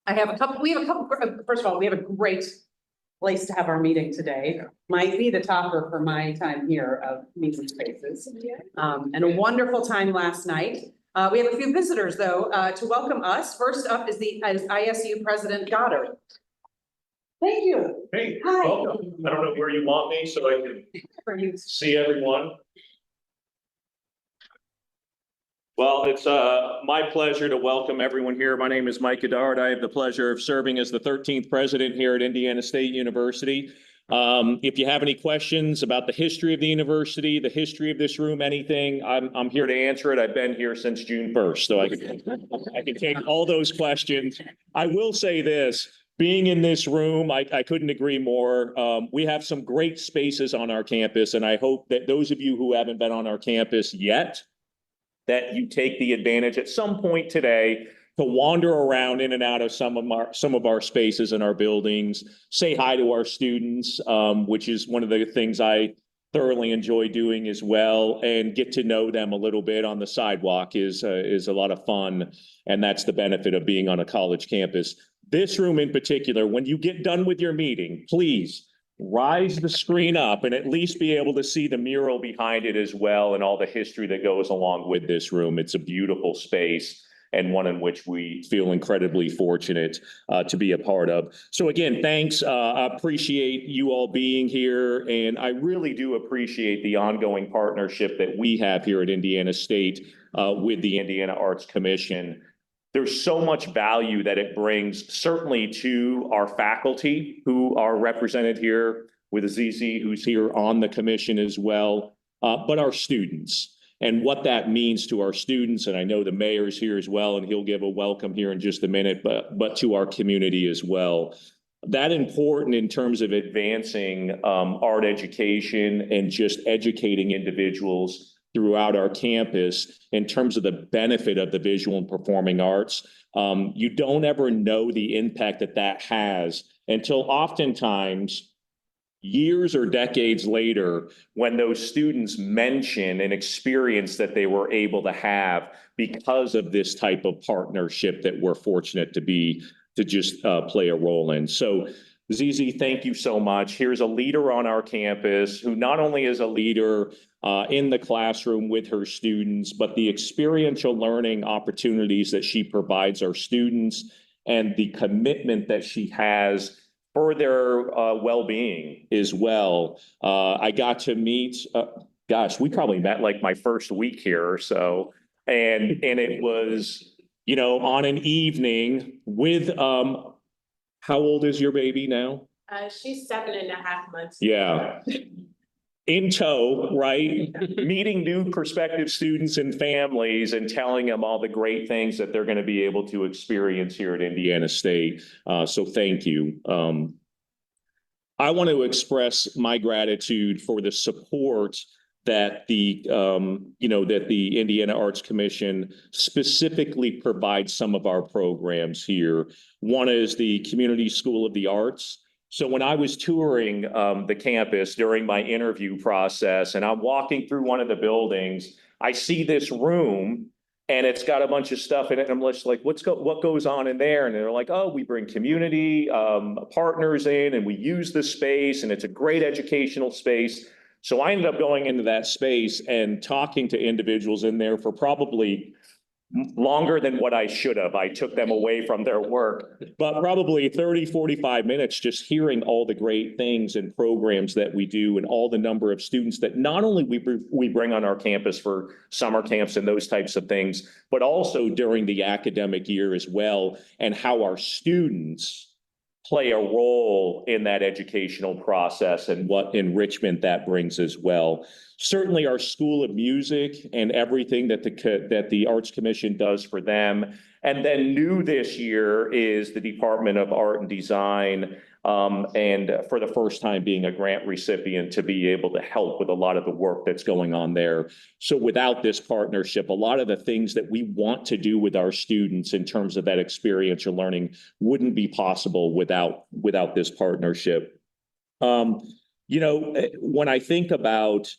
we have a couple, first of all, we have a great place to have our meeting today. Might be the topper for my time here of meeting spaces. And a wonderful time last night. We have a few visitors though, to welcome us. First up is ISU President Goddard. Thank you. Hey, Hi. welcome. I don't know where you want me so I can see everyone. Well, it's my pleasure to welcome everyone here. My name is Mike Goddard. I have the pleasure of serving as the 13th president here at Indiana State University. If you have any questions about the history of the university, the history of this room, anything, I'm here to answer it. I've been here since June 1st, so I can take all those questions. I will say this. Being in this room, I couldn't agree more. We have some great spaces on our campus, and I hope that those of you who haven't been on our campus yet, that you take the advantage at some point today to wander around in and out of some of our spaces in our buildings, say hi to our students, which is one of the things I thoroughly enjoy doing as well, and get to know them a little bit on the sidewalk is a lot of fun, and that's the benefit of being on a college campus. This room in particular, when you get done with your meeting, please rise the screen up and at least be able to see the mural behind it as well and all the history that goes along with this room. It's a beautiful space and one in which we feel incredibly fortunate to be a part of. So again, thanks. I appreciate you all being here, and I really do appreciate the ongoing partnership that we have here at Indiana State with the Indiana Arts Commission. There's so much value that it brings, certainly to our faculty who are represented here with Azizi, who's here on the commission as well, but our students and what that means to our students. And I know the mayor's here as well, and he'll give a welcome here in just a minute, but to our community as well. That important in terms of advancing art education and just educating individuals throughout our campus in terms of the benefit of the visual and performing arts. You don't ever know the impact that has until oftentimes years or decades later when those students mention an experience that they were able to have because of this type of partnership that we're fortunate to just play a role in. So Zizi, thank you so much. Here's a leader on our campus who not only is a leader in the classroom with her students, but the experiential learning opportunities that she provides our students and the commitment that she has for their well-being as well. I got to meet, we probably met like my first week here or so. And it was, on an evening with, how old is your baby now? She's 7.5 months. Yeah. In tow, right? Meeting new prospective students and families and telling them all the great things that they're going to be able to experience here at Indiana State. So thank you. I want to express my gratitude for the support that the Indiana Arts Commission specifically provides some of our programs here. One is the Community School of the Arts. So when I was touring the campus during my interview process, and I'm walking through one of the buildings, I see this room and it's got a bunch of stuff in it. And I'm just like, what goes on in there? And they're like, oh, we bring community partners in and we use this space and it's a great educational space. So I ended up going into that space and talking to individuals in there for probably longer than what I should have. I took them away from their work, but probably 30, 45 minutes just hearing all the great things and programs that we do and all the number of students that not only we bring on our campus for summer camps and those types of things, but also during the academic year as well, and how our students play a role in that educational process and what enrichment that brings as well. Certainly our School of Music and everything that the Arts Commission does for them. And then new this year is the Department of Art and Design, and for the first time being a grant recipient to be able to help with a lot of the work that's going on there. So without this partnership, a lot of the things that we want to do with our students in terms of that experiential learning wouldn't be possible without this partnership. When I think about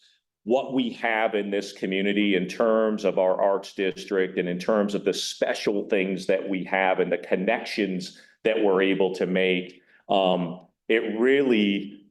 what we have in this community in terms of our arts district and in terms of the special things that we have and the connections that we're able to make. It really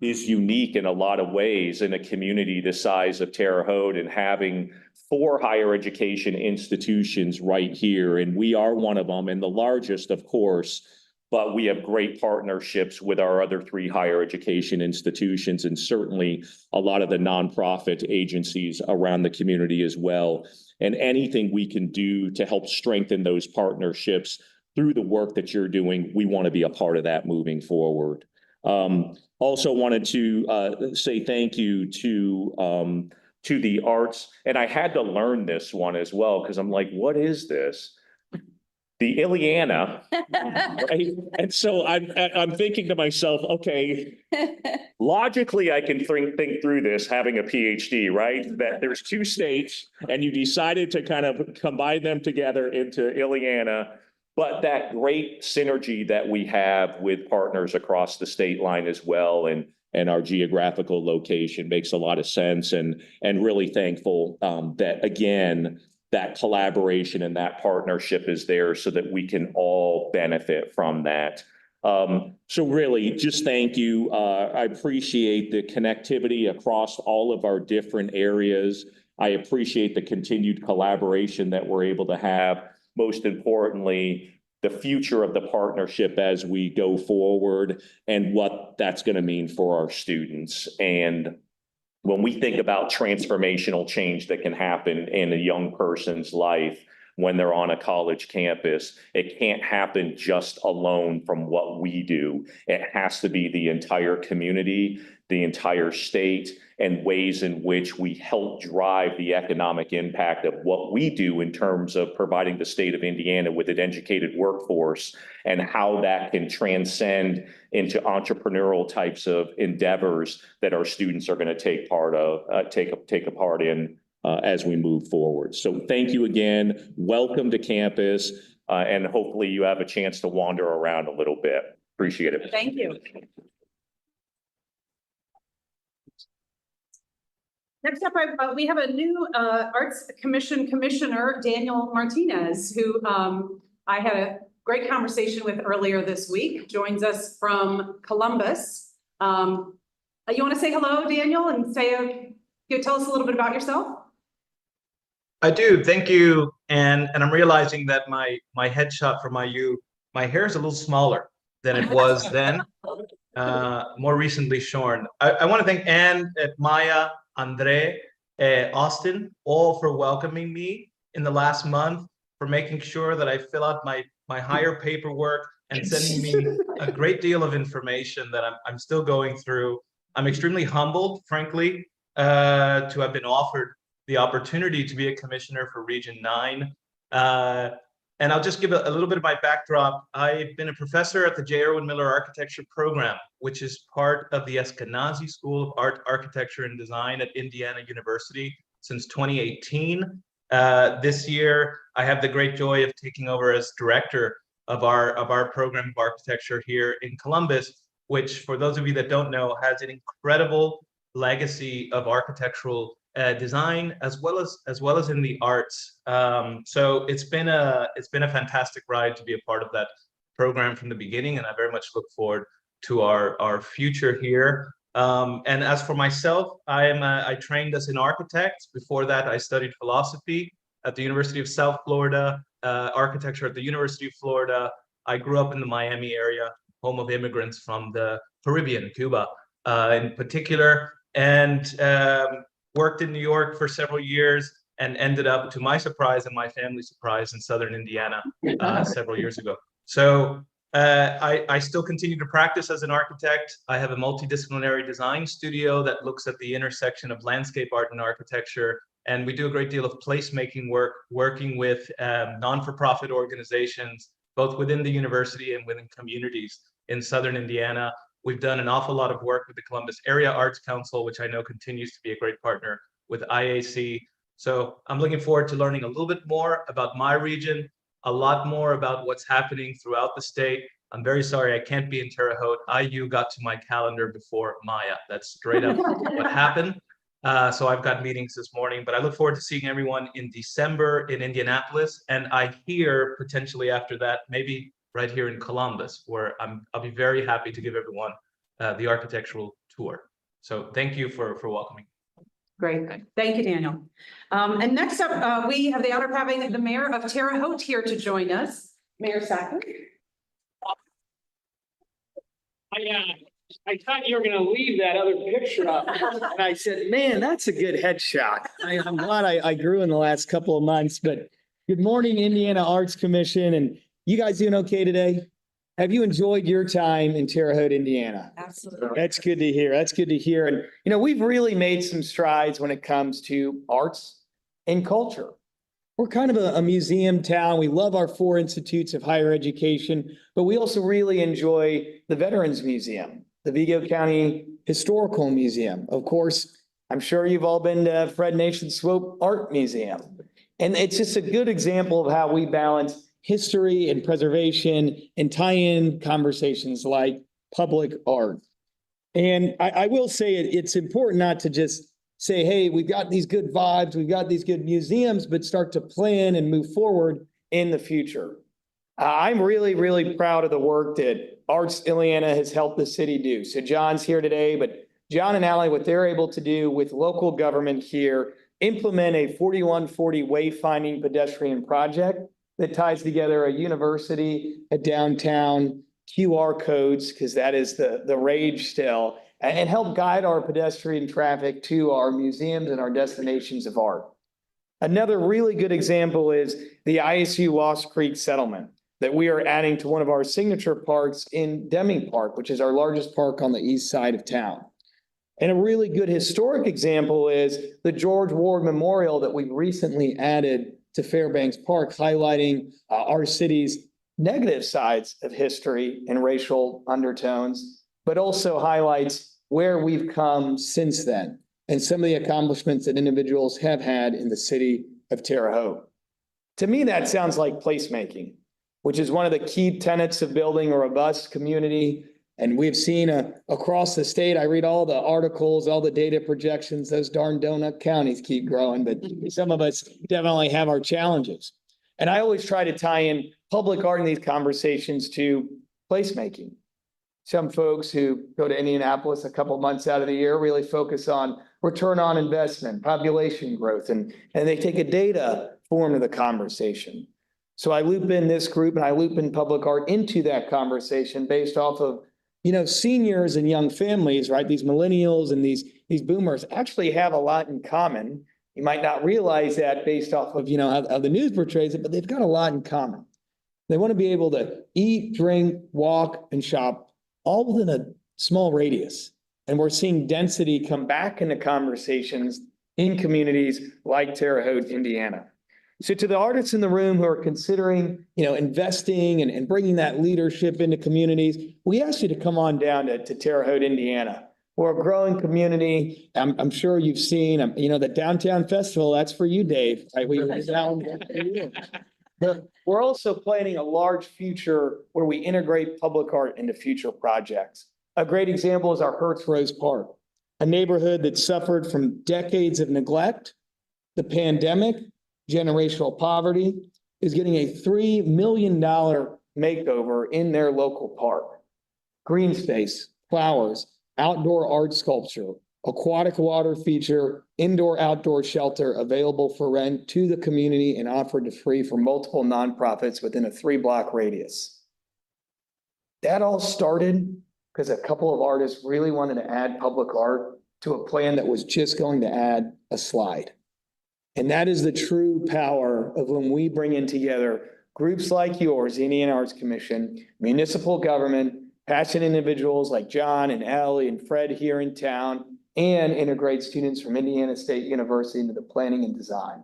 is unique in a lot of ways in a community the size of Terre Haute, and having 4 higher education institutions right here. And we are one of them, and the largest, of course, but we have great partnerships with our other 3 higher education institutions, and certainly a lot of the nonprofit agencies around the community as well. And anything we can do to help strengthen those partnerships through the work that you're doing, we want to be a part of that moving forward. Also wanted to say thank you to the arts, and I had to learn this one as well, because I'm like, what is this? The Ileana, right? And so I'm thinking to myself, okay, logically I can think through this having a PhD, right? That there's 2 states and you decided to kind of combine them together into Ileana, but that great synergy that we have with partners across the state line as well, and our geographical location makes a lot of sense, and really thankful that, again, that collaboration and that partnership is there so that we can all benefit from that. So really, just thank you. I appreciate the connectivity across all of our different areas. I appreciate the continued collaboration that we're able to have. Most importantly, the future of the partnership as we go forward and what that's going to mean for our students. And when we think about transformational change that can happen in a young person's life when they're on a college campus, it can't happen just alone from what we do. It has to be the entire community, the entire state, and ways in which we help drive the economic impact of what we do in terms of providing the state of Indiana with an educated workforce, and how that can transcend into entrepreneurial types of endeavors that our students are going to take a part in as we move forward. So thank you again. Welcome to campus, and hopefully you have a chance to wander around a little bit. Appreciate it. Thank you. Next up, we have a new Arts Commission Commissioner, Daniel Martinez, who I had a great conversation with earlier this week, joins us from Columbus. You want to say hello, Daniel, and tell us a little bit about yourself? I do, thank you. And I'm realizing that my headshot from IU, my hair is a little smaller than it was then, more recently shorn. I want to thank Anne, Maya, Andre, Austin, all for welcoming me in the last month, for making sure that I fill out my higher paperwork and sending me a great deal of information that I'm still going through. I'm extremely humbled, frankly, to have been offered the opportunity to be a commissioner for Region 9. And I'll just give a little bit of my backdrop. I've been a professor at the J. Erwin Miller Architecture Program, which is part of the Eskenazi School of Art, Architecture, and Design at Indiana University since 2018. This year, I have the great joy of taking over as director of our program of architecture here in Columbus, which, for those of you that don't know, has an incredible legacy of architectural design as well as in the arts. So it's been a fantastic ride to be a part of that program from the beginning, and I very much look forward to our future here. And as for myself, I trained as an architect. Before that, I studied philosophy at the University of South Florida, architecture at the University of Florida. I grew up in the Miami area, home of immigrants from the Caribbean, Cuba in particular, and worked in New York for several years, and ended up, to my surprise and my family's surprise, in Southern Indiana several years ago. So I still continue to practice as an architect. I have a multidisciplinary design studio that looks at the intersection of landscape art and architecture. And we do a great deal of placemaking work, working with non-for-profit organizations, both within the university and within communities in Southern Indiana. We've done an awful lot of work with the Columbus Area Arts Council, which I know continues to be a great partner with IAC. So I'm looking forward to learning a little bit more about my region, a lot more about what's happening throughout the state. I'm very sorry I can't be in Terre Haute. IU got to my calendar before Maya. That's straight up what happened. So I've got meetings this morning, but I look forward to seeing everyone in December in Indianapolis. And I hear potentially after that, maybe right here in Columbus, where I'll be very happy to give everyone the architectural tour. So thank you for welcoming. Great. Thank you, Daniel. And next up, we have the honor of having the mayor of Terre Haute here to join us, Mayor Sacker. I thought you were gonna leave that other picture up. And I said, man, that's a good headshot. I'm glad I grew in the last couple of months, but good morning, Indiana Arts Commission, and you guys doing okay today? Have you enjoyed your time in Terre Haute, Indiana? Absolutely. That's good to hear. That's good to hear. And, we've really made some strides when it comes to arts and culture. We're kind of a museum town. We love our 4 institutes of higher education, but we also really enjoy the Veterans Museum, the Vigo County Historical Museum. Of course, I'm sure you've all been to Fred Nation Swope Art Museum. And it's just a good example of how we balance history and preservation and tie in conversations like public art. And I will say it's important not to just say, hey, we've got these good vibes, we've got these good museums, but start to plan and move forward in the future. I'm really, really proud of the work that Arts Indiana has helped the city do. So John's here today, but John and Allie, what they're able to do with local government here, implement a 4140 wayfinding pedestrian project that ties together a university, a downtown, QR codes, because that is the rage still, and help guide our pedestrian traffic to our museums and our destinations of art. Another really good example is the ISU Lost Creek settlement that we are adding to one of our signature parks in Deming Park, which is our largest park on the east side of town. And a really good historic example is the George Ward Memorial that we recently added to Fairbanks Park, highlighting our city's negative sides of history and racial undertones, but also highlights where we've come since then and some of the accomplishments that individuals have had in the city of Terre Haute. To me, that sounds like placemaking, which is one of the key tenets of building a robust community. And we've seen across the state, I read all the articles, all the data projections, those darn donut counties keep growing, but some of us definitely have our challenges. And I always try to tie in public art in these conversations to placemaking. Some folks who go to Indianapolis a couple months out of the year really focus on return on investment, population growth, and they take a data form of the conversation. So I loop in this group and I loop in public art into that conversation based off of seniors and young families, right? These millennials and these boomers actually have a lot in common. You might not realize that based off of, how the news portrays it, but they've got a lot in common. They want to be able to eat, drink, walk, and shop all within a small radius. And we're seeing density come back into conversations in communities like Terre Haute, Indiana. So to the artists in the room who are considering, investing and bringing that leadership into communities, we ask you to come on down to Terre Haute, Indiana. We're a growing community. I'm sure you've seen, the Downtown Festival, that's for you, Dave. Right? But we're also planning a large future where we integrate public art into future projects. A great example is our Hertz Rose Park, a neighborhood that suffered from decades of neglect, the pandemic, generational poverty, is getting a $3 million makeover in their local park. Green space, flowers, outdoor art sculpture, aquatic water feature, indoor-outdoor shelter available for rent to the community and offered to free for multiple nonprofits within a 3-block radius. That all started because a couple of artists really wanted to add public art to a plan that was just going to add a slide. And that is the true power of when we bring in together groups like yours, the Indiana Arts Commission, municipal government, passionate individuals like John and Ellie and Fred here in town, and integrate students from Indiana State University into the planning and design.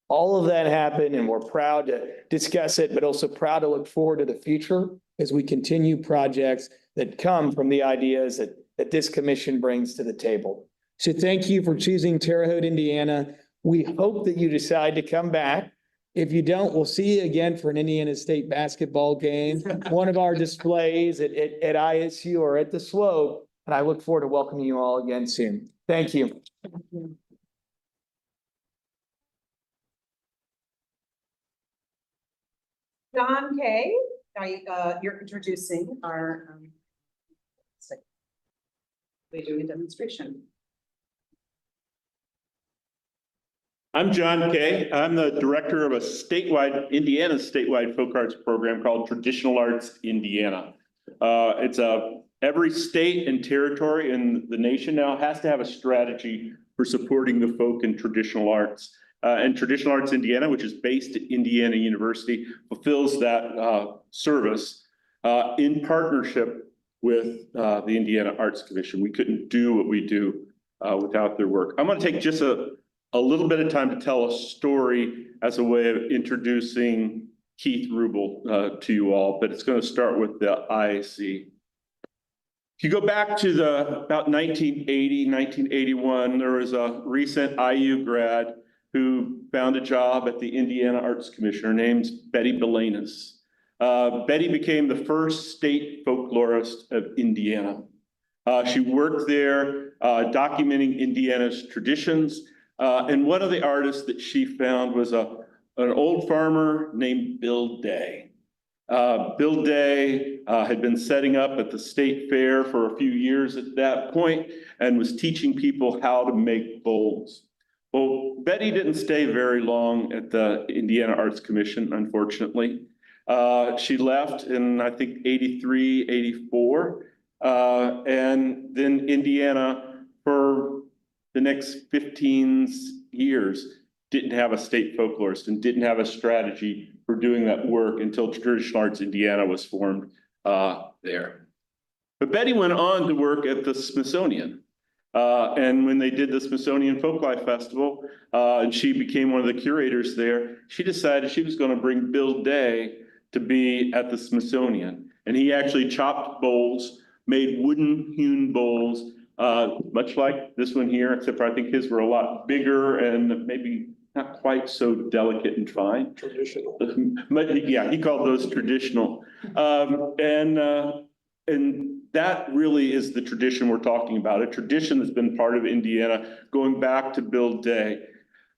All of that happened, and we're proud to discuss it, but also proud to look forward to the future as we continue projects that come from the ideas that this commission brings to the table. So thank you for choosing Terre Haute, Indiana. We hope that you decide to come back. If you don't, we'll see you again for an Indiana State basketball game, one of our displays at ISU or at the Slope. And I look forward to welcoming you all again soon. Thank you. John Kay, you're introducing our, we doing a demonstration. I'm John Kay. I'm the director of a Indiana statewide folk arts program called Traditional Arts Indiana. Every state and territory in the nation now has to have a strategy for supporting the folk and traditional arts. And Traditional Arts Indiana, which is based at Indiana University, fulfills that service in partnership with the Indiana Arts Commission. We couldn't do what we do without their work. I'm going to take just a little bit of time to tell a story as a way of introducing Keith Rubel to you all, but it's going to start with the IAC. If you go back to about 1980, 1981, there was a recent IU grad who found a job at the Indiana Arts Commission. Her name's Betty Belenis. Betty became the first state folklorist of Indiana. She worked there documenting Indiana's traditions. And one of the artists that she found was an old farmer named Bill Day. Bill Day had been setting up at the state fair for a few years at that point and was teaching people how to make bowls. Well, Betty didn't stay very long at the Indiana Arts Commission, unfortunately. She left in, I think, 83, 84. And then Indiana, for the next 15 years, didn't have a state folklorist and didn't have a strategy for doing that work until Traditional Arts Indiana was formed there. But Betty went on to work at the Smithsonian. And when they did the Smithsonian Folklife Festival, and she became one of the curators there, she decided she was going to bring Bill Day to be at the Smithsonian. And he actually chopped bowls, made wooden hewn bowls, much like this one here, except for I think his were a lot bigger and maybe not quite so delicate and fine. Traditional. But yeah, he called those traditional. And that really is the tradition we're talking about, a tradition that's been part of Indiana going back to Bill Day.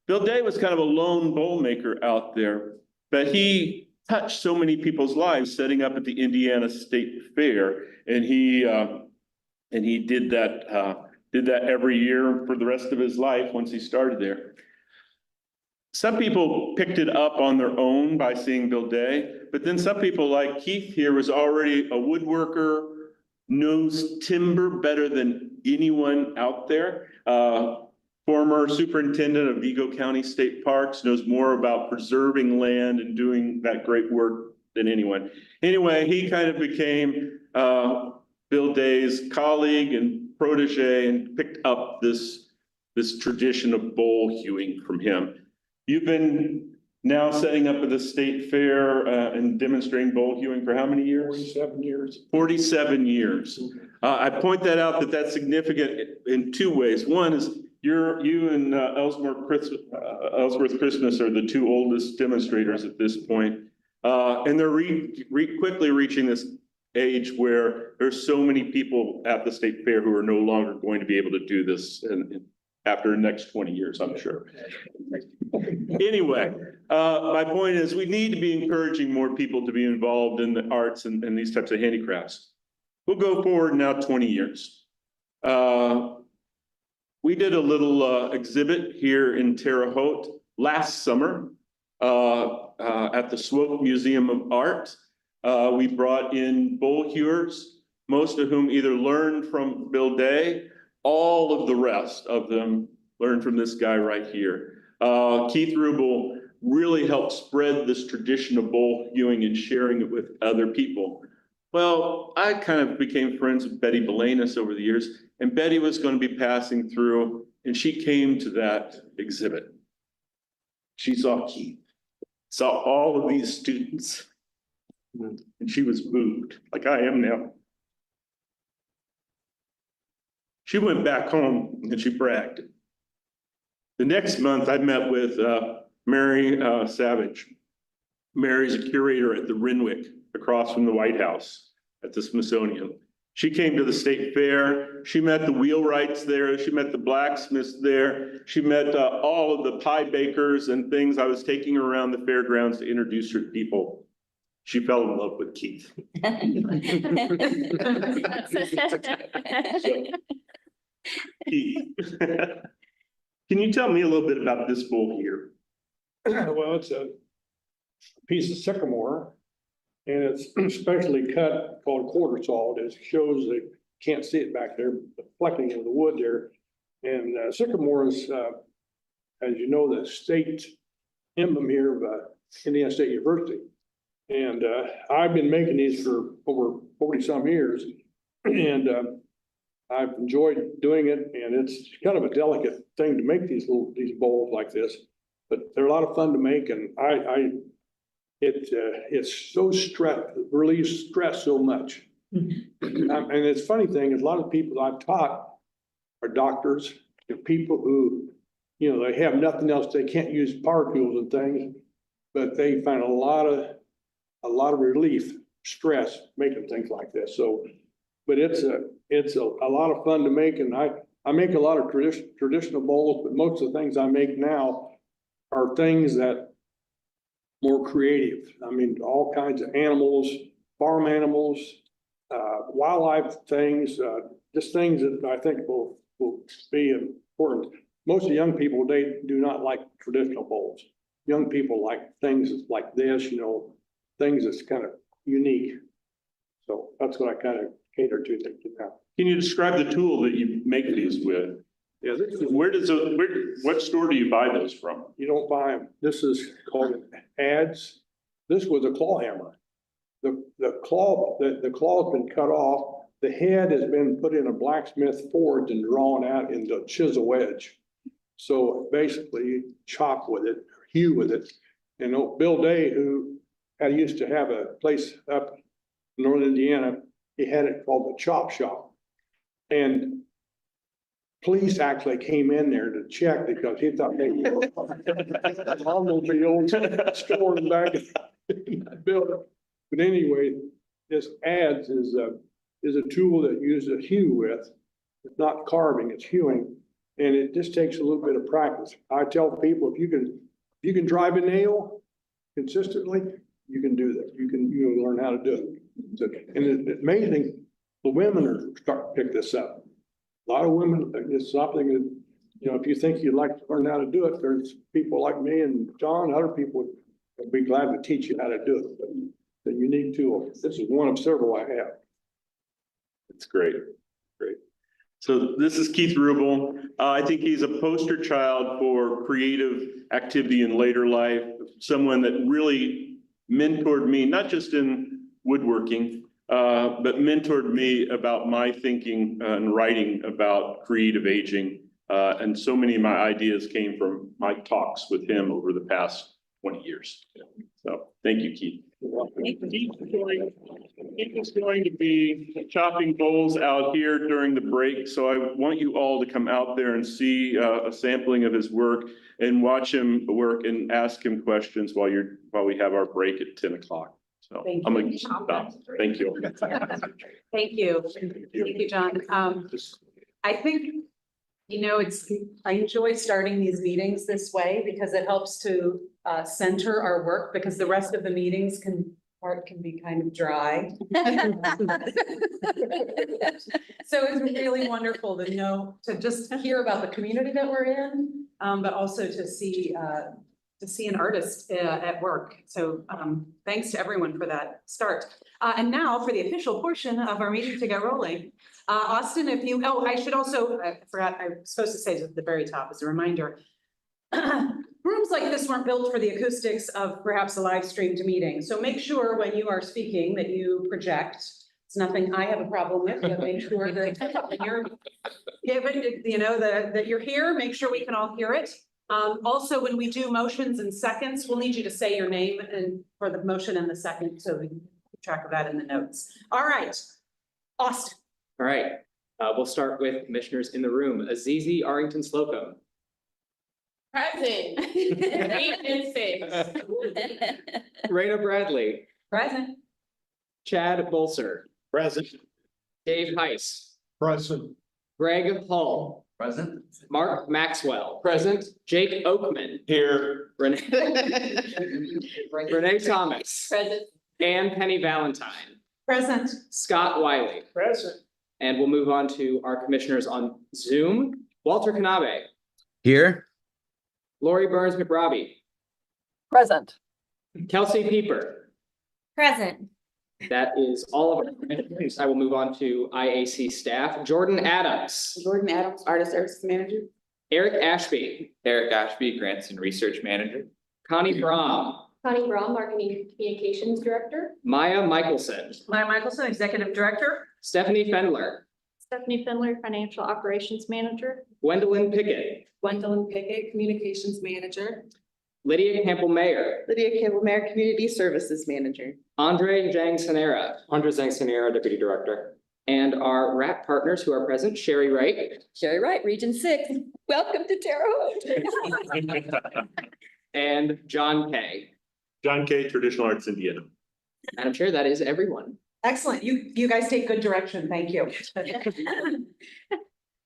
Bill Day was kind of a lone bowl maker out there, but he touched so many people's lives setting up at the Indiana State Fair. And he did that every year for the rest of his life once he started there. Some people picked it up on their own by seeing Bill Day, but then some people like Keith here was already a woodworker, knows timber better than anyone out there. Former superintendent of Vigo County State Parks, knows more about preserving land and doing that great work than anyone. Anyway, he kind of became Bill Day's colleague and protege and picked up this tradition of bowl hewing from him. You've been now setting up at the state fair and demonstrating bowl hewing for how many years? 47 years. 47 years. I point that out that that's significant in two ways. One is you and Ellsworth Christmas are the two oldest demonstrators at this point. And they're quickly reaching this age where there's so many people at the state fair who are no longer going to be able to do this after the next 20 years, I'm sure. Anyway, my point is we need to be encouraging more people to be involved in the arts and these types of handicrafts. We'll go forward now 20 years. We did a little exhibit here in Terre Haute last summer at the Swope Museum of Art. We brought in bowl hewers, most of whom either learned from Bill Day. All of the rest of them learned from this guy right here. Keith Rubel really helped spread this tradition of bowl hewing and sharing it with other people. Well, I kind of became friends with Betty Belenis over the years, and Betty was going to be passing through, and she came to that exhibit. She saw Keith, saw all of these students, and she was moved, like I am now. She went back home and she bragged. The next month, I met with Mary Savage. Mary's a curator at the Renwick across from the White House at the Smithsonian. She came to the state fair. She met the wheelwrights there. She met the blacksmiths there. She met all of the pie bakers and things. I was taking her around the fairgrounds to introduce her to people. she fell in love with Keith. Keith, can you tell me a little bit about this bull here? Well, it's a piece of sycamore. And it's specially cut called quarter sawed. It shows that, can't see it back there, reflecting in the wood there. And sycamore is, as you know, the state emblem here of Indiana State University. And I've been making these for over 40-some years. And I've enjoyed doing it, and it's kind of a delicate thing to make these bowls like this. But they're a lot of fun to make, and it's so relieves stress so much. And it's funny thing is a lot of people I've taught are doctors, and people who, you know, they have nothing else. They can't use power tools and things, but they find a lot of relief, stress making things like this. So, but it's a lot of fun to make, and I make a lot of traditional bowls, but most of the things I make now are things that more creative. I mean, all kinds of animals, farm animals, wildlife things, just things that I think will be important. Most of the young people, they do not like traditional bowls. Young people like things like this, you know, things that's kind of unique. So that's what I kind of cater to now. Can you describe the tool that you make these with? Yeah, this is, What store do you buy those from? you don't buy them. This is called ads. This was a claw hammer. The claw's been cut off. The head has been put in a blacksmith forge and drawn out into a chisel edge. So basically you chop with it, hew with it. And Bill Day, who used to have a place up in northern Indiana, he had it called the Chop Shop. And police actually came in there to check because he thought maybe automobile store in the back of that building. But anyway, this ads is a tool that uses a hew with. It's not carving, it's hewing. And it just takes a little bit of practice. I tell people, if you can drive a nail consistently, you can do that. You can learn how to do it. So, and it's amazing, the women are starting to pick this up. A lot of women, it's something that, you know, if you think you'd like to learn how to do it, there's people like me and John, other people would be glad to teach you how to do it. But it's a unique tool. This is one of several I have. It's great, great. So this is Keith Rubel. I think he's a poster child for creative activity in later life, someone that really mentored me, not just in woodworking, but mentored me about my thinking and writing about creative aging. And so many of my ideas came from my talks with him over the past 20 years. So thank you, Keith. Keith is going to be chopping bowls out here during the break. So I want you all to come out there and see a sampling of his work and watch him work and ask him questions while we have our break at 10 o'clock. So Thank I'm you. going to stop. Thank you. Thank you. Thank you, John. I think, you know, I enjoy starting these meetings this way because it helps to center our work, because the rest of the meetings can be kind of dry. So it's really wonderful to just hear about the community that we're in, but also to see an artist at work. So thanks to everyone for that start. And now for the official portion of our meeting to get rolling. Austin, I should also, I forgot, I was supposed to say at the very top as a reminder. Rooms like this weren't built for the acoustics of perhaps a live streamed meeting. So make sure when you are speaking that you project. It's nothing I have a problem with, but make sure that you're given, you know, that you're here, make sure we can all hear it. Also, when we do motions and seconds, we'll need you to say your name and for the motion and the second, so we can keep track of that in the notes. All right, Austin. All right, we'll start with commissioners in the room. Azizi Arlington Slocum. Present. 8 and 6. Rena Bradley. Present. Chad Bolser. Present. Dave Heiss. Present. Greg Hull. Present. Mark Maxwell. Present. Jake Oakman. Here. Renee Thomas. Present. Anne Penny Valentine, Present. Scott Wiley. Present. And we'll move on to our commissioners on Zoom. Walter Kanabe, Here. Lori Burns McRobbie, Present. Kelsey Pieper. Present. That is all of our commissioners. I will move on to IAC staff. Jordan Adams, Jordan Adams, Artist Services Manager. Eric Ashby, Eric Ashby, Grants and Research Manager. Connie Brahm, Connie Braun, Marketing Communications Director. Maya Michelson, Maya Michelson, Executive Director. Stephanie Fendler, Stephanie Fendler, Financial Operations Manager. Gwendolyn Pickett, Gwendolyn Pickett, Communications Manager. Lydia Campbell Mayer, Lydia Campbell Mayer, Community Services Manager. Andre Zhang Sanera, Andre Zangsanera, Deputy Director. and our RAP partners who are present, Sherry Wright Sherry Wright, Region 6. Welcome to Terre Haute. and John Kay. John Kay, Traditional Arts Indiana. Madam Chair, that is everyone. Excellent. You guys take good direction. Thank you.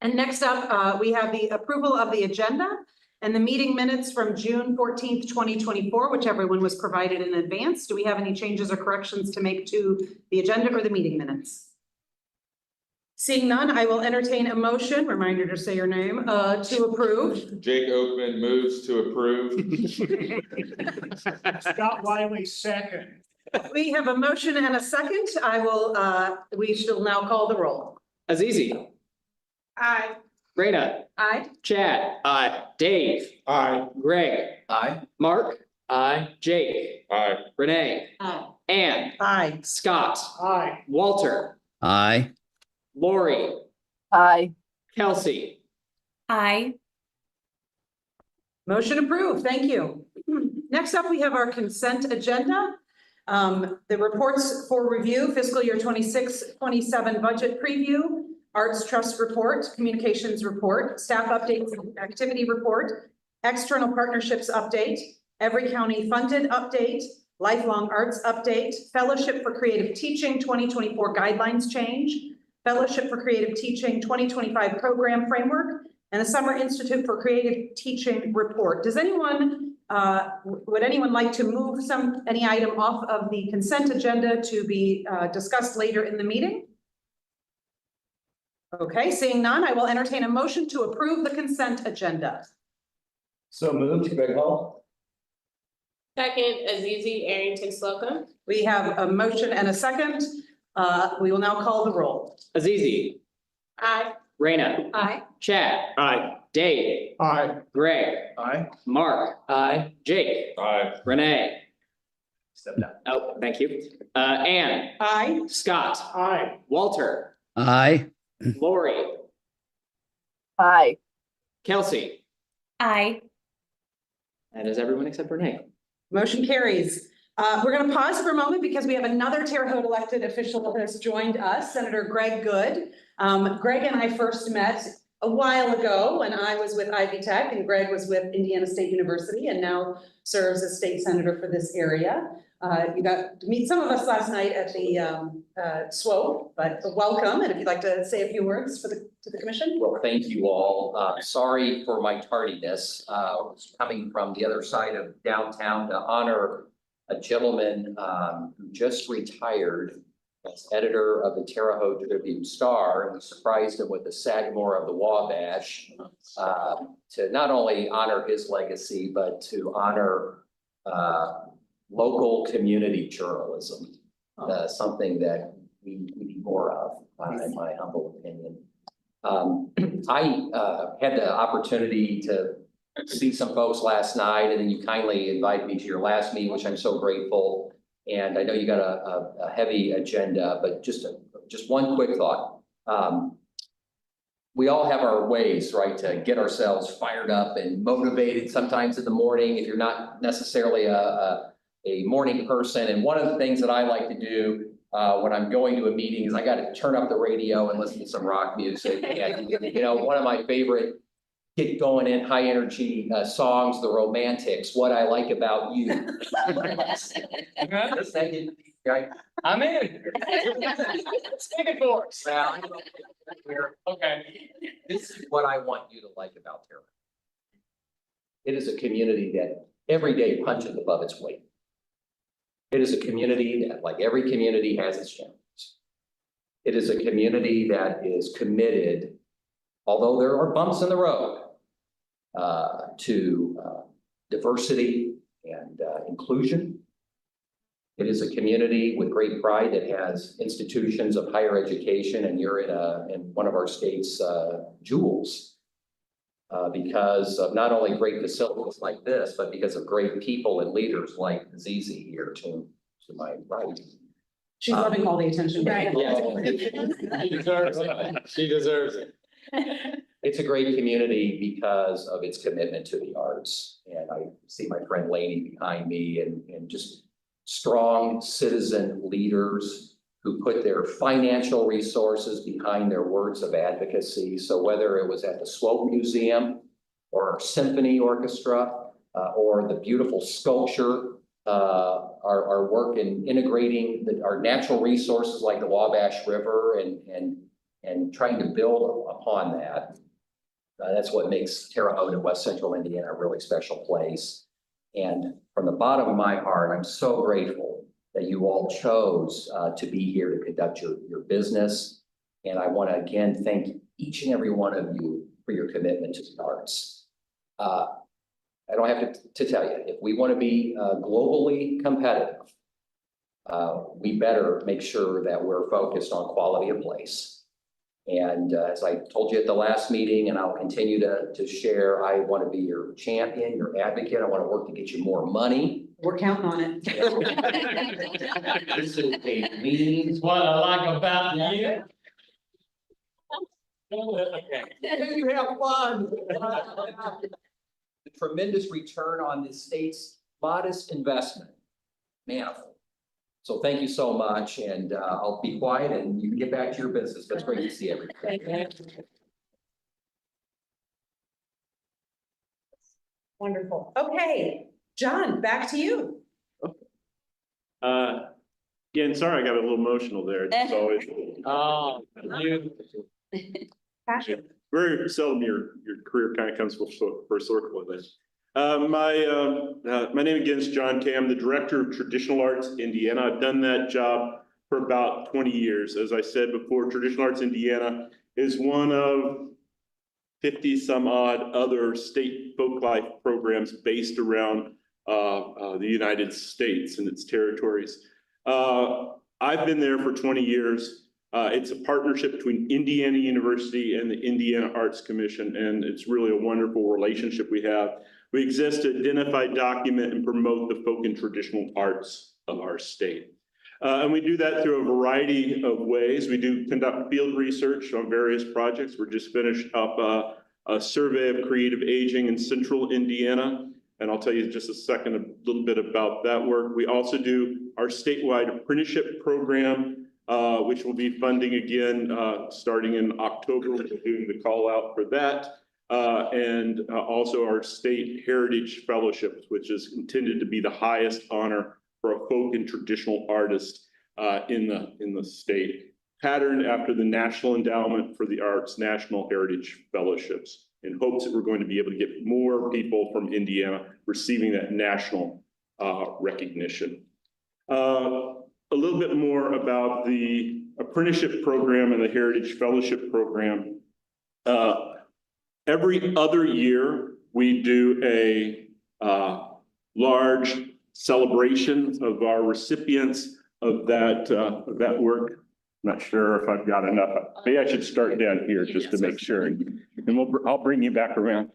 And next up, we have the approval of the agenda and the meeting minutes from June 14th, 2024, which everyone was provided in advance. Do we have any changes or corrections to make to the agenda or the meeting minutes? Seeing none, I will entertain a motion, reminder to say your name, to approve. Jake Oakman moves to approve. Scott Wiley, second. We have a motion and a second. We shall now call the roll. Azizi, Aye. Rena, Aye. Chad, Aye. Dave, Aye. Greg, Aye. Mark, Aye. Jake, Aye. Renee, Aye. Anne, Aye. Scott, Aye. Walter, Aye. Lori, Aye. Kelsey. Aye. Motion approved. Thank you. Next up, we have our consent agenda. The reports for review, fiscal year 26-27 budget preview, Arts Trust report, communications report, staff updates, and activity report, external partnerships update, every county funded update, lifelong arts update, fellowship for creative teaching 2024 guidelines change, fellowship for creative teaching 2025 program framework, and the Summer Institute for Creative Teaching report. Does anyone, would anyone like to move any item off of the consent agenda to be discussed later in the meeting? Okay, seeing none, I will entertain a motion to approve the consent agenda. So moved, Greg Hall. Second, Azizi Arrington Slocum. We have a motion and a second. We will now call the roll. Azizi, Aye. Rena, Aye. Chad, Aye. Dave, Aye. Greg, Aye. Mark, Aye. Jake, Aye. Renee. Step down. Oh, thank you. Anne, Aye. Scott, Aye. Walter, Aye. Lori, Aye. Kelsey, Aye. that is everyone except Renee. Motion carries. We're going to pause for a moment because we have another Terre Haute elected official who has joined us, Senator Greg Good. Greg and I first met a while ago when I was with Ivy Tech and Greg was with Indiana State University and now serves as state senator for this area. You got to meet some of us last night at the SWOPE, but welcome. And if you'd like to say a few words to the commission. Well, thank you all. Sorry for my tardiness. Was coming from the other side of downtown to honor a gentleman who just retired as editor of the Terre Haute Tribune Star, and we surprised him with the Sagamore of the Wabash to not only honor his legacy, but to honor local community journalism, something that we need more of, in my humble opinion. I had the opportunity to see some folks last night, and then you kindly invited me to your last meeting, which I'm so grateful. And I know you got a heavy agenda, but just one quick thought. We all have our ways, right, to get ourselves fired up and motivated sometimes in the morning if you're not necessarily a morning person. And one of the things that I like to do when I'm going to a meeting is I got to turn up the radio and listen to some rock music. And, you know, one of my favorite get going in high energy songs, The Romantics, What I Like About You. I'm in. Take it for us. Well, Okay. this is what I want you to like about Terre Haute. It is a community that every day punches above its weight. It is a community that, like every community, has its challenges. It is a community that is committed, although there are bumps in the road, to diversity and inclusion. It is a community with great pride that has institutions of higher education, and you're in one of our state's jewels. Because of not only great facilities like this, but because of great people and leaders like Zizi here to my right. She's loving all the attention. Right. She deserves it. She deserves it. It's a great community because of its commitment to the arts. And I see my friend Lainey behind me and just strong citizen leaders who put their financial resources behind their words of advocacy. So whether it was at the Swope Museum or our symphony orchestra or the beautiful sculpture, our work in integrating our natural resources like the Wabash River and trying to build upon that. That's what makes Terre Haute in West Central Indiana a really special place. And from the bottom of my heart, I'm so grateful that you all chose to be here to conduct your business. And I want to again thank each and every one of you for your commitment to the arts. I don't have to tell you, if we want to be globally competitive, we better make sure that we're focused on quality of place. And as I told you at the last meeting, and I'll continue to share, I want to be your champion, your advocate. I want to work to get you more money. We're counting on it. This is a means. What I like about you. You have fun. The tremendous return on the state's modest investment. Manifold. So thank you so much, and I'll be quiet and you can get back to your business, but it's great to see everybody. Wonderful. Okay, John, back to you. Again, sorry, I got a little emotional there. It's always Oh, you. Passion. very seldom your career kind of comes full circle with this. My name again is John Kay. I'm the Director of Traditional Arts Indiana. I've done that job for about 20 years. As I said before, Traditional Arts Indiana is one of 50 some odd other state folk life programs based around the United States and its territories. I've been there for 20 years. It's a partnership between Indiana University and the Indiana Arts Commission, and it's really a wonderful relationship we have. We exist to identify, document, and promote the folk and traditional arts of our state. And we do that through a variety of ways. We do conduct field research on various projects. We're just finished up a survey of creative aging in central Indiana, and I'll tell you in just a second a little bit about that work. We also do our statewide apprenticeship program, which will be funding again starting in October. We're doing the call out for that. And also our state heritage fellowships, which is intended to be the highest honor for a folk and traditional artist in the state, patterned after the National Endowment for the Arts National Heritage Fellowships, in hopes that we're going to be able to get more people from Indiana receiving that national recognition. A little bit more about the apprenticeship program and the Heritage Fellowship program. Every other year, we do a large celebration of our recipients of that work. I'm not sure if I've got enough. Maybe I should start down here just to make sure, and I'll bring you back around.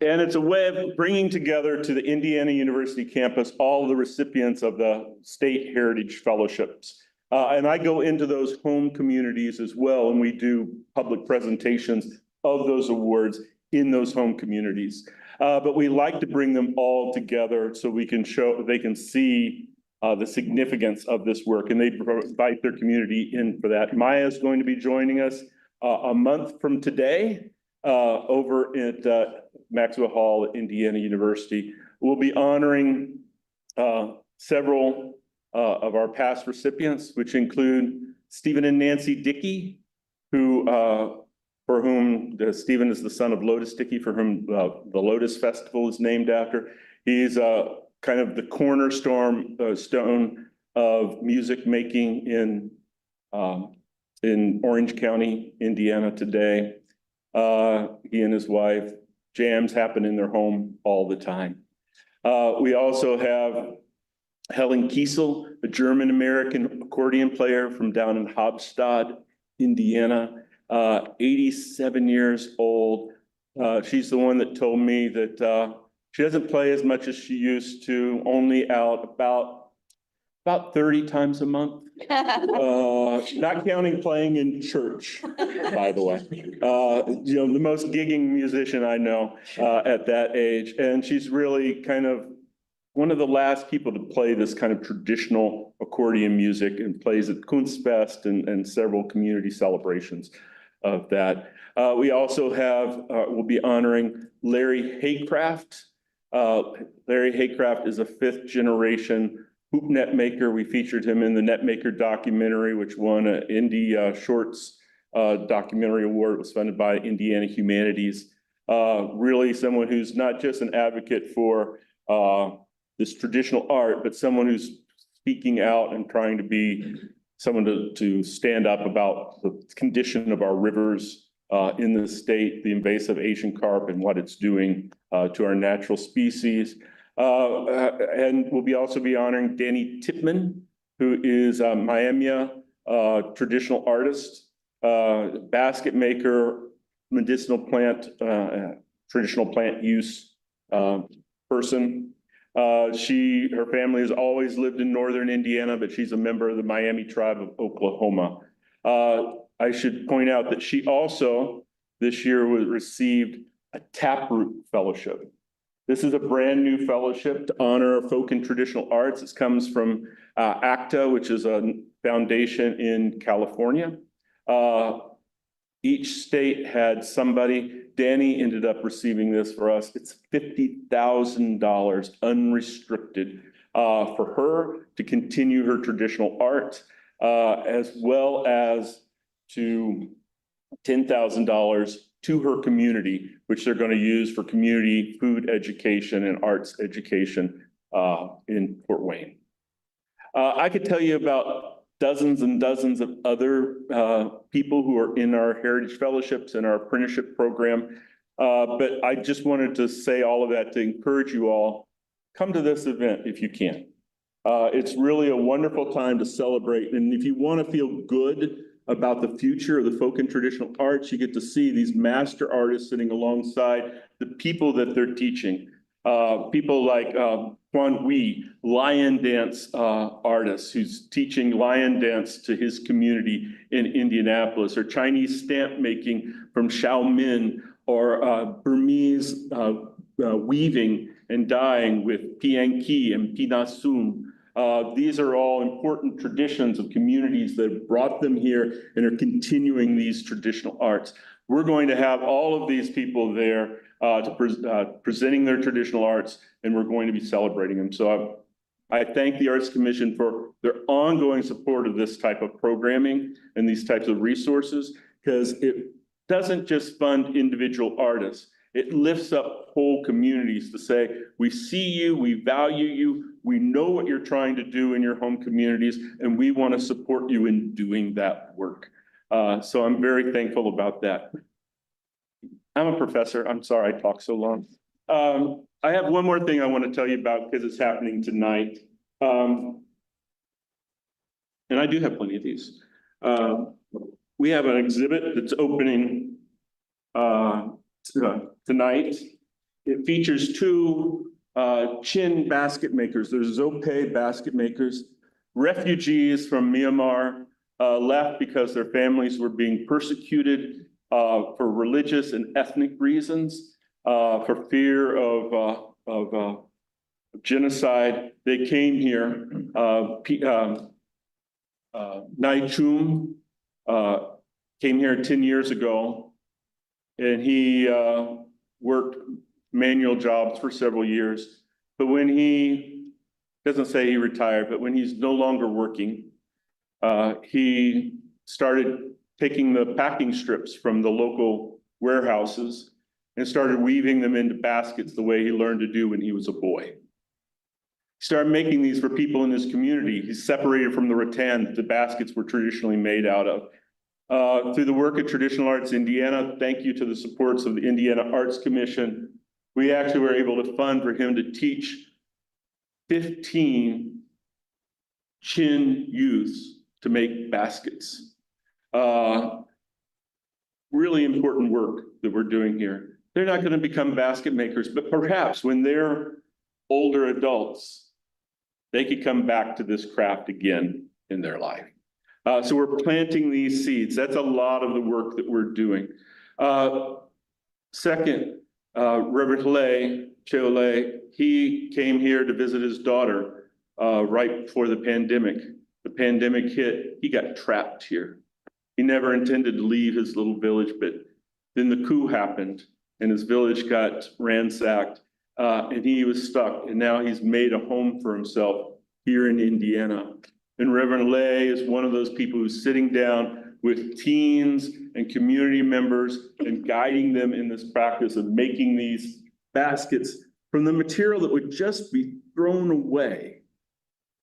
And it's a way of bringing together to the Indiana University campus all the recipients of the State Heritage Fellowships. And I go into those home communities as well, and we do public presentations of those awards in those home communities. But we like to bring them all together so we can show, they can see the significance of this work, and they invite their community in for that. Maya is going to be joining us a month from today over at Maxwell Hall at Indiana University. We'll be honoring several of our past recipients, which include Stephen and Nancy Dickey, who for whom Stephen is the son of Lotus Dickey, for whom the Lotus Festival is named after. He's kind of the cornerstone stone of music making in Orange County, Indiana today. He and his wife, jams happen in their home all the time. We also have Helen Kiesel, a German-American accordion player from down in Hauptstadt, Indiana, 87 years old. She's the one that told me that she doesn't play as much as she used to, only out about 30 times a month. Not counting playing in church, by the way. You know, the most gigging musician I know at that age. And she's really kind of one of the last people to play this kind of traditional accordion music, and plays at Kunstfest and several community celebrations of that. We also have, we'll be honoring Larry Haycraft. Larry Haycraft is a 5th generation hoop net maker. We featured him in the Netmaker documentary, which won an Indie Shorts documentary award. It was funded by Indiana Humanities. Really someone who's not just an advocate for this traditional art, but someone who's speaking out and trying to be someone to stand up about the condition of our rivers in the state, the invasive Asian carp and what it's doing to our natural species. And we'll also be honoring Danny Tipman, who is a Miami traditional artist, basket maker, medicinal plant, traditional plant use person. Her family has always lived in northern Indiana, but she's a member of the Miami tribe of Oklahoma. I should point out that she also this year received a Taproot Fellowship. This is a brand new fellowship to honor folk and traditional arts. It comes from ACTA, which is a foundation in California. Each state had somebody. Danny ended up receiving this for us. It's $50,000 unrestricted for her to continue her traditional art, as well as to $10,000 to her community, which they're going to use for community food education and arts education in Fort Wayne. I could tell you about dozens and dozens of other people who are in our Heritage Fellowships and our apprenticeship program. But I just wanted to say all of that to encourage you all, come to this event if you can. It's really a wonderful time to celebrate. And if you want to feel good about the future of the folk and traditional arts, you get to see these master artists sitting alongside the people that they're teaching. People like Quan Wee, lion dance artist who's teaching lion dance to his community in Indianapolis, or Chinese stamp making from Xiaomin, or Burmese weaving and dyeing with Pian Ki and Pinasum. These are all important traditions of communities that brought them here and are continuing these traditional arts. We're going to have all of these people there presenting their traditional arts, and we're going to be celebrating them. So I thank the Arts Commission for their ongoing support of this type of programming and these types of resources, because it doesn't just fund individual artists. It lifts up whole communities to say, we see you, we value you, we know what you're trying to do in your home communities, and we want to support you in doing that work. So I'm very thankful about that. I'm a professor. I'm sorry I talk so long. I have one more thing I want to tell you about because it's happening tonight. And I do have plenty of these. We have an exhibit that's opening tonight. It features two Chin basket makers. There's Zope basket makers, refugees from Myanmar, left because their families were being persecuted for religious and ethnic reasons, for fear of genocide. They came here. Nai Chum came here 10 years ago, and he worked manual jobs for several years. But when he, doesn't say he retired, but when he's no longer working, he started taking the packing strips from the local warehouses and started weaving them into baskets the way he learned to do when he was a boy. Started making these for people in his community. He's separated from the rattan that the baskets were traditionally made out of. Through the work of Traditional Arts Indiana, thank you to the supports of the Indiana Arts Commission, we actually were able to fund for him to teach 15 Chin youths to make baskets. Really important work that we're doing here. They're not going to become basket makers, but perhaps when they're older adults, they could come back to this craft again in their life. So we're planting these seeds. That's a lot of the work that we're doing. Second, Reverend Cheole, he came here to visit his daughter right before the pandemic. The pandemic hit, he got trapped here. He never intended to leave his little village, but then the coup happened and his village got ransacked. And he was stuck, and now he's made a home for himself here in Indiana. And Reverend Lay is one of those people who's sitting down with teens and community members and guiding them in this practice of making these baskets from the material that would just be thrown away.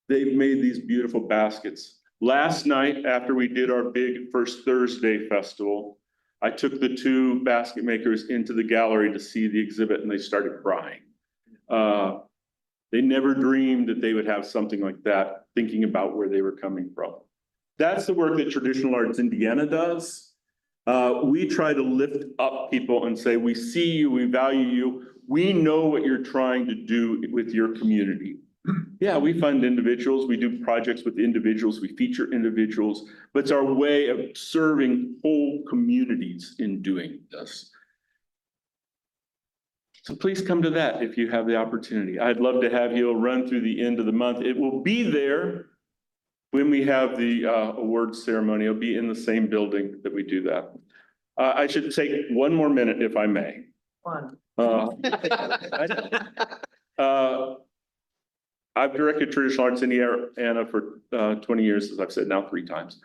They've made these beautiful baskets. Last night, after we did our big First Thursday festival, I took the two basket makers into the gallery to see the exhibit, and they started crying. They never dreamed that they would have something like that, thinking about where they were coming from. That's the work that Traditional Arts Indiana does. We try to lift up people and say, we see you, we value you. We know what you're trying to do with your community. Yeah, we fund individuals, we do projects with individuals, we feature individuals, but it's our way of serving whole communities in doing this. So please come to that if you have the opportunity. I'd love to have you run through the end of the month. It will be there when we have the awards ceremony. It'll be in the same building that we do that. I should take one more minute if I may. I've directed Traditional Arts Indiana for 20 years, as I've said now 3 times.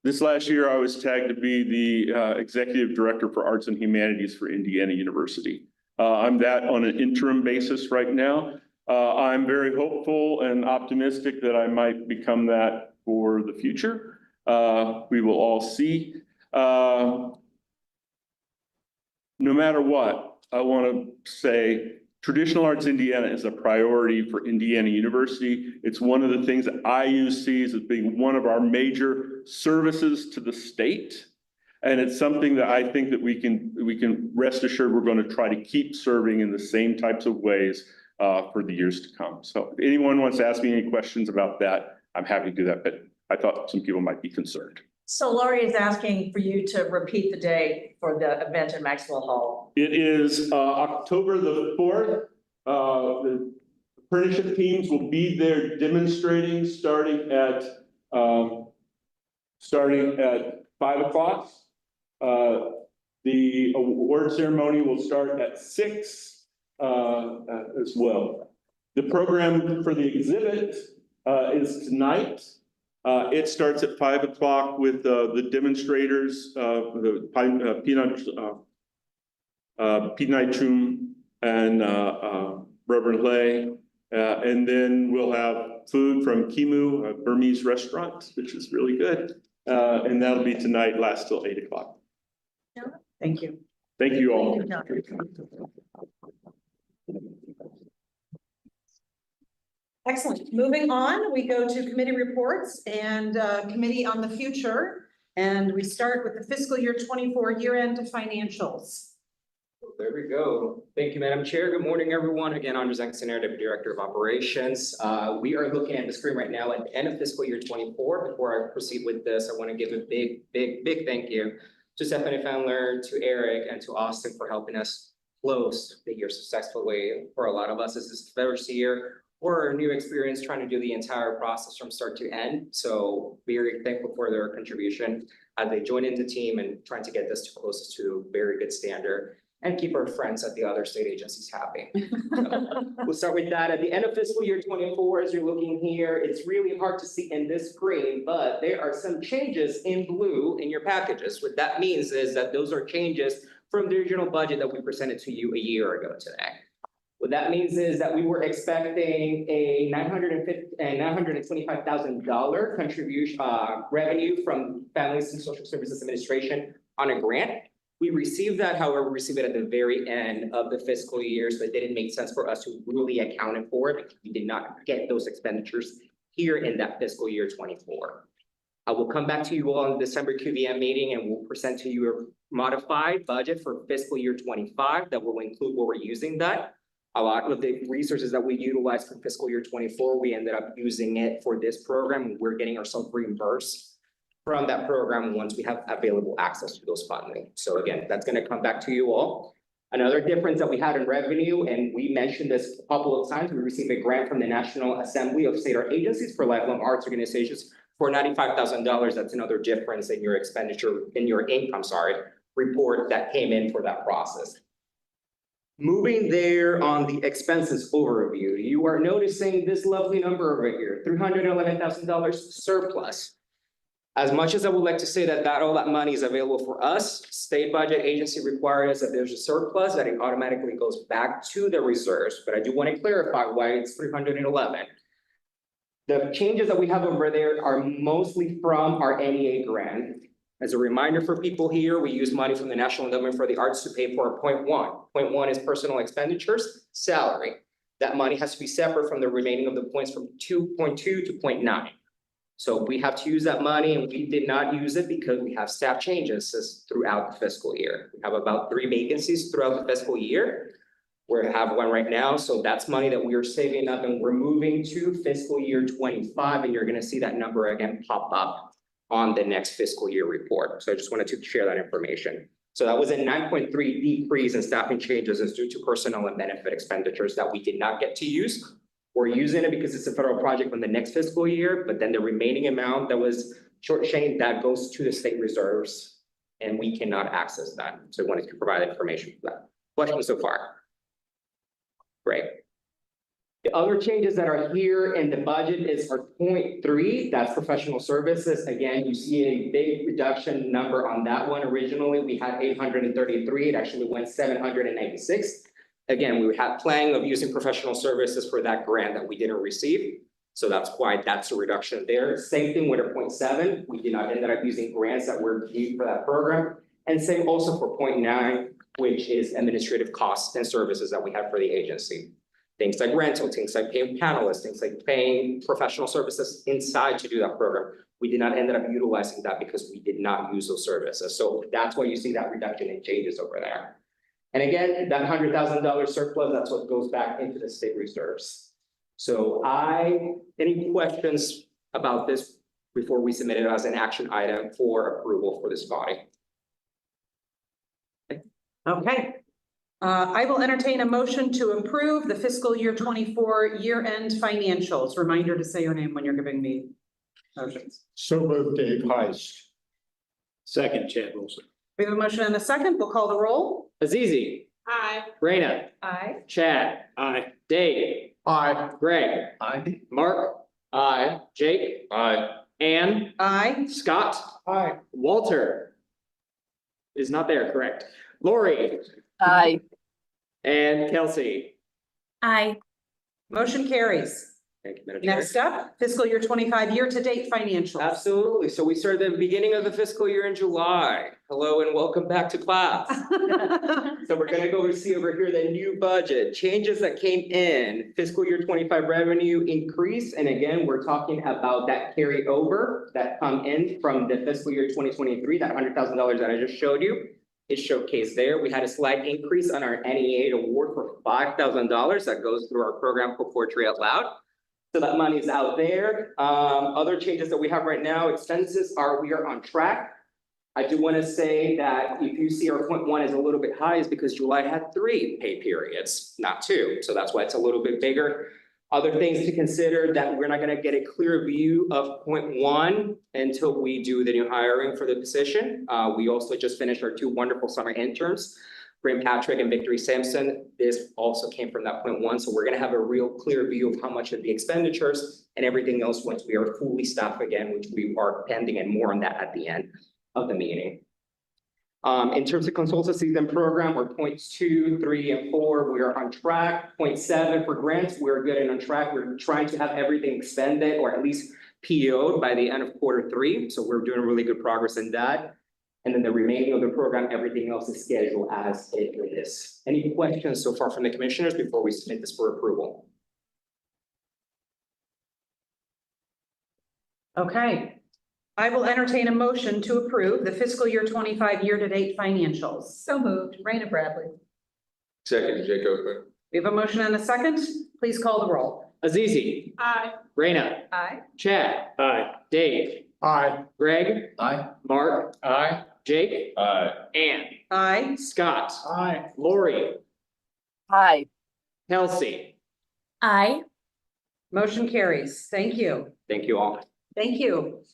This last year, I was tagged to be the Executive Director for Arts and Humanities for Indiana University. I'm that on an interim basis right now. I'm very hopeful and optimistic that I might become that for the future. We will all see. No matter what, I want to say Traditional Arts Indiana is a priority for Indiana University. It's one of the things that IU sees as being one of our major services to the state. And it's something that I think that we can rest assured we're going to try to keep serving in the same types of ways for the years to come. So if anyone wants to ask me any questions about that, I'm happy to do that, but I thought some people might be concerned. So Laurie is asking for you to repeat the day for the event in Maxwell Hall. It is October the 4th. The apprenticeship teams will be there demonstrating starting at 5 o'clock. The award ceremony will start at 6 as well. The program for the exhibit is tonight. It starts at 5 o'clock with the demonstrators, the Pinai Chum and Reverend Lay. And then we'll have food from Kimu, a Burmese restaurant, which is really good. And that'll be tonight, last till 8 o'clock. Thank you. Thank you all. Excellent. Moving on, we go to committee reports and committee on the future. And we start with the fiscal year 24 year-end financials. There we go. Thank you, Madam Chair. Good morning, everyone. Again, I'm Zach Sinner, Deputy Director of Operations. We are looking at the screen right now at the end of fiscal year 24. Before I proceed with this, I want to give a big thank you to Stephanie Fandler, to Eric, and to Austin for helping us close the year successfully. For a lot of us, this is the first year or a new experience trying to do the entire process from start to end. So very thankful for their contribution as they join in the team and trying to get this to close to a very good standard and keep our friends at the other state agencies happy. We'll start with that. At the end of fiscal year 24, as you're looking here, it's really hard to see in this screen, but there are some changes in blue in your packages. What that means is that those are changes from the original budget that we presented to you a year ago today. What that means is that we were expecting a $925,000 contribution, revenue from Families and Social Services Administration on a grant. We received that, however, we received it at the very end of the fiscal year, so it didn't make sense for us to really account for it because we did not get those expenditures here in that fiscal year 24. I will come back to you all in December QVM meeting and we'll present to you a modified budget for fiscal year 25 that will include where we're using that. A lot of the resources that we utilized for fiscal year 24, we ended up using it for this program, and we're getting ourselves reimbursed from that program once we have available access to those funding. So again, that's gonna come back to you all. Another difference that we had in revenue, and we mentioned this a couple of times, we received a grant from the National Assembly of State Art Agencies for Lifelong Arts Organizations for $95,000. That's another difference in your expenditure, in your income, report that came in for that process. Moving there on the expenses overview, you are noticing this lovely number over here, $311,000 surplus. As much as I would like to say that all that money is available for us, state budget agency requires that there's a surplus, that it automatically goes back to the reserves. But I do want to clarify why it's 311. The changes that we have over there are mostly from our NEA grant. As a reminder for people here, we use money from the National Endowment for the Arts to pay for our point one. Point one is personal expenditures, salary. That money has to be separate from the remaining of the points from 2.2 to 0.9. So we have to use that money, and we did not use it because we have staff changes throughout the fiscal year. We have about 3 vacancies throughout the fiscal year. We have one right now, so that's money that we are saving up and we're moving to fiscal year 25, and you're gonna see that number again pop up on the next fiscal year report. So I just wanted to share that information. So that was a 9.3 decrease in staffing changes is due to personnel and benefit expenditures that we did not get to use. We're using it because it's a federal project from the next fiscal year, but then the remaining amount that was shortchanged, that goes to the state reserves, and we cannot access that. So I wanted to provide information for that. Questions so far? Great. The other changes that are here in the budget is our 0.3, that's professional services. Again, you see a big reduction number on that one. Originally, we had 833, it actually went 796. Again, we had planning of using professional services for that grant that we didn't receive. So that's why that's a reduction there. Same thing with a 0.7. We did not end up using grants that were needed for that program. And same also for 0.9, which is administrative costs and services that we have for the agency. Things like rental, things like paying panelists, things like paying professional services inside to do that program. We did not end up utilizing that because we did not use those services. So that's why you see that reduction in changes over there. And again, that $100,000 surplus, that's what goes back into the state reserves. So any questions about this before we submit it as an action item for approval for this body? Okay. I will entertain a motion to approve the fiscal year 24 year-end financials. Reminder to say your name when you're giving me motions. So moved, Dave Heist. Second, Chad Wilson. We have a motion and a second. We'll call the roll. Azizi. Aye. Raina. Aye. Chad. Aye. Dave. Aye. Greg. Aye. Mark. Aye. Jake. Aye. Ann. Aye. Scott. Aye. Walter. Is not there, correct. Lori. Aye. And Kelsey. Aye. Motion carries. Thank you, Madam Chair. Next up, fiscal year 25 year-to-date financials. Absolutely. So we started the beginning of the fiscal year in July. Hello and welcome back to class. So we're gonna go see over here the new budget, changes that came in, fiscal year 25 revenue increase. And again, we're talking about that carryover that come in from the fiscal year 2023, that $100,000 that I just showed you. Is showcased there. We had a slight increase on our NEA award for $5,000 that goes through our program for Poetry Out Loud. So that money is out there. Other changes that we have right now, expenses we are on track. I do want to say that if you see our 0.1 is a little bit high, is because July had 3 pay periods, not 2. So that's why it's a little bit bigger. Other things to consider that we're not going to get a clear view of 0.1 until we do the new hiring for the position. We also just finished our 2 wonderful summer interns, Bryn Patrick and Victory Sampson. This also came from that 0.1. So we're going to have a real clear view of how much of the expenditures and everything else once we are fully staffed again, which we are pending, and more on that at the end of the meeting. In terms of consultancies and program, we're points 2, 3, and 4. We are on track. Point 7 for grants, we're good and on track. We're trying to have everything expended or at least PO'd by the end of Q3. So we're doing really good progress in that. And then the remaining of the program, everything else is scheduled as it is. Any questions so far from the commissioners before we submit this for approval? Okay. I will entertain a motion to approve the fiscal year 25 year-to-date financials. So moved. Raina Bradley. Second, Jake Oakley. We have a motion and a second. Please call the roll. Azizi. Aye. Raina. Aye. Chad. Aye. Dave. Aye. Greg. Aye. Mark. Aye. Jake. Aye. Ann. Aye. Scott. Aye. Lori. Aye. Kelsey. Aye. Motion carries. Thank you. Thank you all. Thank you.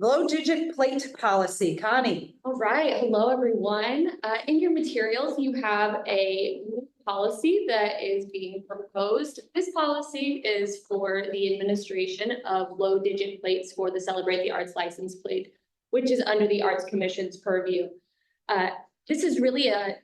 Low digit plate policy, Connie. All right. Hello, everyone. In your materials, you have a new policy that is being proposed. This policy is for the administration of low digit plates for the Celebrate the Arts license plate, which is under the Arts Commission's purview. This is really a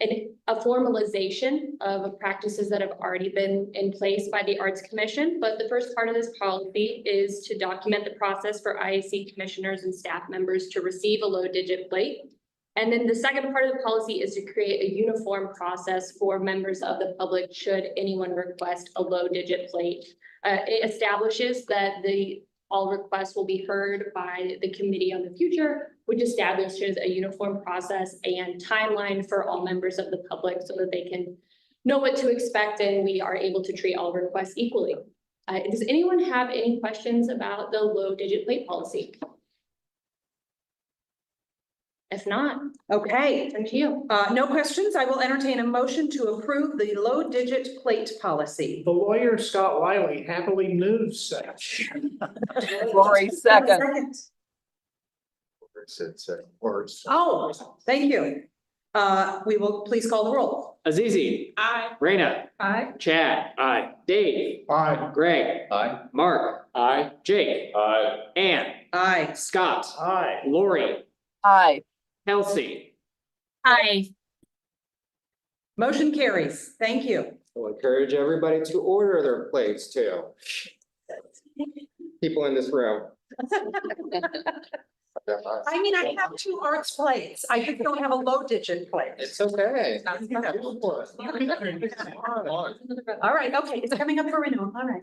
formalization of practices that have already been in place by the Arts Commission. But the first part of this policy is to document the process for IAC commissioners and staff members to receive a low digit plate. And then the second part of the policy is to create a uniform process for members of the public should anyone request a low digit plate. It establishes that all requests will be heard by the Committee on the Future, which establishes a uniform process and timeline for all members of the public so that they can know what to expect and we are able to treat all requests equally. Does anyone have any questions about the low digit plate policy? If not, Okay, turn to you. no questions. I will entertain a motion to approve the low digit plate policy. The lawyer Scott Wiley happily moves such. Lori, second. It's words. Oh, thank you. We will please call the roll. Azizi. Aye. Raina. Aye. Chad. Aye. Dave. Aye. Greg. Aye. Mark. Aye. Jake. Aye. Ann. Aye. Scott. Aye. Lori. Aye. Kelsey. Aye. Motion carries. Thank you. We'll encourage everybody to order their plates too. People in this room. I mean, I have 2 arts plates. I just don't have a low digit plate. It's okay. All right, okay, it's coming up for renewal. All right.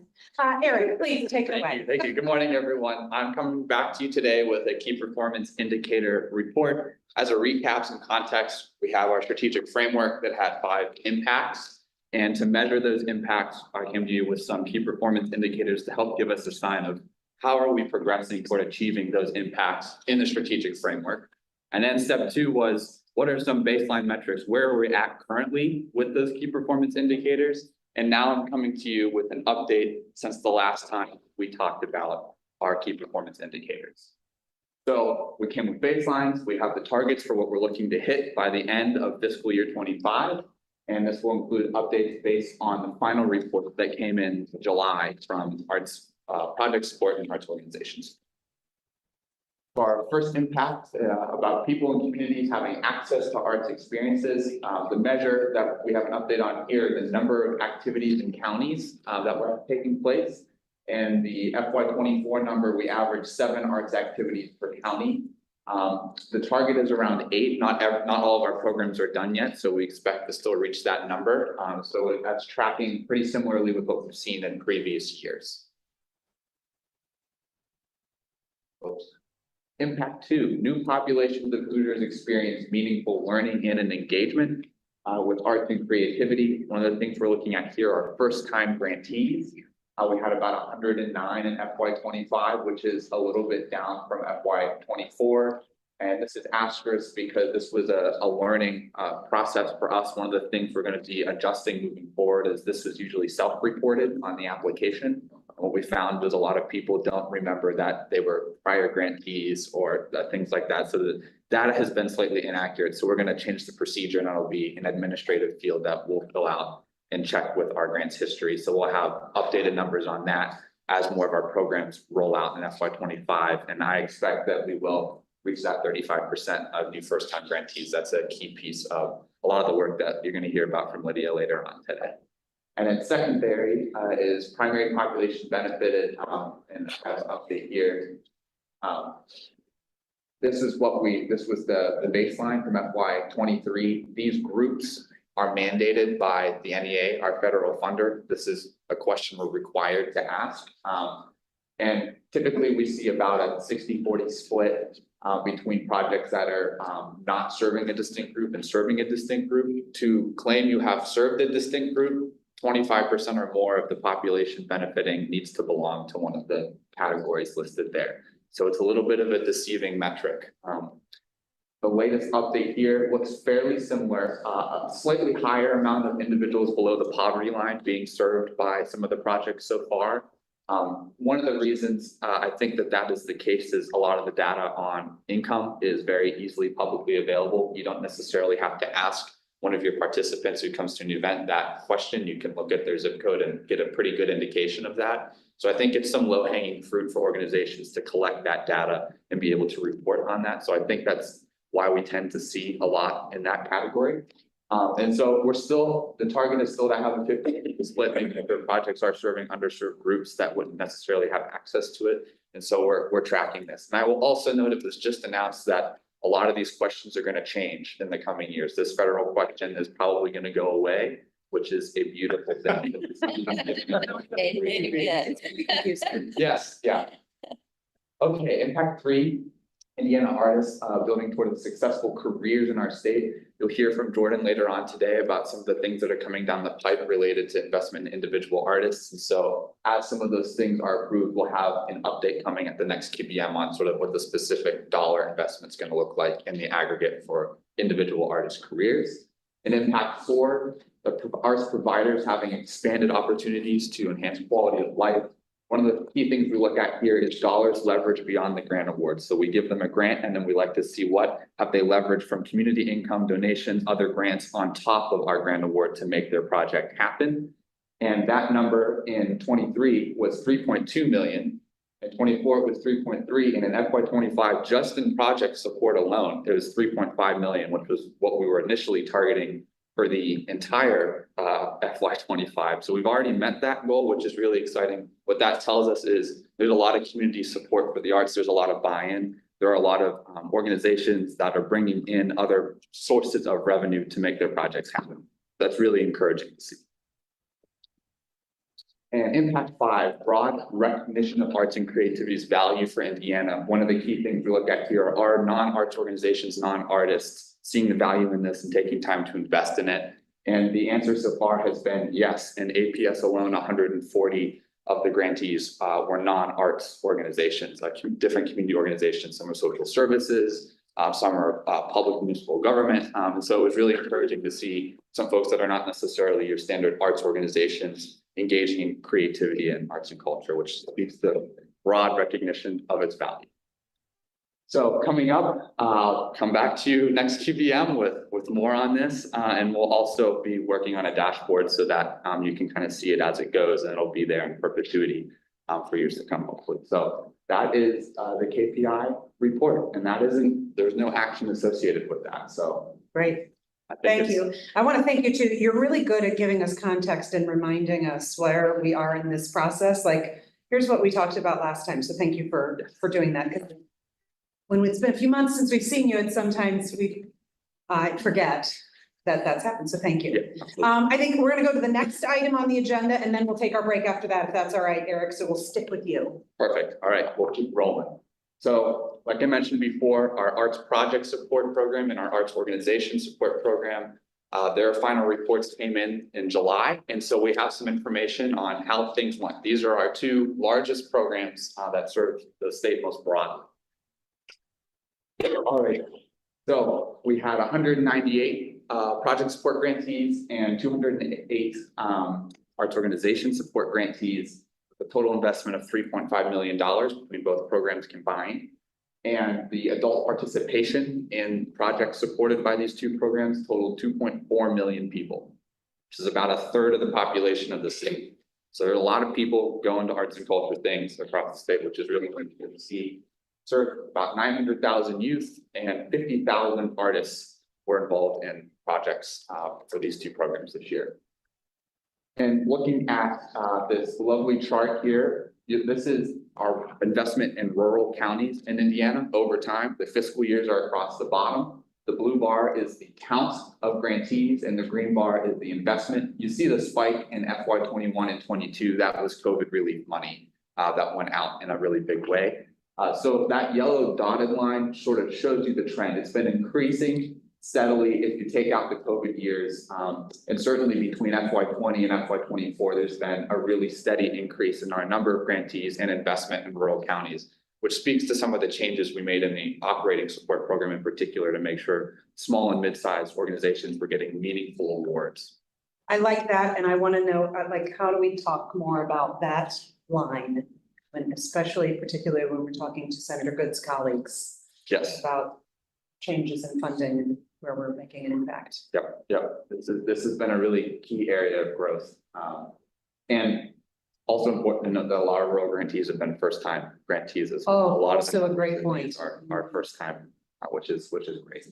Eric, please take it away. Thank you. Good morning, everyone. I'm coming back to you today with a key performance indicator report. As a recap, some context, we have our strategic framework that had 5 impacts. And to measure those impacts, I came to you with some key performance indicators to help give us a sign of how are we progressing toward achieving those impacts in the strategic framework. And then step 2 was, what are some baseline metrics? Where are we at currently with those key performance indicators? And now I'm coming to you with an update since the last time we talked about our key performance indicators. So we came with baselines. We have the targets for what we're looking to hit by the end of fiscal year 25. And this will include updates based on the final report that came in July from arts project support and arts organizations. For our first impact about people and communities having access to arts experiences, the measure that we have an update on here, the number of activities in counties that were taking place. And the FY24 number, we averaged 7 arts activities per county. The target is around 8. Not all of our programs are done yet, so we expect to still reach that number. So that's tracking pretty similarly with what we've seen in previous years. Oops. Impact 2, new populations of Hoosiers experience meaningful learning and engagement with arts and creativity. One of the things we're looking at here are first-time grantees. We had about 109 in FY25, which is a little bit down from FY24. And this is asterisk because this was a learning process for us. One of the things we're going to be adjusting moving forward is this was usually self-reported on the application. What we found was a lot of people don't remember that they were prior grantees or things like that. So the data has been slightly inaccurate. So we're going to change the procedure and it'll be an administrative field that we'll fill out and check with our grants history. So we'll have updated numbers on that as more of our programs roll out in FY25. And I expect that we will reach that 35% of new first-time grantees. That's a key piece of a lot of the work that you're going to hear about from Lydia later on today. And then secondary is primary population benefited, and I have an update here. This was the baseline from FY 23. These groups are mandated by the NEA, our federal funder. This is a question we're required to ask. And typically we see about a 60-40 split between projects that are not serving a distinct group and serving a distinct group. To claim you have served a distinct group, 25% or more of the population benefiting needs to belong to one of the categories listed there. So it's a little bit of a deceiving metric. The latest update here looks fairly similar, a slightly higher amount of individuals below the poverty line being served by some of the projects so far. One of the reasons I think that is the case is a lot of the data on income is very easily publicly available. You don't necessarily have to ask one of your participants who comes to an event that question. You can look at their zip code and get a pretty good indication of that. So I think it's some low-hanging fruit for organizations to collect that data and be able to report on that. So I think that's why we tend to see a lot in that category. And so the target is still to have a 50-50 split, maybe if their projects are serving underserved groups that wouldn't necessarily have access to it. And so we're tracking this. And I will also note it was just announced that a lot of these questions are going to change in the coming years. This federal question is probably going to go away, which is a beautiful thing. Yes, yeah. Okay, impact 3. Indiana artists building toward successful careers in our state. You'll hear from Jordan later on today about some of the things that are coming down the pipe related to investment in individual artists. And so as some of those things are approved, we'll have an update coming at the next QBM on sort of what the specific dollar investment is going to look like in the aggregate for individual artist careers. In impact 4, the arts providers having expanded opportunities to enhance quality of life. One of the key things we look at here is dollars leveraged beyond the grant award. So we give them a grant and then we like to see what have they leveraged from community income, donations, other grants on top of our grant award to make their project happen. And that number in 23 was 3.2 million. In 24 it was 3.3, and in FY 25, just in project support alone, it was 3.5 million, which was what we were initially targeting for the entire FY 25. So we've already met that goal, which is really exciting. What that tells us is there's a lot of community support for the arts. There's a lot of buy-in. There are a lot of organizations that are bringing in other sources of revenue to make their projects happen. That's really encouraging to see. And impact 5, broad recognition of arts and creativity's value for Indiana. One of the key things we look at here are non-arts organizations, non-artists, seeing the value in this and taking time to invest in it. And the answer so far has been yes. In APS alone, 140 of the grantees were non-arts organizations, different community organizations. Some are social services, some are public municipal government. And so it was really encouraging to see some folks that are not necessarily your standard arts organizations engaging in creativity and arts and culture, which speaks to broad recognition of its value. So coming up, I'll come back to you next QBM with more on this, and we'll also be working on a dashboard so that you can kind of see it as it goes, and it'll be there in perpetuity for years to come, hopefully. So that is the KPI report, and there's no action associated with that. So Great. Thank you. I want to thank you too. You're really good at giving us context and reminding us where we are in this process. Like, here's what we talked about last time. So thank you for doing that. When it's been a few months since we've seen you, and sometimes we forget that that's happened. So thank you. I think we're going to go to the next item on the agenda, and then we'll take our break after that, if that's all right, Eric. So we'll stick with you. Perfect. All right, we'll keep rolling. So like I mentioned before, our arts project support program and our arts organization support program, their final reports came in July. And so we have some information on how things went. These are our 2 largest programs that serve the state most broadly. All right, so we had 198 project support grantees and 208 arts organization support grantees, with a total investment of $3.5 million between both programs combined. And the adult participation in projects supported by these 2 programs totaled 2.4 million people, which is about a third of the population of the state. So there are a lot of people going to arts and culture things across the state, which is really good to see. served about 900,000 youth, and 50,000 artists were involved in projects for these two programs this year. And looking at this lovely chart here, this is our investment in rural counties in Indiana over time. The fiscal years are across the bottom. The blue bar is the count of grantees and the green bar is the investment. You see the spike in FY 21 and 22, that was COVID relief money that went out in a really big way. So that yellow dotted line sort of shows you the trend. It's been increasing steadily if you take out the COVID years. And certainly between FY 20 and FY 24, there's been a really steady increase in our number of grantees and investment in rural counties, which speaks to some of the changes we made in the operating support program in particular to make sure small and mid-sized organizations were getting meaningful awards. I like that, and I want to know, like, how do we talk more about that line? And especially particularly when we're talking to Senator Good's colleagues Yes. about changes in funding and where we're making an impact. Yep. This has been a really key area of growth. And also important to note that a lot of rural grantees have been first-time grantees as well. Oh, A lot of also a great point. Are first time, which is great.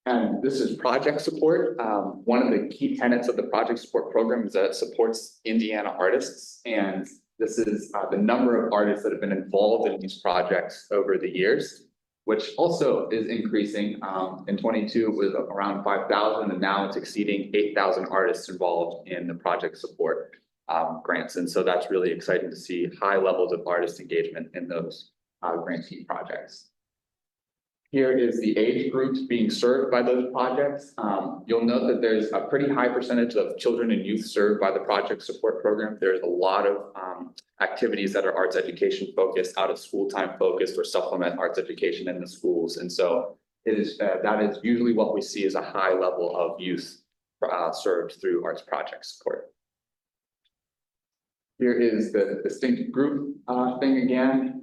And this is project support. One of the key tenets of the project support program is that it supports Indiana artists. And this is the number of artists that have been involved in these projects over the years, which also is increasing. In 22, it was around 5,000, and now it's exceeding 8,000 artists involved in the project support grants. And so that's really exciting to see high levels of artist engagement in those grantee projects. Here is the age groups being served by those projects. You'll note that there's a pretty high percentage of children and youth served by the project support program. There's a lot of activities that are arts education focused, out of school time focused, or supplement arts education in the schools. And so it is that is usually what we see as a high level of youth served through arts project support. Here is the distinct group thing again.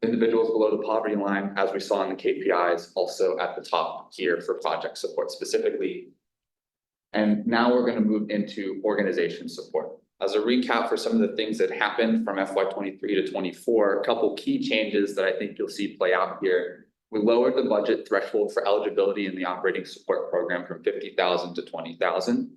Individuals below the poverty line, as we saw in the KPIs, also at the top here for project support specifically. And now we're going to move into organization support. As a recap for some of the things that happened from FY 23 to 24, a couple key changes that I think you'll see play out here. We lowered the budget threshold for eligibility in the operating support program from 50,000 to 20,000.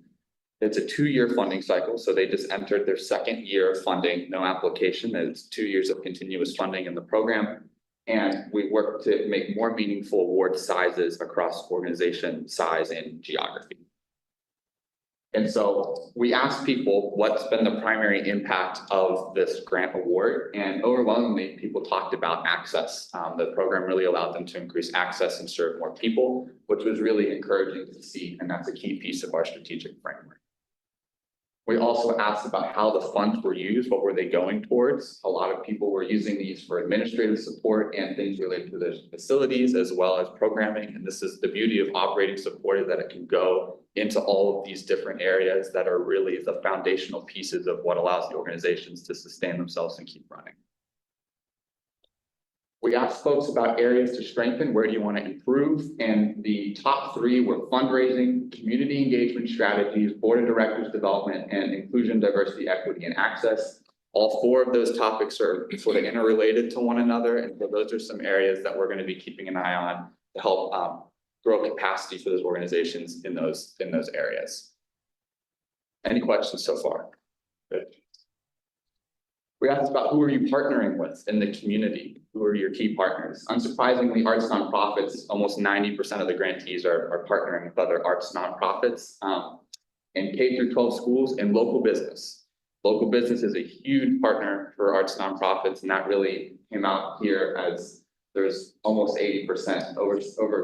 It's a 2-year funding cycle, so they just entered their second year of funding, no application. It's 2 years of continuous funding in the program. And we work to make more meaningful award sizes across organization size and geography. And so we asked people what's been the primary impact of this grant award, and overwhelmingly people talked about access. The program really allowed them to increase access and serve more people, which was really encouraging to see, and that's a key piece of our strategic framework. We also asked about how the funds were used, what were they going towards? A lot of people were using these for administrative support and things related to the facilities as well as programming. And this is the beauty of operating support, is that it can go into all of these different areas that are really the foundational pieces of what allows the organizations to sustain themselves and keep running. We asked folks about areas to strengthen, where do you want to improve? And the top 3 were fundraising, community engagement strategies, board of directors development, and inclusion, diversity, equity, and access. All 4 of those topics are sort of interrelated to one another. And so those are some areas that we're going to be keeping an eye on to help grow capacity for those organizations in those areas. Any questions so far? Good. We asked about who are you partnering with in the community? Who are your key partners? Unsurprisingly, arts nonprofits, almost 90% of the grantees are partnering with other arts nonprofits, and K through 12 schools and local business. Local business is a huge partner for arts nonprofits, and that really came out here as there's almost 80%, over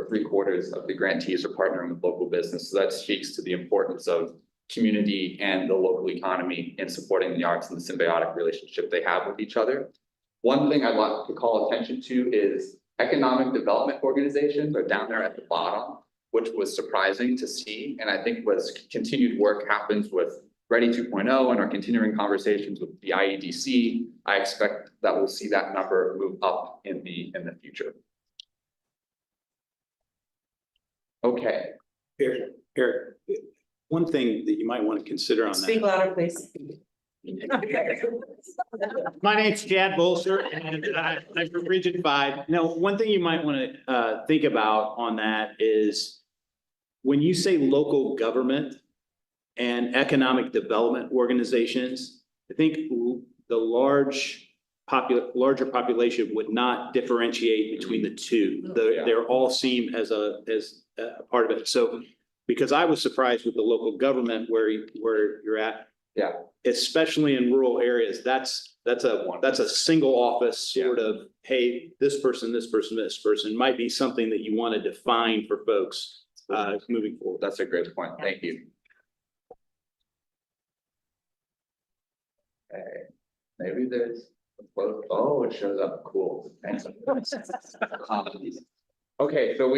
3/4 of the grantees are partnering with local business. So that speaks to the importance of community and the local economy in supporting the arts and the symbiotic relationship they have with each other. One thing I'd like to call attention to is economic development organizations are down there at the bottom, which was surprising to see. And I think was continued work happens with Ready 2.0 and our continuing conversations with the IEDC. I expect that we'll see that number move up in the future. Okay. Eric, one thing that you might want to consider on that. Speak louder, please. My name's Chad Bolser and I'm from Region 5. Now, one thing you might want to think about on that is when you say local government and economic development organizations, I think the larger population would not differentiate between the two. They're all seen as a part of it. So because I was surprised with the local government where you're at. Yeah. Especially in rural areas, that's a single office sort of, hey, this person might be something that you want to define for folks moving forward. That's a great point. Thank you. Okay, maybe there's, oh, it shows up. Cool. Thanks. Okay, so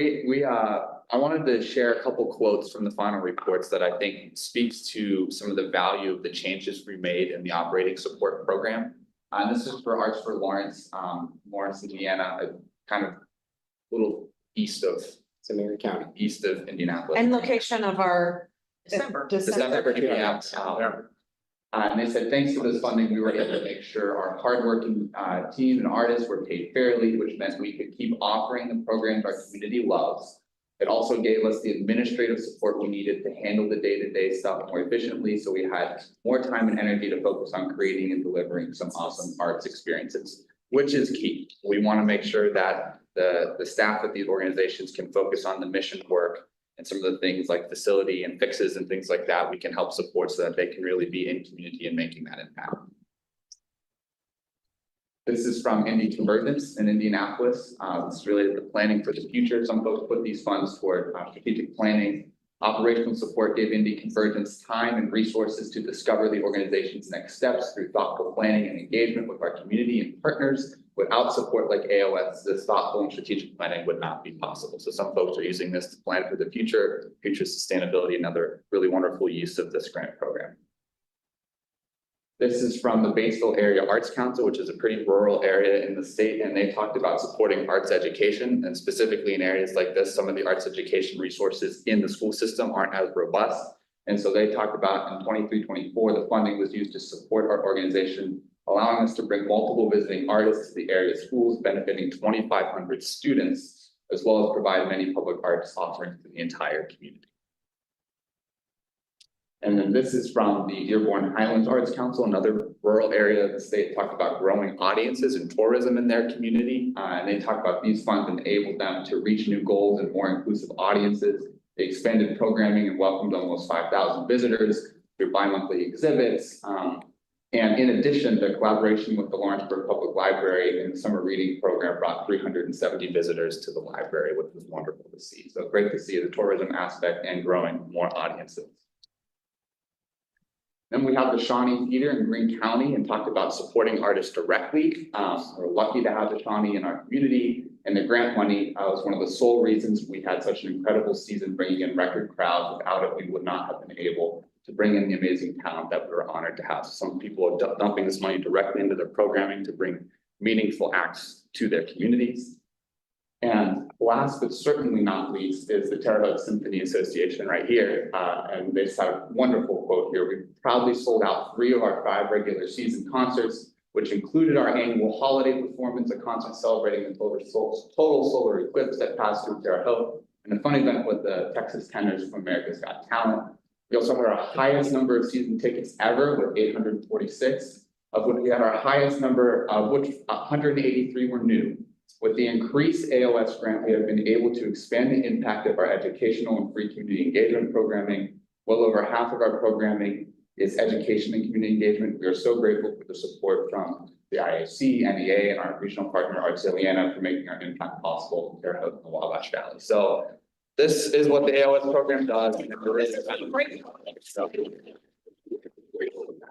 I wanted to share a couple quotes from the final reports that I think speaks to some of the value of the changes we made in the operating support program. And this is for Arts for Lawrence, Lawrence, Indiana, a kind of little east of Samari County. east of Indianapolis. And location of our December. And they said, thanks to this funding, we were able to make sure our hardworking team and artists were paid fairly, which meant we could keep offering the programs our community loves. It also gave us the administrative support we needed to handle the day-to-day stuff more efficiently, so we had more time and energy to focus on creating and delivering some awesome arts experiences, which is key. We want to make sure that the staff at these organizations can focus on the mission work and some of the things like facility and fixes and things like that we can help support so that they can really be in community and making that impact. This is from Indy Convergence in Indianapolis. It's really the planning for the future. Some folks put these funds toward strategic planning. Operational support gave Indy Convergence time and resources to discover the organization's next steps through thoughtful planning and engagement with our community and partners. Without support like AOS, this thoughtful and strategic planning would not be possible. So some folks are using this to plan for the future sustainability, another really wonderful use of this grant program. This is from the Batesville Area Arts Council, which is a pretty rural area in the state, and they talked about supporting arts education, and specifically in areas like this, some of the arts education resources in the school system aren't as robust. And so they talked about in 23-24, the funding was used to support our organization, allowing us to bring multiple visiting artists to the area schools, benefiting 2,500 students, as well as provide many public arts offerings to the entire community. And then this is from the Dearborn Highlands Arts Council, another rural area of the state, talked about growing audiences and tourism in their community. And they talked about these funds enabled them to reach new goals and more inclusive audiences. They expanded programming and welcomed almost 5,000 visitors through bi-monthly exhibits. And in addition, the collaboration with the Lawrenceburg Public Library in the summer reading program brought 370 visitors to the library, which was wonderful to see. So great to see the tourism aspect and growing more audiences. Then we have the Shawnee Theater in Greene County and talked about supporting artists directly. We're lucky to have the Shawnee in our community, and the grant money was one of the sole reasons we had such an incredible season, bringing in record crowds. Without it, we would not have been able to bring in the amazing talent that we were honored to have. Some people are dumping this money directly into their programming to bring meaningful acts to their communities. And last but certainly not least is the Terre Haute Symphony Association right here. And they just have a wonderful quote here. We proudly sold out 3 of our 5 regular season concerts, which included our annual holiday performance, a concert celebrating the total solar eclipse that passed through Terre Haute, and a fun event with the Texas tenors from America's Got Talent. We also had our highest number of season tickets ever with 846, of which we had our highest number, of which 183 were new. With the increased AOS grant, we have been able to expand the impact of our educational and free community engagement programming. Well over half of our programming is education and community engagement. We are so grateful for the support from the IAC, NEA, and our regional partner, Artsiliana, for making our impact possible in Terre Haute and the Wabash Valley. So this is what the AOS program does.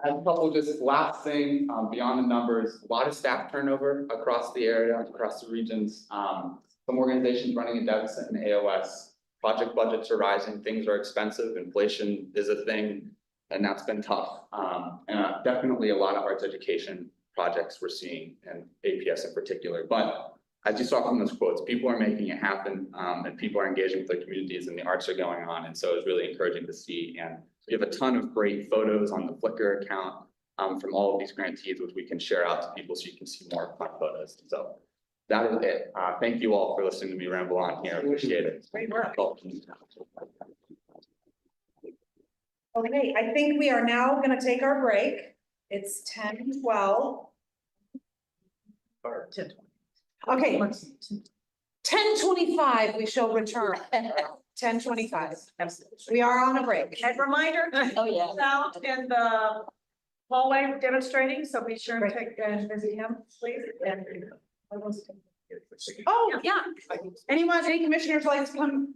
And a couple just last thing, beyond the numbers, a lot of staff turnover across the area, across the regions. Some organizations running a deficit in AOS, project budgets are rising, things are expensive, inflation is a thing, and that's been tough. And definitely a lot of arts education projects we're seeing, and APS in particular. But as you saw from those quotes, people are making it happen, and people are engaging with their communities, and the arts are going on. And so it's really encouraging to see. And we have a ton of great photos on the Flickr account from all of these grantees, which we can share out to people so you can see more fun photos. So that is it. Thank you all for listening to me ramble on here. Appreciate it. Great work. Okay, I think we are now gonna take our break. It's 10:12. Or 10:20. Okay, 10:25, we shall return. 10:25. We are on a break. And reminder, Oh, yeah. out in the hallway demonstrating, so be sure to take and visit him, please. And Oh, yeah. Anyone, any commissioners like to come?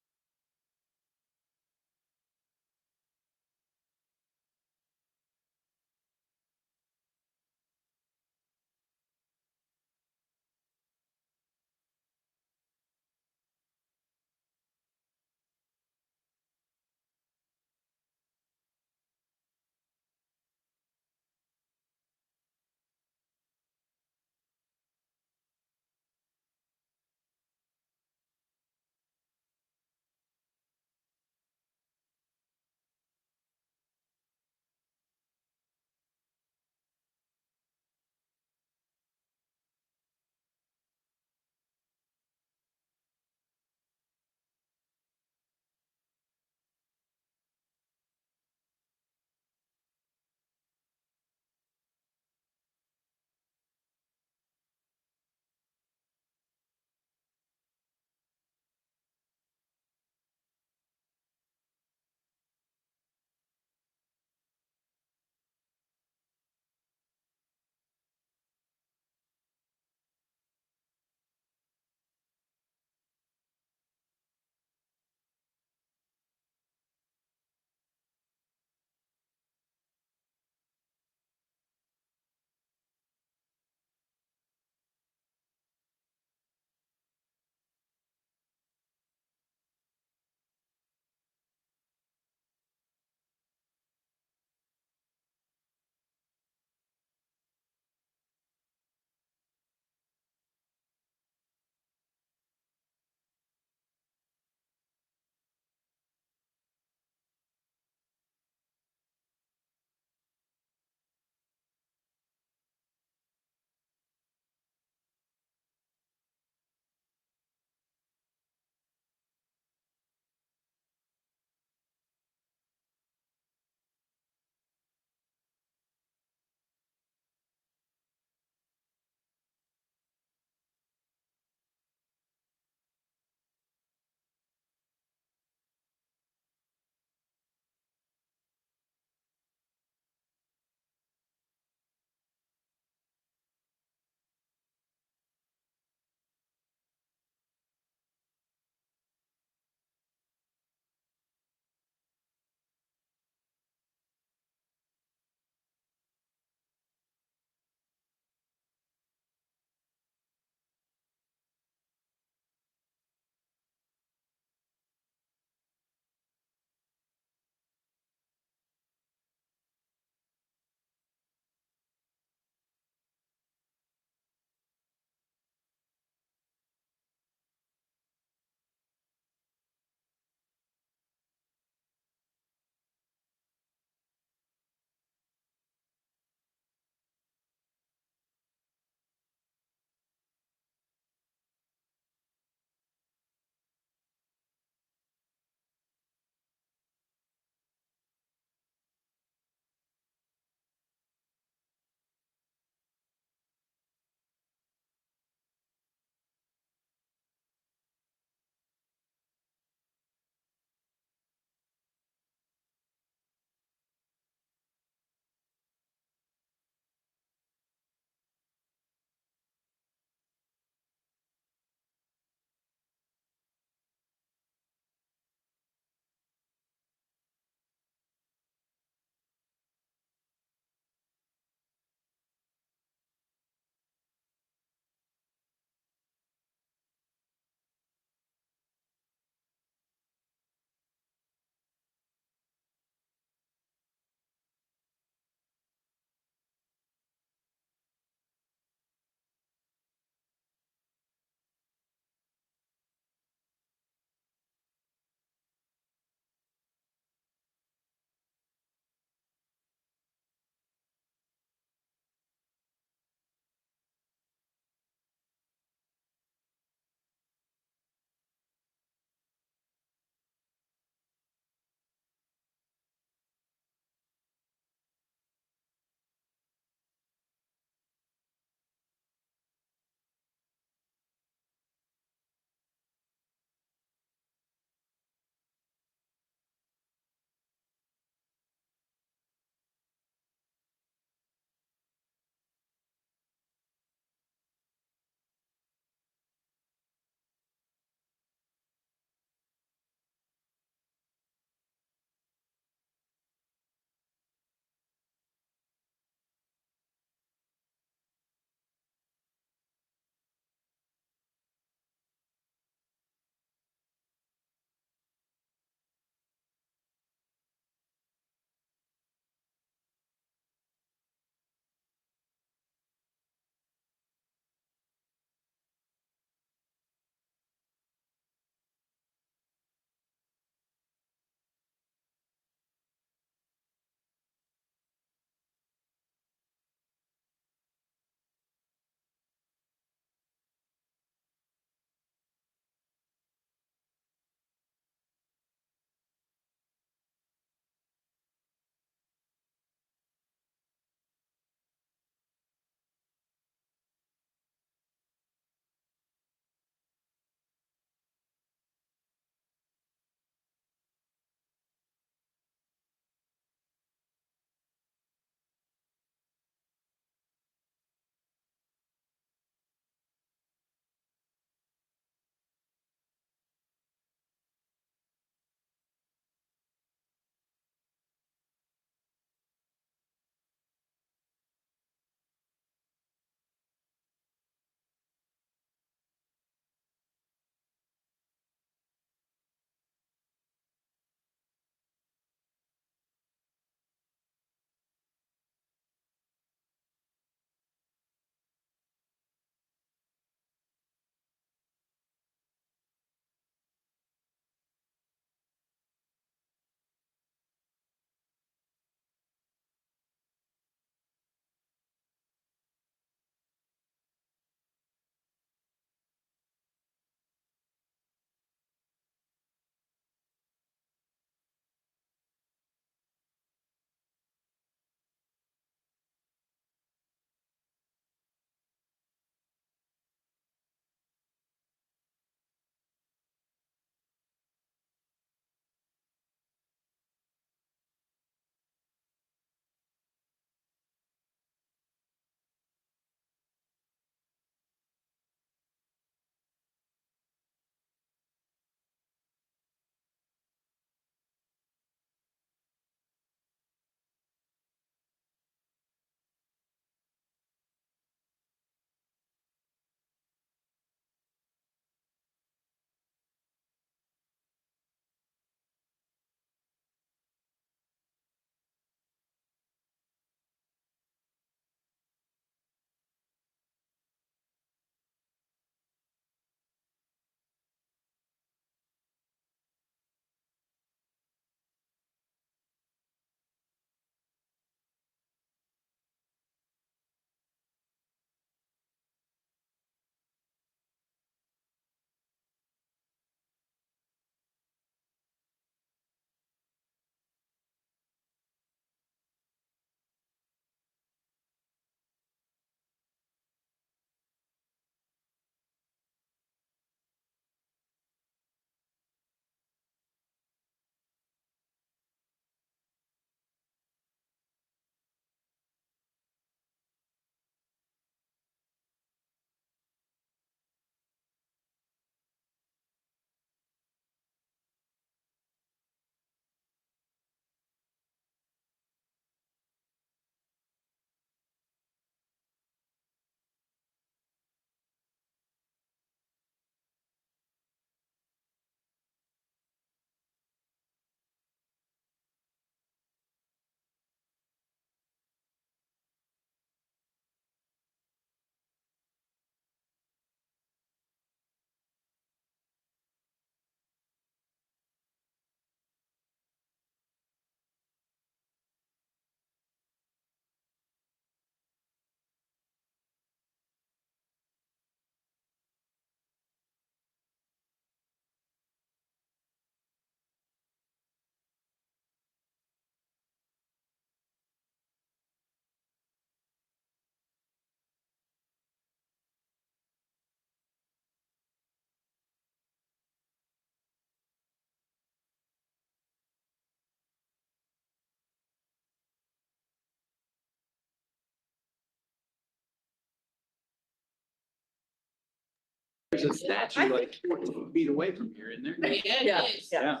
There's a statue like 14 feet away from here, isn't there? Yeah, yeah.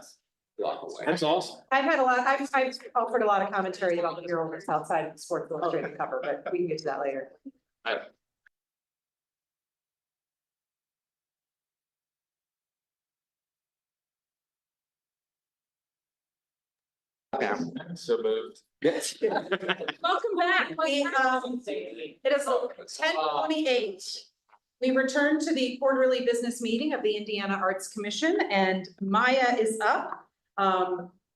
That's awesome. I've offered a lot of commentary about the bureaus outside of the Sports Illustrated cover, but we can get to that later. So moved. Welcome back. It is 10:28. We return to the quarterly business meeting of the Indiana Arts Commission, and Maya is up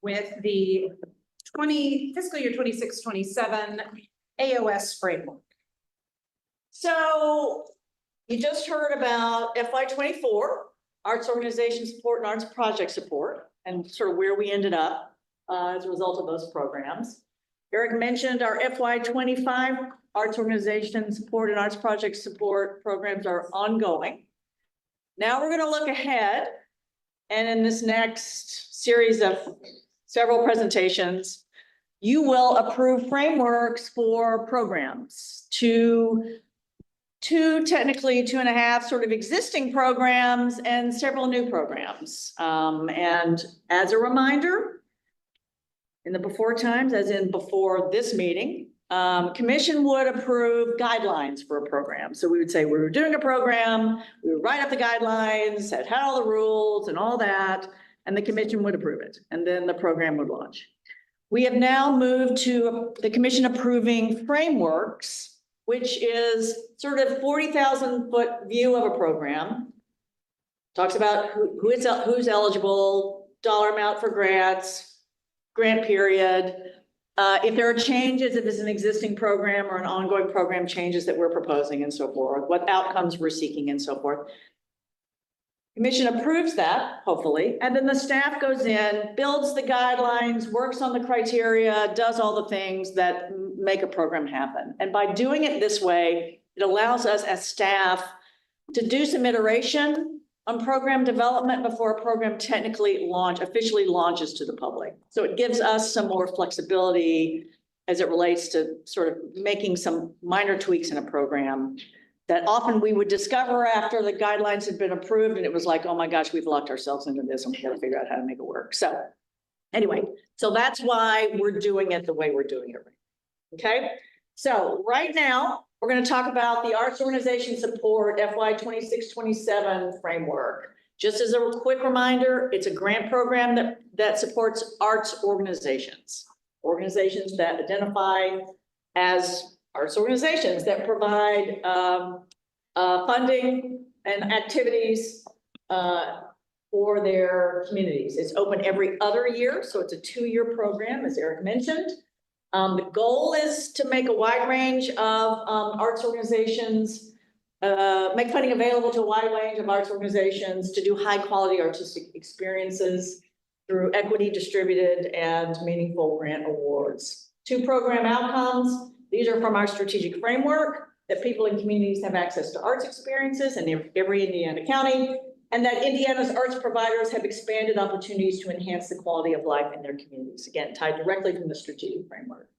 with the fiscal year 26-27 AOS framework. So you just heard about FY 24, arts organization support and arts project support, and sort of where we ended up as a result of those programs. Eric mentioned our FY 25 arts organization support and arts project support programs are ongoing. Now we're going to look ahead, and in this next series of several presentations, you will approve frameworks for programs technically 2.5 sort of existing programs and several new programs. And as a reminder, in the before times, as in before this meeting, commission would approve guidelines for a program. So we would say we were doing a program, we would write up the guidelines, had all the rules and all that, and the commission would approve it. And then the program would launch. We have now moved to the commission approving frameworks, which is sort of 40,000-foot view of a program. Talks about who's eligible, dollar amount for grants, grant period. If there are changes, if it's an existing program or an ongoing program changes that we're proposing and so forth, what outcomes we're seeking and so forth. Commission approves that, hopefully, and then the staff goes in, builds the guidelines, works on the criteria, does all the things that make a program happen. And by doing it this way, it allows us as staff to do some iteration on program development before a program officially launches to the public. So it gives us some more flexibility as it relates to sort of making some minor tweaks in a program that often we would discover after the guidelines had been approved and it was like, oh my gosh, we've locked ourselves into this and we got to figure out how to make it work. So anyway, so that's why we're doing it the way we're doing it. Okay, so right now we're going to talk about the Arts Organization Support FY 26-27 framework. Just as a quick reminder, it's a grant program that supports arts organizations that identify as arts organizations that provide funding and activities for their communities. It's open every other year, so it's a 2-year program, as Eric mentioned. The goal is to make a wide range of arts organizations, make funding available to a wide range of arts organizations to do high quality artistic experiences through equity distributed and meaningful grant awards. 2 program outcomes. These are from our strategic framework, that people in communities have access to arts experiences in every Indiana county, and that Indiana's arts providers have expanded opportunities to enhance the quality of life in their communities. Again, tied directly from the strategic framework.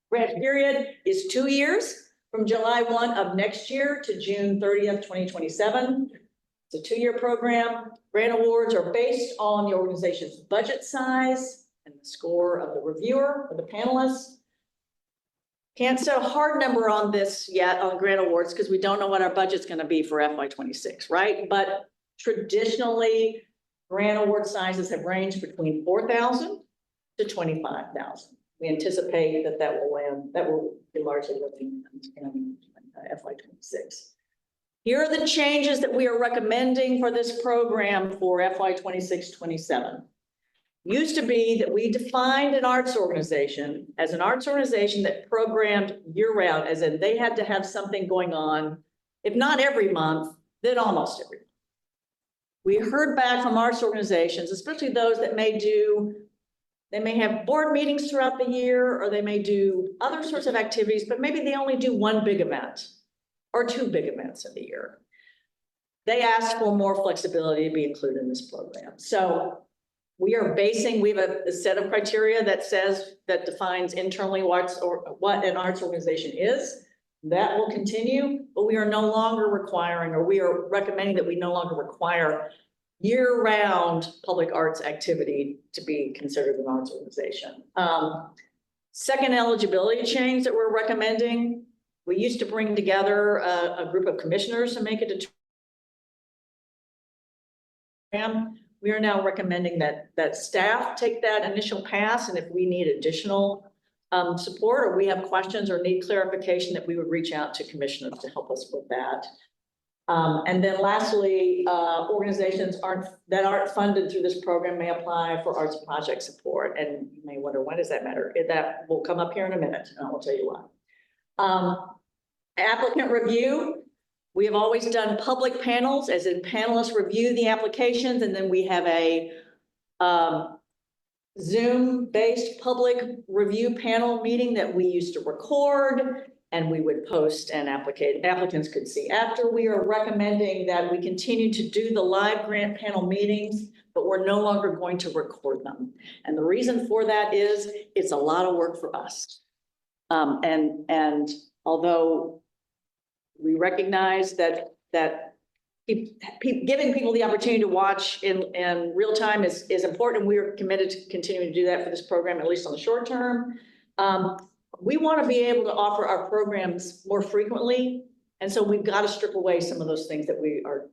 Grant period is 2 years, from July 1 of next year to June 30th, 2027. It's a 2-year program. Grant awards are based on the organization's budget size and the score of the reviewer or the panelists. Can't set a hard number on this yet on grant awards because we don't know what our budget's going to be for FY 26, right? But traditionally, grant award sizes have ranged between $4,000 to $25,000. We anticipate that will be largely looking in FY 26. Here are the changes that we are recommending for this program for FY 26-27. Used to be that we defined an arts organization as an arts organization that programmed year-round, as in they had to have something going on, if not every month, then almost every month. We heard back from arts organizations, especially those that they may have board meetings throughout the year, or they may do other sorts of activities, but maybe they only do 1 big event or 2 big events in the year. They asked for more flexibility to be included in this program. So we have a set of criteria that defines internally what an arts organization is. That will continue, but we are no longer requiring, or we are recommending that we no longer require year-round public arts activity to be considered an arts organization. Second eligibility change that we're recommending, we used to bring together a group of commissioners to make a determination. We are now recommending that staff take that initial pass, and if we need additional support, or we have questions or need clarification, that we would reach out to commissioners to help us with that. And then lastly, organizations that aren't funded through this program may apply for arts project support. And you may wonder, why does that matter? That will come up here in a minute, and I will tell you why. Applicant review. We have always done public panels, as in panelists review the applications, and then we have a Zoom-based public review panel meeting that we used to record, and we would post, and applicants could see after. We are recommending that we continue to do the live grant panel meetings, but we're no longer going to record them. And the reason for that is it's a lot of work for us. And although we recognize that giving people the opportunity to watch in real time is important. We are committed to continuing to do that for this program, at least on the short term. We want to be able to offer our programs more frequently. And so we've got to strip away some of those things that we are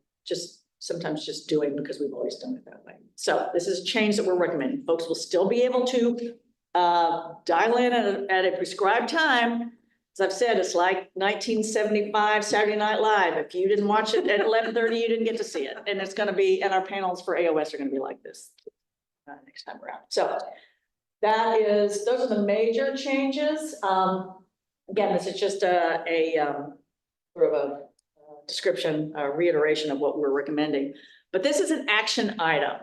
sometimes just doing because we've always done it that way. So this is a change that we're recommending. Folks will still be able to dial in at a prescribed time. As I've said, it's like 1975 Saturday Night Live. If you didn't watch it at 11:30, you didn't get to see it. And it's going to be, and our panels for AOS are going to be like this next time around. So those are the major changes. Again, this is just a sort of a description, a reiteration of what we're recommending. But this is an action item.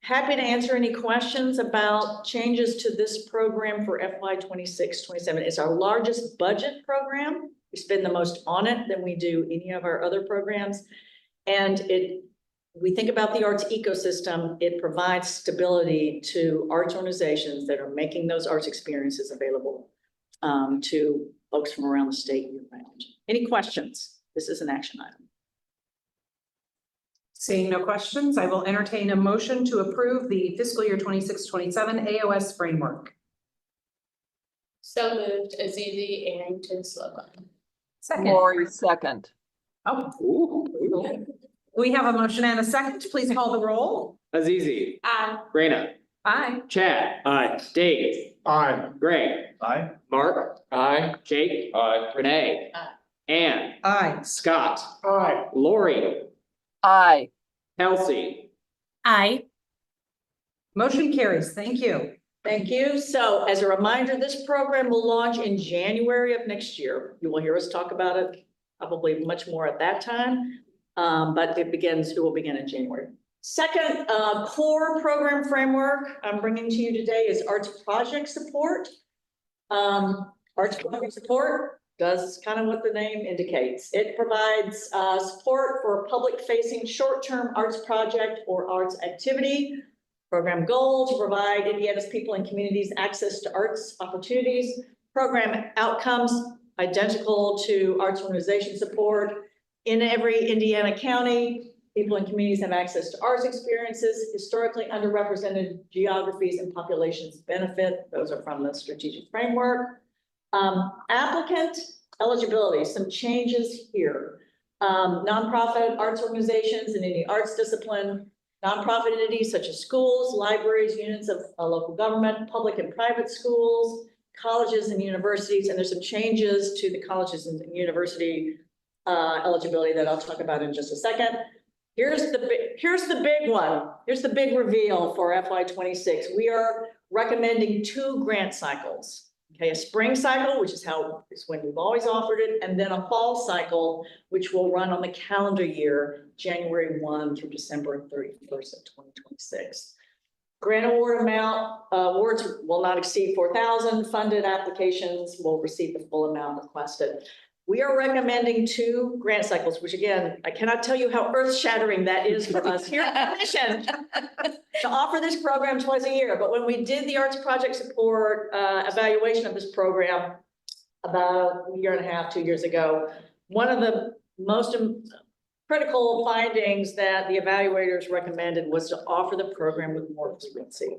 Happy to answer any questions about changes to this program for FY 26-27. It's our largest budget program. We spend the most on it than we do any of our other programs. And we think about the arts ecosystem, it provides stability to arts organizations that are making those arts experiences available to folks from around the state year round. Any questions? This is an action item. Seeing no questions, I will entertain a motion to approve the fiscal year 26-27 AOS framework. So moved, Azizi and Tinslow. Second. Lori, second. Oh. We have a motion and a second. Please call the roll. Azizi. Aye. Raina. Aye. Chad. Aye. Dave. Aye. Greg. Aye. Mark. Aye. Jake. Aye. Renee. Aye. Ann. Aye. Scott. Aye. Lori. Aye. Kelsey. Aye. Motion carries. Thank you. Thank you. So as a reminder, this program will launch in January of next year. You will hear us talk about it probably much more at that time. But it will begin in January. Second, core program framework I'm bringing to you today is arts project support. Arts project support does kind of what the name indicates. It provides support for public-facing short-term arts project or arts activity. Program goal to provide Indiana's people and communities access to arts opportunities. Program outcomes identical to arts organization support. In every Indiana county, people and communities have access to arts experiences. Historically underrepresented geographies and populations benefit. Those are from the strategic framework. Applicant eligibility, some changes here. Nonprofit arts organizations in any arts discipline, nonprofit entities such as schools, libraries, units of local government, public and private schools, colleges and universities, and there's some changes to the colleges and university eligibility that I'll talk about in just a second. Here's the big one. Here's the big reveal for FY 26. We are recommending 2 grant cycles. Okay, a spring cycle, which is when we've always offered it, and then a fall cycle, which will run on the calendar year, January 1 through December 31st of 2026. Grant award amount, awards will not exceed 4,000. Funded applications will receive the full amount requested. We are recommending 2 grant cycles, which again, I cannot tell you how earth-shattering that is for us here at the Mission to offer this program twice a year. But when we did the arts project support evaluation of this program, about a year and a half, 2 years ago. One of the most critical findings that the evaluators recommended was to offer the program with more frequency.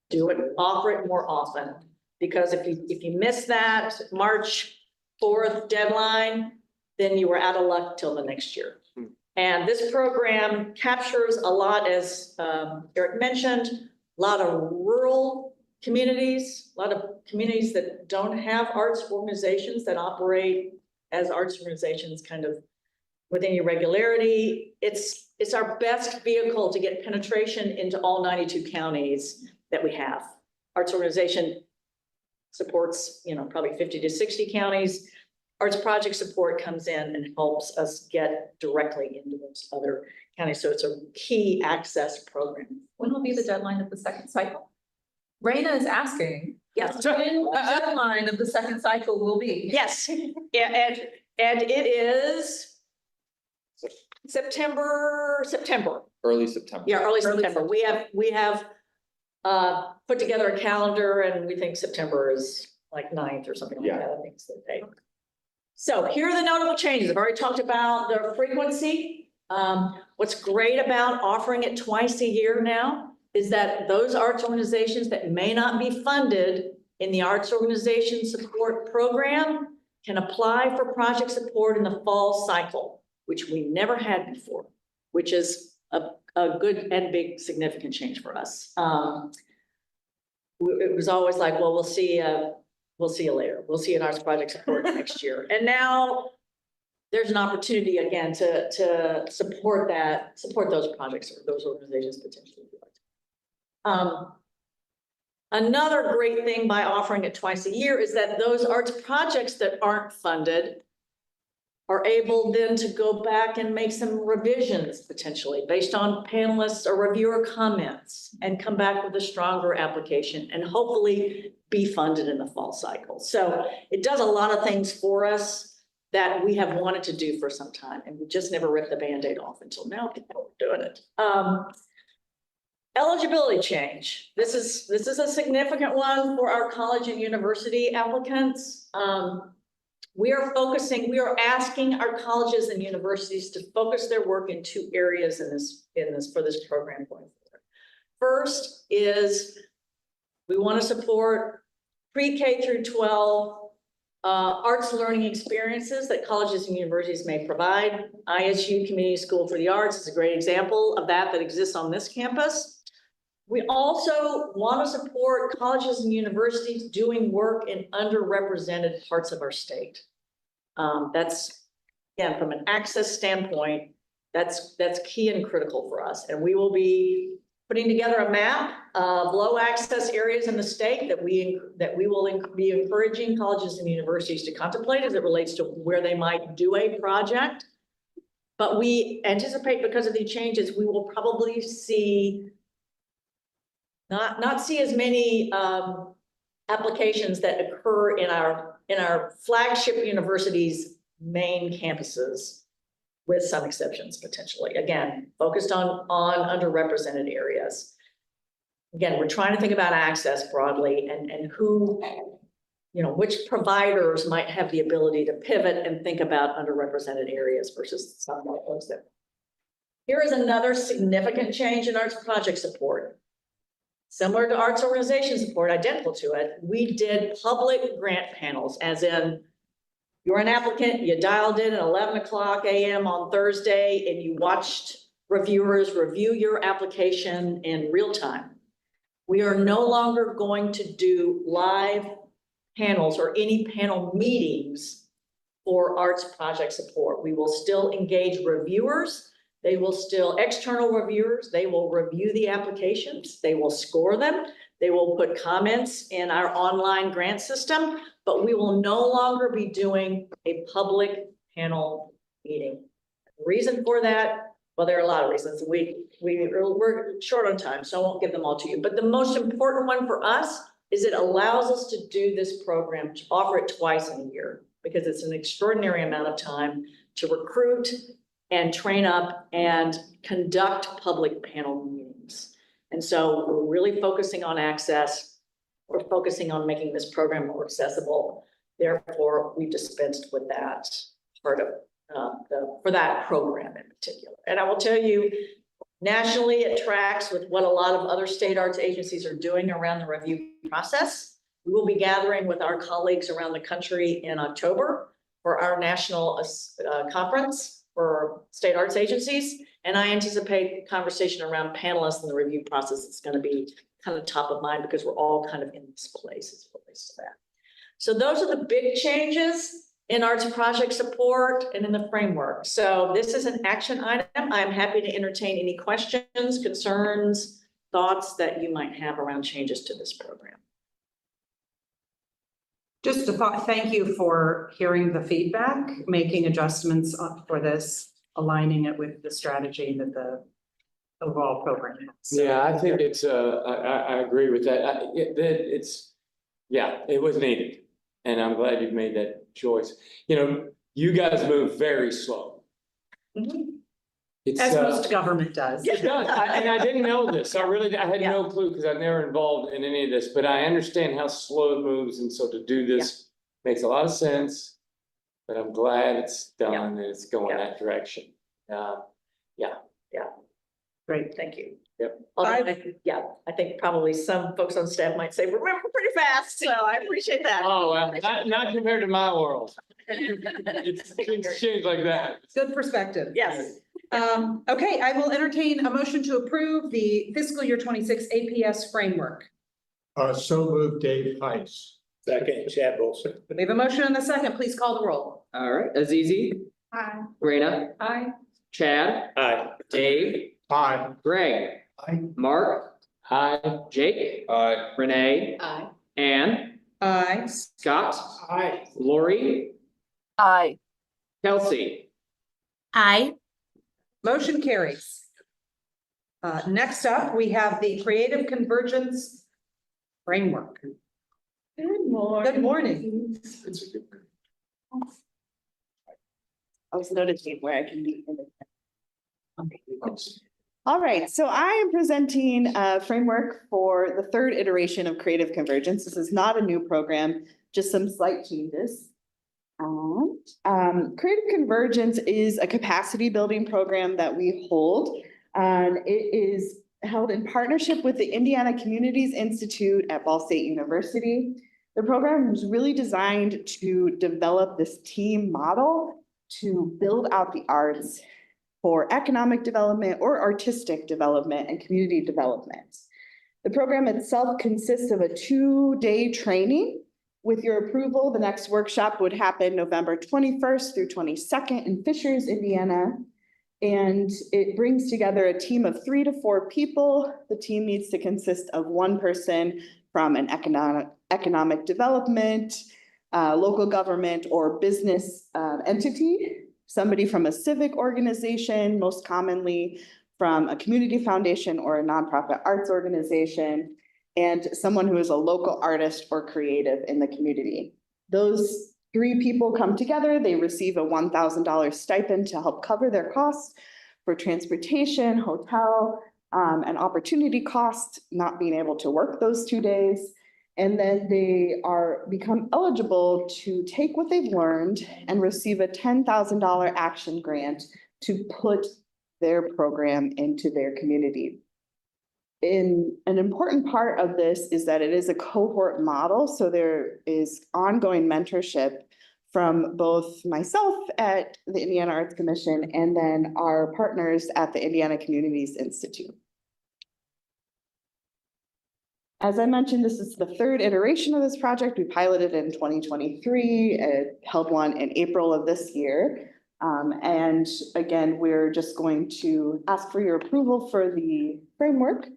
Do it, offer it more often, because if you miss that March 4th deadline, then you were out of luck till the next year. And this program captures a lot, as Eric mentioned, a lot of rural communities, a lot of communities that don't have arts organizations that operate as arts organizations kind of with any regularity. It's our best vehicle to get penetration into all 92 counties that we have. Arts organization supports, probably 50 to 60 counties. Arts project support comes in and helps us get directly into those other counties. So it's a key access program. When will be the deadline of the second cycle? Raina is asking. Yes. When the deadline of the second cycle will be. Yes, yeah, and it is September. Early September. Yeah, early September. We have put together a calendar, and we think September is like 9th or something like that. I think it's the date. So here are the notable changes. I've already talked about the frequency. What's great about offering it twice a year now is that those arts organizations that may not be funded in the Arts Organization Support Program can apply for project support in the fall cycle, which we never had before, which is a good and big significant change for us. It was always like, well, we'll see you later. We'll see an arts project support next year. And now there's an opportunity again to support those projects or those organizations potentially. Another great thing by offering it twice a year is that those arts projects that aren't funded are able then to go back and make some revisions potentially based on panelists or reviewer comments and come back with a stronger application and hopefully be funded in the fall cycle. So it does a lot of things for us that we have wanted to do for some time, and we just never ripped the Band-Aid off until now. People are doing it. Eligibility change. This is a significant one for our college and university applicants. We are asking our colleges and universities to focus their work in 2 areas for this program going forward. First is we want to support pre-K through 12 arts learning experiences that colleges and universities may provide. ISU Community School for the Arts is a great example of that exists on this campus. We also want to support colleges and universities doing work in underrepresented parts of our state. That's, again, from an access standpoint, that's key and critical for us. And we will be putting together a map of low access areas in the state that we will be encouraging colleges and universities to contemplate as it relates to where they might do a project. But we anticipate, because of the changes, we will probably see not see as many applications that occur in our flagship universities' main campuses, with some exceptions potentially. Again, focused on underrepresented areas. Again, we're trying to think about access broadly and who, which providers might have the ability to pivot and think about underrepresented areas versus some of those that. Here is another significant change in arts project support. Similar to arts organization support, identical to it, we did public grant panels, as in you're an applicant, you dialed in at 11 a.m. on Thursday, and you watched reviewers review your application in real time. We are no longer going to do live panels or any panel meetings for arts project support. We will still engage reviewers. They will still, external reviewers, they will review the applications, they will score them, they will put comments in our online grant system, but we will no longer be doing a public panel meeting. The reason for that, well, there are a lot of reasons. We're short on time, so I won't give them all to you. But the most important one for us is it allows us to do this program, to offer it twice in a year, because it's an extraordinary amount of time to recruit and train up and conduct public panel meetings. And so we're really focusing on access. We're focusing on making this program more accessible. Therefore, we dispensed with that part of, for that program in particular. And I will tell you, nationally, it tracks with what a lot of other state arts agencies are doing around the review process. We will be gathering with our colleagues around the country in October for our national conference for state arts agencies. And I anticipate conversation around panelists and the review process is going to be kind of top of mind because we're all kind of in this place as it relates to that. So those are the big changes in arts project support and in the framework. So this is an action item. I'm happy to entertain any questions, concerns, thoughts that you might have around changes to this program. Just a thought, thank you for hearing the feedback, making adjustments for this, aligning it with the strategy that the overall program has. Yeah, I think it's, I agree with that. It was needed. And I'm glad you've made that choice. You know, you guys move very slow. It's, As most government does. It does, and I didn't know this. I had no clue because I've never involved in any of this, but I understand how slow it moves. And so to do this makes a lot of sense. But I'm glad it's done and it's going that direction. Great, thank you. Yep. I think probably some folks on staff might say, remember pretty fast, so I appreciate that. Oh, well, not compared to my world. It's changed like that. Good perspective. Yes. Okay, I will entertain a motion to approve the fiscal year 26 APS framework. So moved, Dave Heiss. Second, Chad Wilson. We have a motion and a second. Please call the roll. All right, Azizi, Aye. Raina, Aye. Chad, Aye. Dave, Aye. Greg, Aye. Mark, Hi. Jake, Aye. Renee, Aye. Ann, Aye. Scott, Aye. Lori, Aye. Kelsey. Aye. Motion carries. Next up, we have the Creative Convergence Framework. Good morning. Good morning. I was noticing where I can be in the. All right, so I am presenting a framework for the third iteration of Creative Convergence. This is not a new program, just some slight changes. Creative Convergence is a capacity building program that we hold. And it is held in partnership with the Indiana Communities Institute at Ball State University. The program was really designed to develop this team model to build out the arts for economic development or artistic development and community development. The program itself consists of a 2-day training. With your approval, the next workshop would happen November 21st through 22nd in Fishers, Indiana. And it brings together a team of 3 to 4 people. The team needs to consist of one person from an economic development, local government or business entity, somebody from a civic organization, most commonly from a community foundation or a nonprofit arts organization, and someone who is a local artist or creative in the community. Those 3 people come together, they receive a $1,000 stipend to help cover their costs for transportation, hotel, and opportunity costs, not being able to work those 2 days. And then they become eligible to take what they've learned and receive a $10,000 action grant to put their program into their community. An important part of this is that it is a cohort model. So there is ongoing mentorship from both myself at the Indiana Arts Commission and then our partners at the Indiana Communities Institute. As I mentioned, this is the 3rd iteration of this project. We piloted in 2023, held one in April of this year. And again, we're just going to ask for your approval for the framework.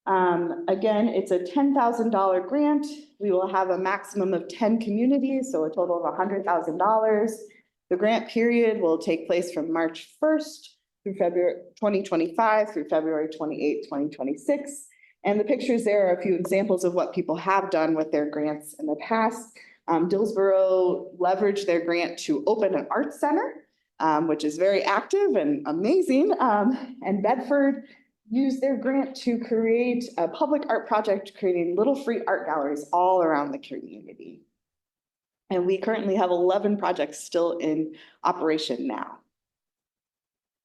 Again, it's a $10,000 grant. We will have a maximum of 10 communities, so a total of $100,000. The grant period will take place from March 1st through February 2025 through February 28, 2026. And the pictures there are a few examples of what people have done with their grants in the past. Dillsboro leveraged their grant to open an art center, which is very active and amazing. And Bedford used their grant to create a public art project, creating little free art galleries all around the community. And we currently have 11 projects still in operation now.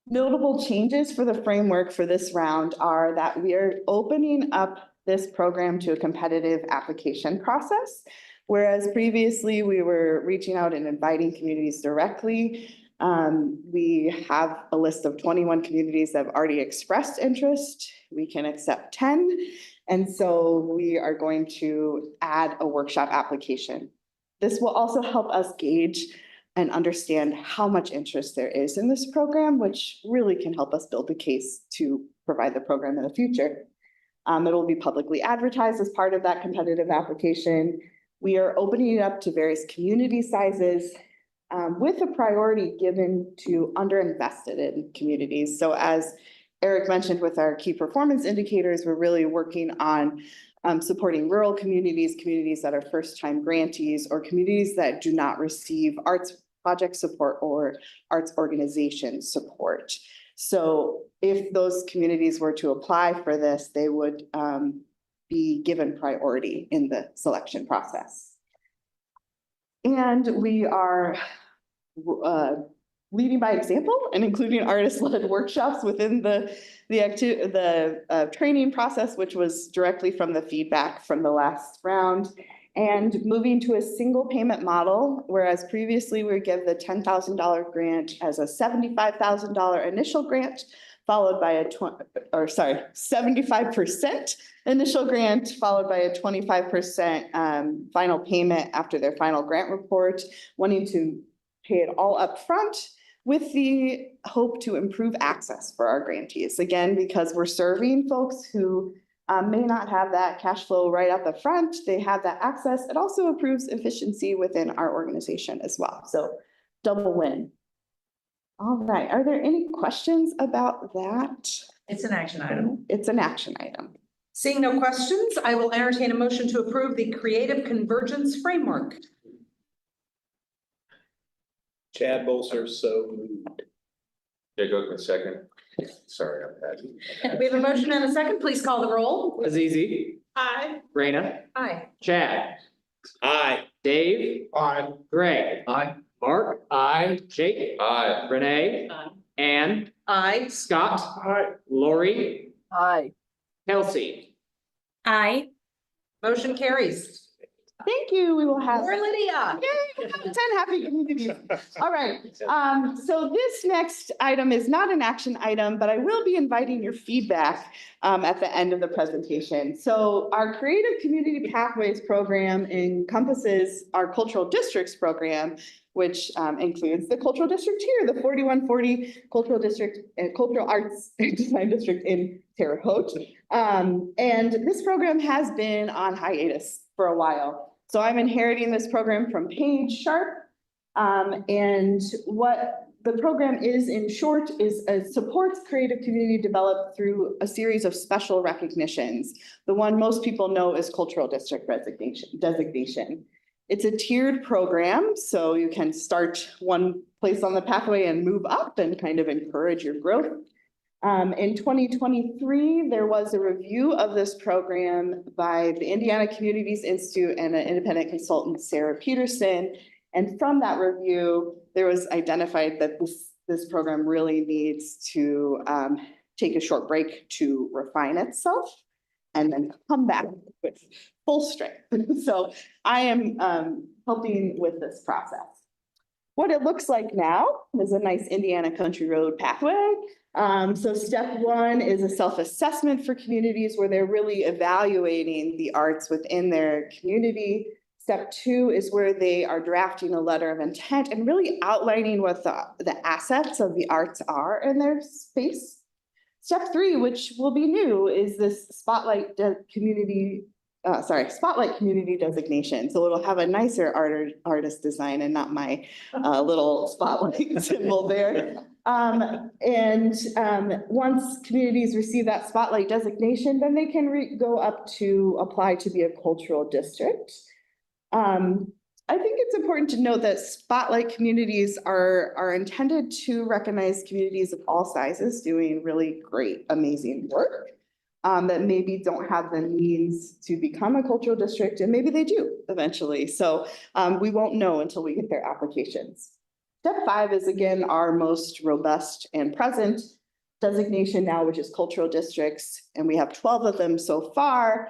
Notable changes for the framework for this round are that we are opening up this program to a competitive application process. Whereas previously we were reaching out and inviting communities directly. We have a list of 21 communities that have already expressed interest. We can accept 10. And so we are going to add a workshop application. This will also help us gauge and understand how much interest there is in this program, which really can help us build a case to provide the program in the future. It will be publicly advertised as part of that competitive application. We are opening it up to various community sizes with a priority given to underinvested in communities. So as Eric mentioned with our key performance indicators, we're really working on supporting rural communities, communities that are first-time grantees, or communities that do not receive arts project support or arts organization support. So if those communities were to apply for this, they would be given priority in the selection process. And we are leading by example and including artist-led workshops within the training process, which was directly from the feedback from the last round, and moving to a single payment model, whereas previously we would give the $10,000 grant as a $75,000 initial grant, followed by a 75% initial grant, followed by a 25% final payment after their final grant report, wanting to pay it all up front with the hope to improve access for our grantees. Again, because we're serving folks who may not have that cash flow right up the front, they have that access. It also improves efficiency within our organization as well. So double win. All right, are there any questions about that? It's an action item. It's an action item. Seeing no questions, I will entertain a motion to approve the Creative Convergence Framework. Chad Bolser, so moved. Jay Goodman, second. Sorry, I'm bad. We have a motion and a second. Please call the roll. Azizi, Aye. Raina, Aye. Chad, Aye. Dave, Aye. Greg, Aye. Mark, Aye. Jake, Aye. Renee, Aye. Ann, Aye. Scott, Aye. Lori, Aye. Kelsey. Aye. Motion carries. Thank you. We will have. More Lydia. Yay, 10 happy communities. All right, so this next item is not an action item, but I will be inviting your feedback at the end of the presentation. So our Creative Community Pathways program encompasses our Cultural Districts program, which includes the Cultural District here, the 4140 Cultural District and Cultural Arts Design District in Terre Haute. And this program has been on hiatus for a while. So I'm inheriting this program from Paige Sharp. And what the program is, in short, is supports creative community developed through a series of special recognitions. The one most people know is Cultural District designation. It's a tiered program, so you can start one place on the pathway and move up and kind of encourage your growth. In 2023, there was a review of this program by the Indiana Communities Institute and an independent consultant, Sarah Peterson. And from that review, there was identified that this program really needs to take a short break to refine itself and then come back with full strength. So I am helping with this process. What it looks like now is a nice Indiana Country Road pathway. So step one is a self-assessment for communities where they're really evaluating the arts within their community. Step two is where they are drafting a letter of intent and really outlining what the assets of the arts are in their space. Step three, which will be new, is this Spotlight community designation. So it'll have a nicer artist design and not my little spotlight symbol there. Once communities receive that Spotlight designation, then they can go up to apply to be a cultural district. I think it's important to note that Spotlight communities are intended to recognize communities of all sizes doing really great, amazing work. that maybe don't have the means to become a cultural district, and maybe they do eventually. So we won't know until we get their applications. Step 5 is again our most robust and present designation now, which is cultural districts, and we have 12 of them so far.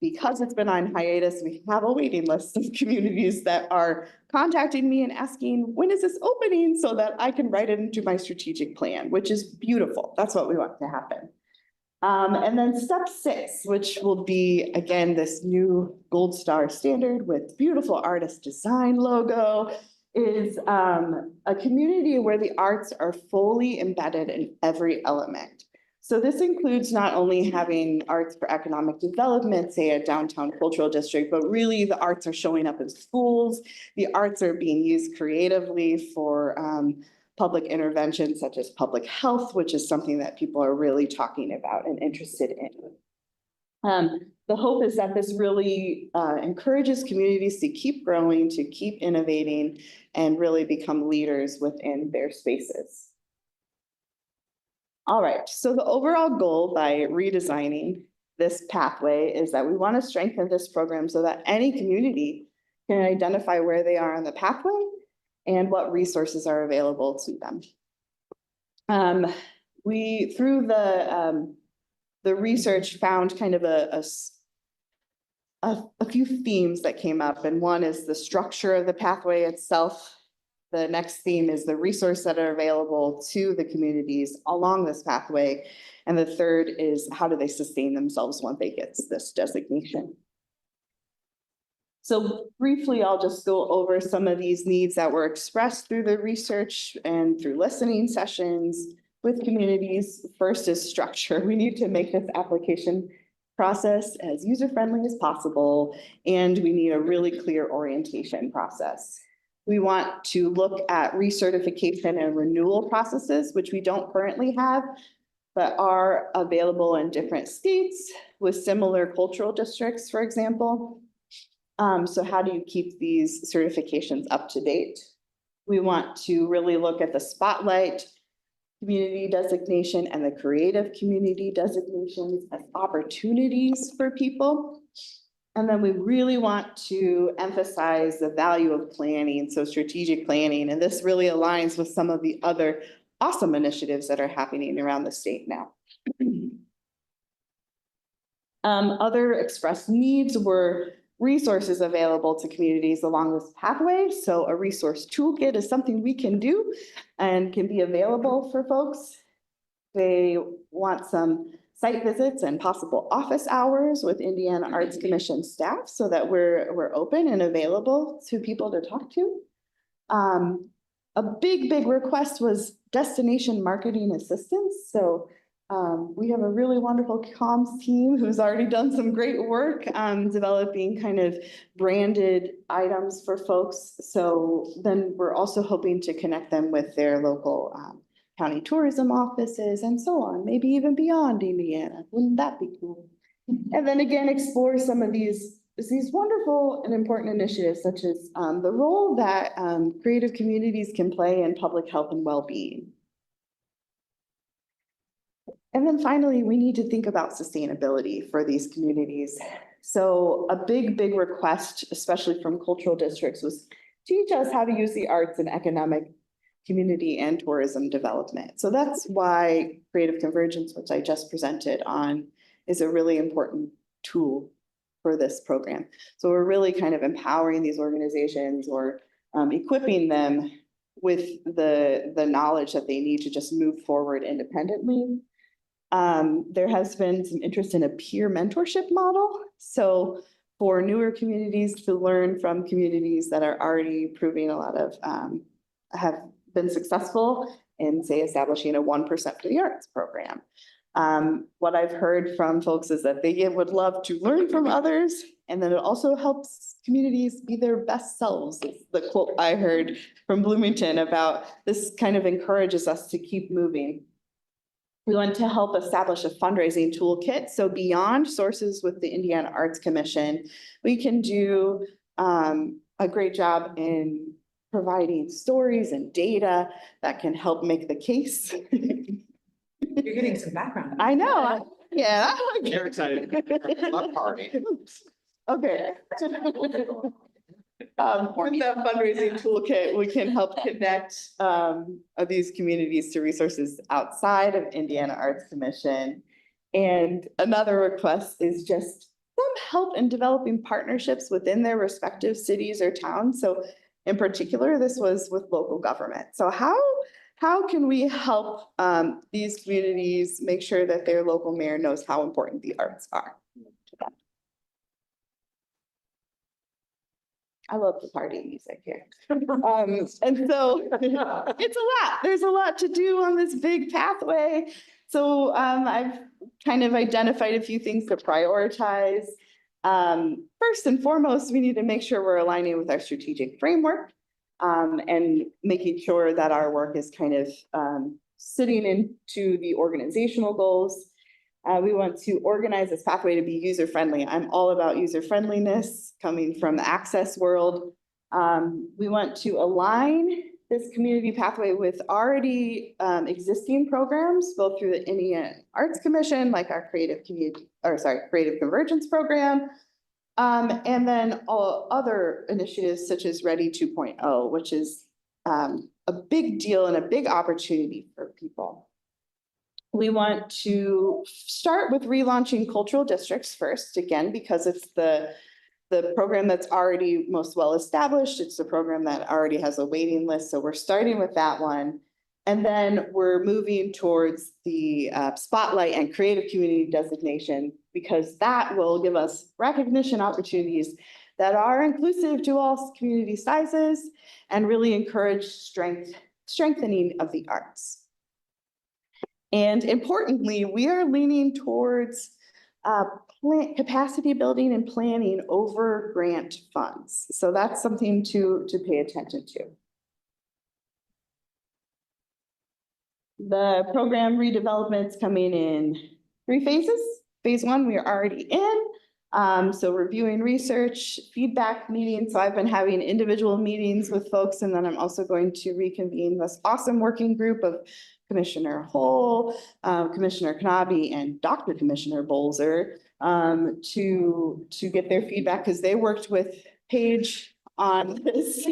Because it's been on hiatus, we have a waiting list of communities that are contacting me and asking, when is this opening, so that I can write it into my strategic plan, which is beautiful. That's what we want to happen. And then step 6, which will be, again, this new gold star standard with beautiful artist design logo, is a community where the arts are fully embedded in every element. So this includes not only having arts for economic development, say a downtown cultural district, but really the arts are showing up in schools. The arts are being used creatively for public interventions such as public health, which is something that people are really talking about and interested in. The hope is that this really encourages communities to keep growing, to keep innovating, and really become leaders within their spaces. All right, so the overall goal by redesigning this pathway is that we want to strengthen this program so that any community can identify where they are on the pathway and what resources are available to them. We, through the research, found kind of a few themes that came up, and one is the structure of the pathway itself. The next theme is the resources that are available to the communities along this pathway. And the third is how do they sustain themselves once they get this designation. So briefly, I'll just go over some of these needs that were expressed through the research and through listening sessions with communities. First is structure. We need to make this application process as user-friendly as possible, and we need a really clear orientation process. We want to look at recertification and renewal processes, which we don't currently have, but are available in different states with similar cultural districts, for example. So how do you keep these certifications up to date? We want to really look at the spotlight community designation and the creative community designations as opportunities for people. And then we really want to emphasize the value of planning, so strategic planning, and this really aligns with some of the other awesome initiatives that are happening around the state now. Other expressed needs were resources available to communities along this pathway. So a resource toolkit is something we can do and can be available for folks. They want some site visits and possible office hours with Indiana Arts Commission staff so that we're open and available to people to talk to. A big request was destination marketing assistance. So we have a really wonderful comms team who's already done some great work developing kind of branded items for folks. So then we're also hoping to connect them with their local county tourism offices and so on, maybe even beyond Indiana. Wouldn't that be cool? And then again, explore some of these wonderful and important initiatives, such as the role that creative communities can play in public health and well-being. And then finally, we need to think about sustainability for these communities. So a big request, especially from cultural districts, was teach us how to use the arts in economic, community, and tourism development. So that's why Creative Convergence, which I just presented on, is a really important tool for this program. So we're really kind of empowering these organizations or equipping them with the knowledge that they need to just move forward independently. There has been some interest in a peer mentorship model. So for newer communities to learn from communities that are already proving a lot of, have been successful in, say, establishing a 1% for the Arts program. What I've heard from folks is that they would love to learn from others, and then it also helps communities be their best selves. Is the quote I heard from Bloomington about this kind of encourages us to keep moving. We want to help establish a fundraising toolkit. So beyond sources with the Indiana Arts Commission, we can do a great job in providing stories and data that can help make the case. You're getting some background. I know. Yeah. They're excited. Love party. Okay. With that fundraising toolkit, we can help connect these communities to resources outside of Indiana Arts Commission. And another request is just some help in developing partnerships within their respective cities or towns. So in particular, this was with local government. So how can we help these communities make sure that their local mayor knows how important the arts are to them? I love the party music here. And so it's a lot. There's a lot to do on this big pathway. So I've kind of identified a few things to prioritize. First and foremost, we need to make sure we're aligning with our strategic framework and making sure that our work is kind of sitting into the organizational goals. We want to organize this pathway to be user-friendly. I'm all about user-friendliness coming from the access world. We want to align this community pathway with already existing programs, both through the Indiana Arts Commission, like our Creative Convergence program, and then all other initiatives such as Ready 2.0, which is a big deal and a big opportunity for people. We want to start with relaunching cultural districts first, again, because it's the program that's already most well established. It's the program that already has a waiting list. So we're starting with that one. And then we're moving towards the Spotlight and Creative Community designation, because that will give us recognition opportunities that are inclusive to all community sizes and really encourage strengthening of the arts. And importantly, we are leaning towards capacity building and planning over grant funds. So that's something to pay attention to. The program redevelopment's coming in 3 phases. Phase 1, we are already in. So reviewing research, feedback meetings. So I've been having individual meetings with folks, and then I'm also going to reconvene this awesome working group of Commissioner Hull, Commissioner Knabe, and Dr. Commissioner Bolzer to get their feedback, because they worked with Paige on this.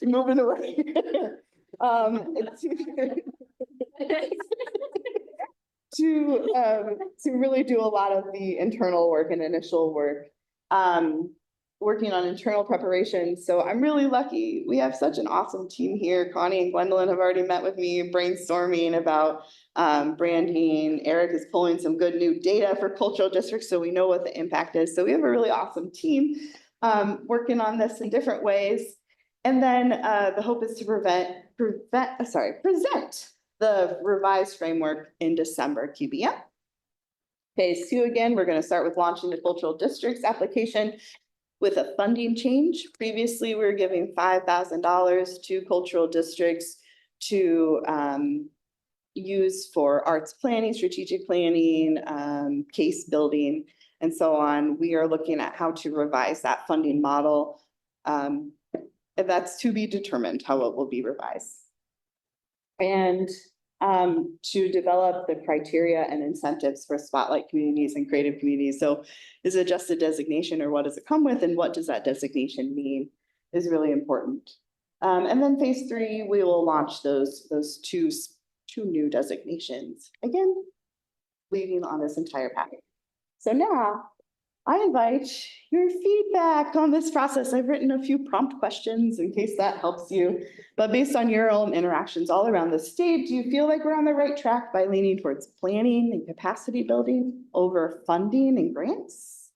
Moving away. To really do a lot of the internal work and initial work. Working on internal preparation. So I'm really lucky. We have such an awesome team here. Connie and Gwendolyn have already met with me brainstorming about branding. Eric is pulling some good new data for cultural districts, so we know what the impact is. So we have a really awesome team working on this in different ways. And then the hope is to present the revised framework in December QBM. Phase 2, again, we're going to start with launching the cultural districts application with a funding change. Previously, we were giving $5,000 to cultural districts to use for arts planning, strategic planning, case building, and so on. We are looking at how to revise that funding model. And that's to be determined how it will be revised. And to develop the criteria and incentives for Spotlight communities and creative communities. So is it just a designation, or what does it come with, and what does that designation mean is really important. And then phase 3, we will launch those two new designations, again, leading on this entire package. So now I invite your feedback on this process. I've written a few prompt questions in case that helps you, but based on your own interactions all around the state, do you feel like we're on the right track by leaning towards planning and capacity building over funding and grants?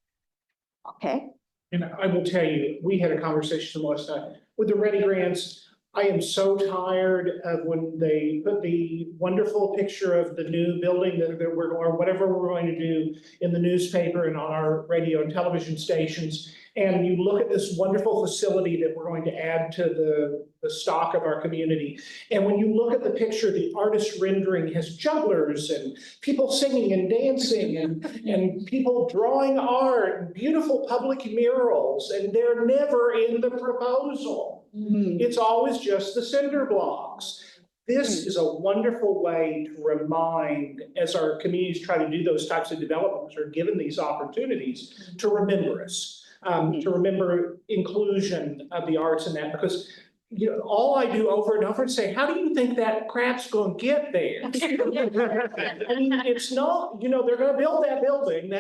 Okay. And I will tell you, we had a conversation last night with the Ready grants. I am so tired of when they put the wonderful picture of the new building that we're, or whatever we're going to do in the newspaper and on our radio and television stations. And you look at this wonderful facility that we're going to add to the stock of our community. And when you look at the picture, the artist rendering has jugglers and people singing and dancing and people drawing art and beautiful public murals, and they're never in the proposal. It's always just the cinder blocks. This is a wonderful way to remind, as our communities try to do those types of developments or given these opportunities, to remember us, to remember inclusion of the arts and that, because you know, all I do over and over and say, how do you think that crap's gonna get there? I mean, it's not, you know, they're gonna build that building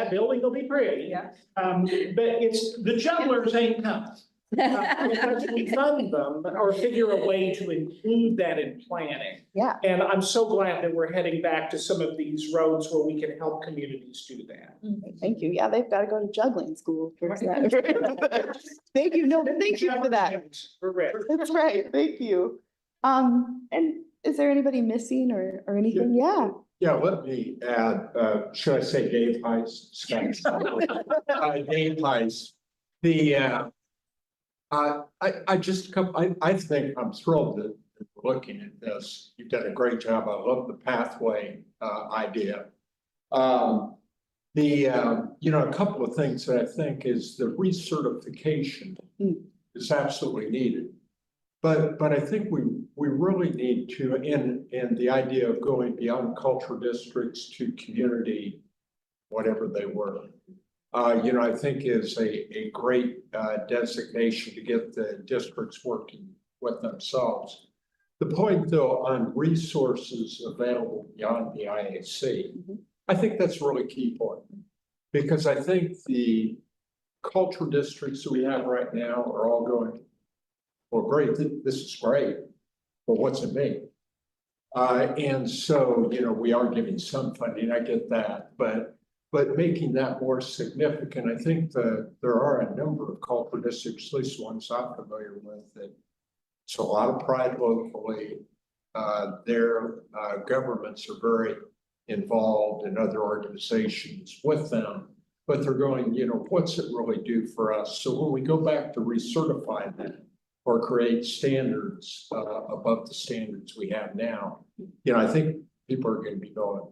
will be pretty. Yeah. But it's, the jugglers ain't coming. We fund them or figure a way to include that in planning. Yeah. And I'm so glad that we're heading back to some of these roads where we can help communities do that. Thank you. Yeah, they've got to go to juggling school for that. Thank you. No, thank you for that. That's right. Thank you. And is there anybody missing or anything? Yeah. Yeah, let me add, should I say Dave Heiss? Dave Heiss. I just come, I think I'm thrilled that we're looking at this. You've done a great job. I love the pathway idea. You know, a couple of things that I think is the recertification is absolutely needed. But I think we really need to, and the idea of going beyond culture districts to community, whatever they were. You know, I think is a great designation to get the districts working with themselves. The point though, on resources available beyond the IAC, I think that's a really key point. Because I think the culture districts that we have right now are all going, well, great, this is great, but what's it mean? And so, you know, we are giving some funding, I get that, but making that more significant, I think that there are a number of culture districts, at least ones I'm familiar with, that it's a lot of pride locally. Their governments are very involved in other organizations with them, but they're going, you know, what's it really do for us? So when we go back to recertify that or create standards above the standards we have now, you know, I think people are going to be going,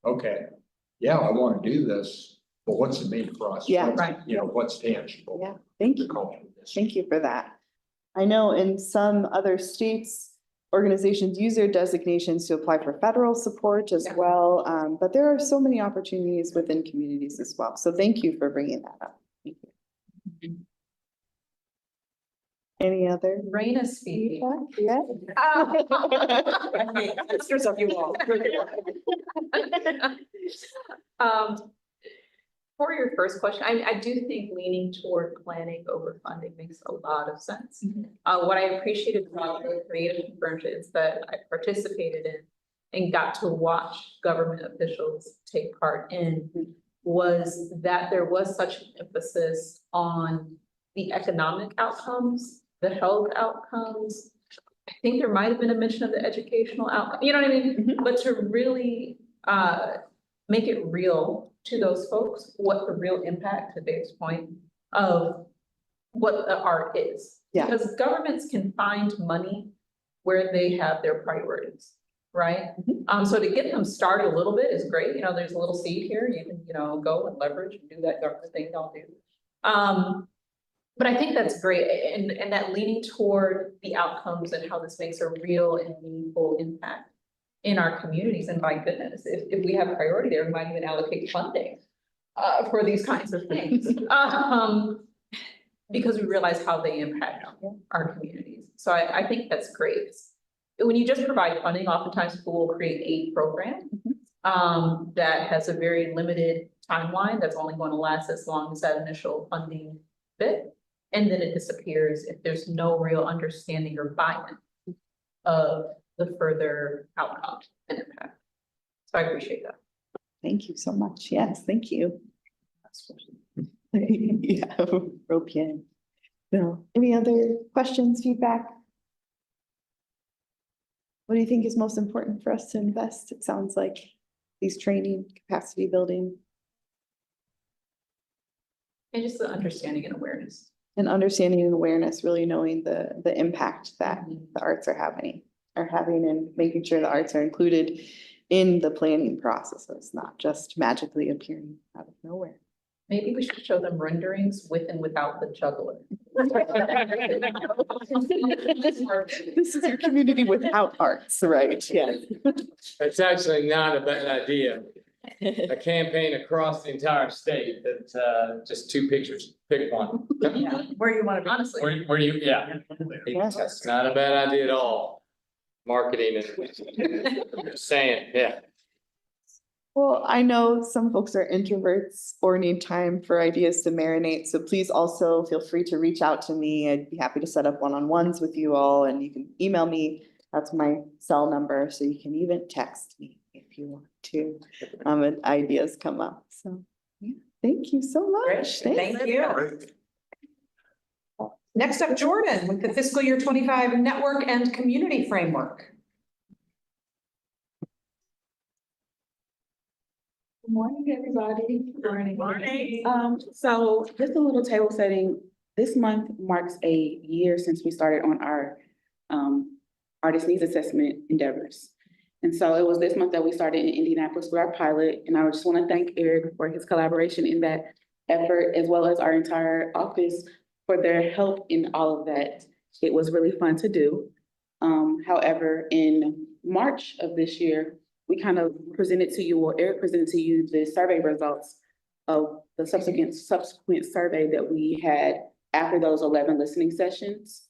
okay, yeah, I want to do this, but what's it mean for us? Yeah, What's, you know, what's tangible? Yeah, thank you. Thank you for that. I know in some other states, organizations use their designations to apply for federal support as well. But there are so many opportunities within communities as well. So thank you for bringing that up. Thank you. Any other? Raina speaking. Yeah. Pictures of you all. For your first question, I do think leaning toward planning over funding makes a lot of sense. What I appreciated about the creative convergence that I participated in and got to watch government officials take part in was that there was such an emphasis on the economic outcomes, the health outcomes. I think there might have been a mention of the educational outcome, you know what I mean? But to really make it real to those folks, what the real impact, to Dave's point, of what the art is. Yeah. Because governments can find money where they have their priorities, right? So to get them started a little bit is great. You know, there's a little seed here, you can, you know, go and leverage and do that government thing y'all do. But I think that's great, and that leaning toward the outcomes and how this makes a real and meaningful impact in our communities. And my goodness, if we have priority there, we might even allocate funding for these kinds of things. Because we realize how they impact our communities. So I think that's great. When you just provide funding, oftentimes people will create a program that has a very limited timeline that's only going to last as long as that initial funding bit. And then it disappears if there's no real understanding or buy-in of the further outcome and impact. So I appreciate that. Thank you so much. Yes, thank you. Yeah, rope in. No, any other questions, feedback? What do you think is most important for us to invest? It sounds like these training, capacity building. And just the understanding and awareness. And understanding and awareness, really knowing the impact that the arts are having and making sure the arts are included in the planning process. So it's not just magically appearing out of nowhere. Maybe we should show them renderings with and without the juggler. This is your community without arts, right? Yeah. It's actually not a bad idea. A campaign across the entire state that, just two pictures, pick one. Where you want to be. Honestly. Where you, yeah, it's not a bad idea at all. Marketing and just saying, yeah. Well, I know some folks are introverts or need time for ideas to marinate, so please also feel free to reach out to me. I'd be happy to set up one-on-ones with you all, and you can email me. That's my cell number, so you can even text me if you want to, and ideas come up. So, yeah, thank you so much. Thank you. Next up, Jordan, with the fiscal year 25 network and community framework. Good morning, everybody. Good morning. So just a little table setting. This month marks a year since we started on our artist needs assessment endeavors. And so it was this month that we started in Indianapolis with our pilot. And I just want to thank Eric for his collaboration in that effort, as well as our entire office for their help in all of that. It was really fun to do. However, in March of this year, we kind of presented to you, or Eric presented to you, the survey results of the subsequent survey that we had after those 11 listening sessions.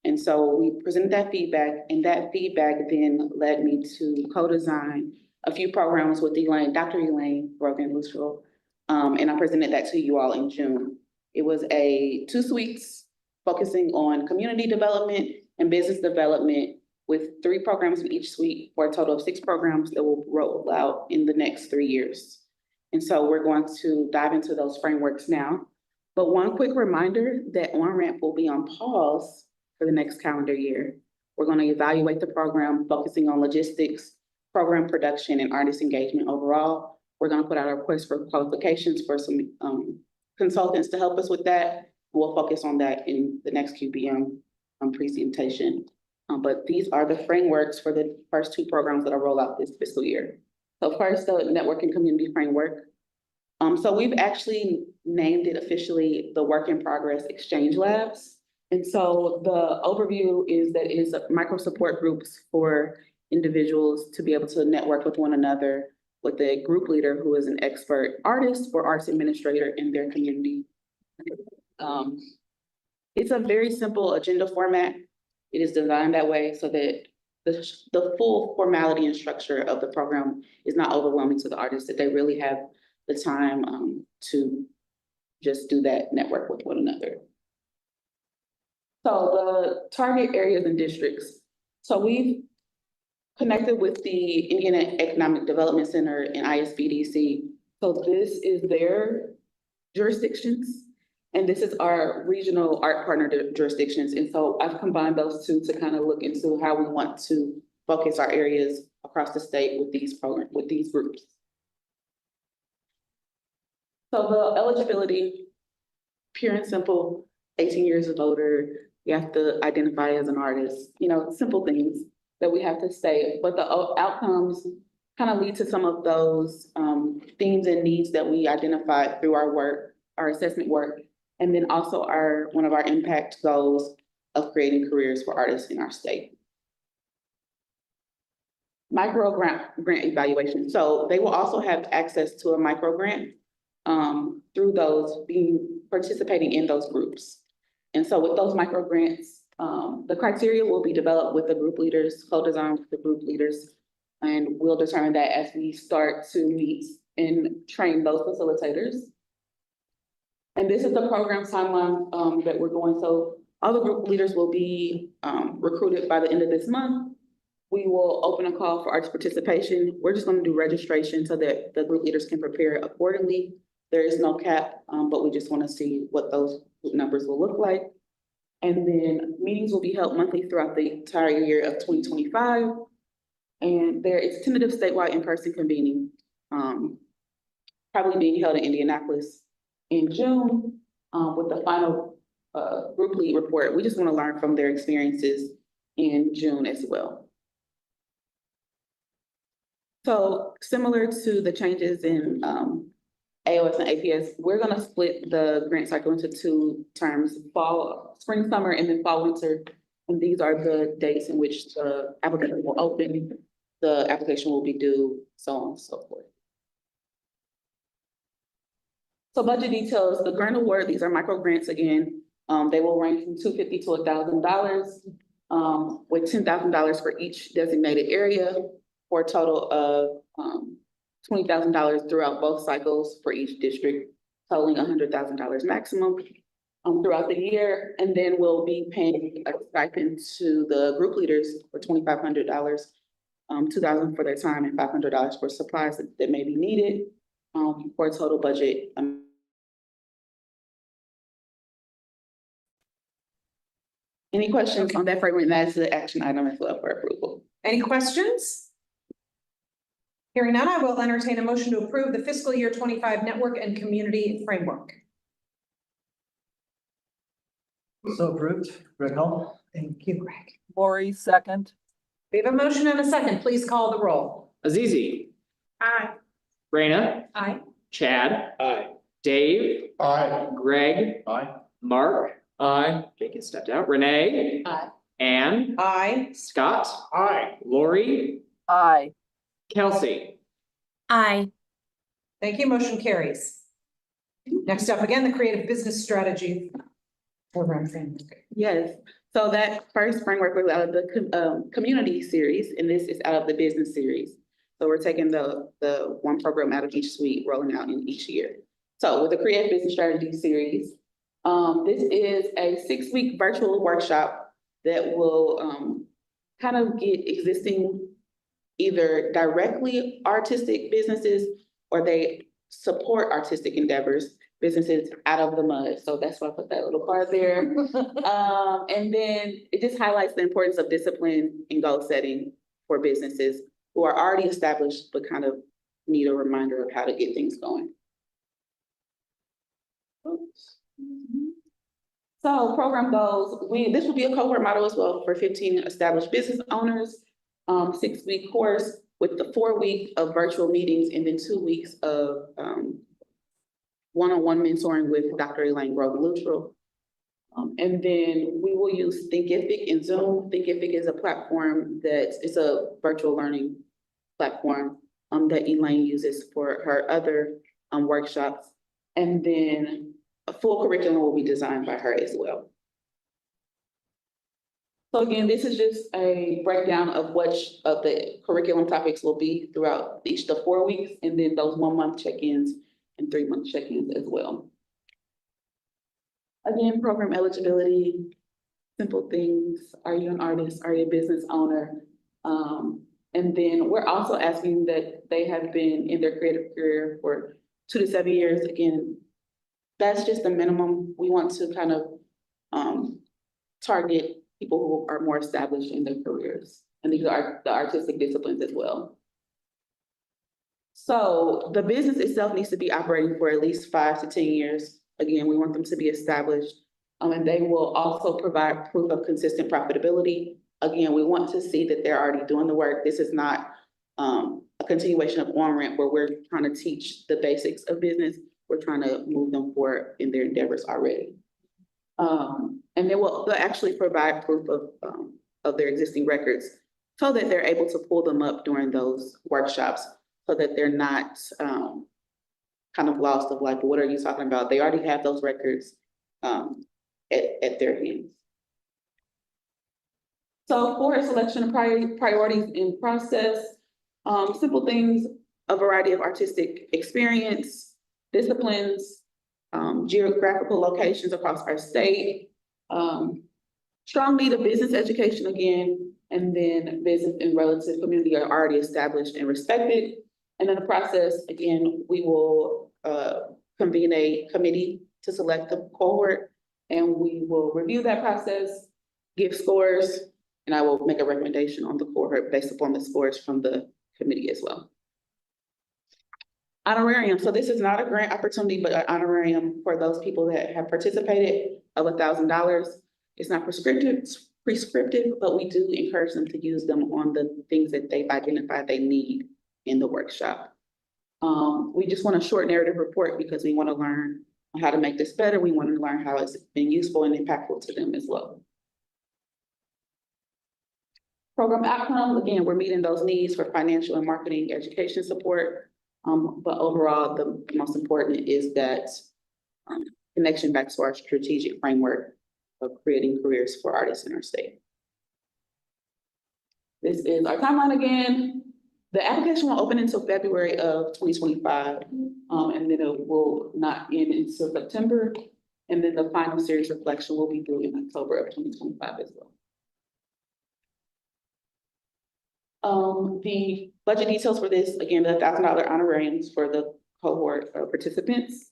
And so we presented that feedback, and that feedback then led me to co-design a few programs with Dr. Elaine Brogan-Luttrell. And I presented that to you all in June. It was 2 suites focusing on community development and business development, with 3 programs in each suite for a total of 6 programs that will roll out in the next 3 years. And so we're going to dive into those frameworks now. But one quick reminder that OnRamp will be on pause for the next calendar year. We're going to evaluate the program, focusing on logistics, program production, and artist engagement overall. We're going to put out a request for qualifications for some consultants to help us with that. We'll focus on that in the next QBM presentation. But these are the frameworks for the first 2 programs that will roll out this fiscal year. So first, the network and community framework. So we've actually named it officially the Work in Progress Exchange Labs. And so the overview is that it is micro support groups for individuals to be able to network with one another, with a group leader who is an expert artist or arts administrator in their community. It's a very simple agenda format. It is designed that way so that the full formality and structure of the program is not overwhelming to the artists, that they really have the time to just do that network with one another. So the target areas and districts. So we've connected with the Indiana Economic Development Center and ISBDC. So this is their jurisdictions, and this is our regional art partner jurisdictions. And so I've combined those 2 to kind of look into how we want to focus our areas across the state with these programs, with these groups. So the eligibility, pure and simple, 18 years of older, you have to identify as an artist, simple things that we have to say, but the outcomes kind of lead to some of those themes and needs that we identified through our work, our assessment work, and then also one of our impact goals of creating careers for artists in our state. Micro grant evaluation. So they will also have access to a micro grant through those participating in those groups. And so with those micro grants, the criteria will be developed with the group leaders, co-designed with the group leaders, and we'll determine that as we start to meet and train those facilitators. And this is the program timeline that we're going. So all the group leaders will be recruited by the end of this month. We will open a call for artist participation. We're just going to do registration so that the group leaders can prepare accordingly. There is no cap, but we just want to see what those numbers will look like. And then meetings will be held monthly throughout the entire year of 2025. And there is tentative statewide in-person convening, probably being held in Indianapolis in June, with the final group lead report. We just want to learn from their experiences in June as well. So similar to the changes in AOS and APS, we're gonna split the grant cycle into two terms, spring, summer, and then fall, winter. And these are the dates in which the application will open, the application will be due, so on and so forth. So budget details, the grant award, these are micro grants again. They will range from $250 to $1,000, with $10,000 for each designated area, for a total of $20,000 throughout both cycles for each district, totaling $100,000 maximum throughout the year. And then we'll be paying a stipend to the group leaders for $2,500, $2,000 for their time and $500 for supplies that may be needed, for a total budget. Any questions on that framework? That's the action item as well for approval. Any questions? Hearing none, I will entertain a motion to approve the fiscal year 25 network and community framework. So approved. Greg Hall. Thank you, Greg. Lori, second. We have a motion and a second. Please call the roll. Azizi, Aye. Raina, Aye. Chad, Aye. Dave, Aye. Greg, Aye. Mark, Aye. Jake has stepped out, Renee, Aye. Anne, Aye. Scott, Aye. Lori, Aye. Kelsey. Aye. Thank you. Motion carries. Next up, again, the creative business strategy program framework. Yes, so that first framework was out of the community series, and this is out of the business series. So we're taking the one program out of each suite, rolling out in each year. So with the Creative Business Strategy series, this is a 6-week virtual workshop that will kind of get existing either directly artistic businesses or they support artistic endeavors, businesses out of the mud. So that's why I put that little part there. And then it just highlights the importance of discipline and goal setting for businesses who are already established, but kind of need a reminder of how to get things going. So program goals, this will be a cohort model as well for 15 established business owners, 6-week course with the 4 week of virtual meetings and then 2 weeks of one-on-one mentoring with Dr. Elaine Grove-Luttrell. And then we will use Thinkific and Zoom. Thinkific is a platform that is a virtual learning platform that Elaine uses for her other workshops. And then a full curriculum will be designed by her as well. So again, this is just a breakdown of which of the curriculum topics will be throughout each of the 4 weeks, and then those 1-month check-ins and 3-month check-ins as well. Again, program eligibility, simple things. Are you an artist? Are you a business owner? And then we're also asking that they have been in their creative career for 2 to 7 years. Again, that's just the minimum. We want to kind of target people who are more established in their careers. And these are the artistic disciplines as well. So the business itself needs to be operating for at least 5 to 10 years. Again, we want them to be established. And they will also provide proof of consistent profitability. Again, we want to see that they're already doing the work. This is not a continuation of on-ramp where we're trying to teach the basics of business. We're trying to move them forward in their endeavors already. And they'll actually provide proof of their existing records so that they're able to pull them up during those workshops so that they're not kind of lost of like, what are you talking about? They already have those records at their hands. So for a selection of priorities in process, simple things, a variety of artistic experience, disciplines, geographical locations across our state, strong need of business education again, and then business and relative community are already established and respected. And in the process, again, we will convene a committee to select the cohort, and we will review that process, give scores, and I will make a recommendation on the cohort based upon the scores from the committee as well. Honorarium, so this is not a grant opportunity, but an honorarium for those people that have participated of $1,000. It's not prescriptive, but we do encourage them to use them on the things that they've identified they need in the workshop. We just want a short narrative report because we want to learn how to make this better. We want to learn how it's been useful and impactful to them as well. Program outcomes, again, we're meeting those needs for financial and marketing education support. But overall, the most important is that connection back to our strategic framework of creating careers for artists in our state. This is our timeline again. The application will open until February of 2025, and then it will not end until September. And then the final series reflection will be due in October of 2025 as well. The budget details for this, again, the $1,000 honorariums for the cohort of participants.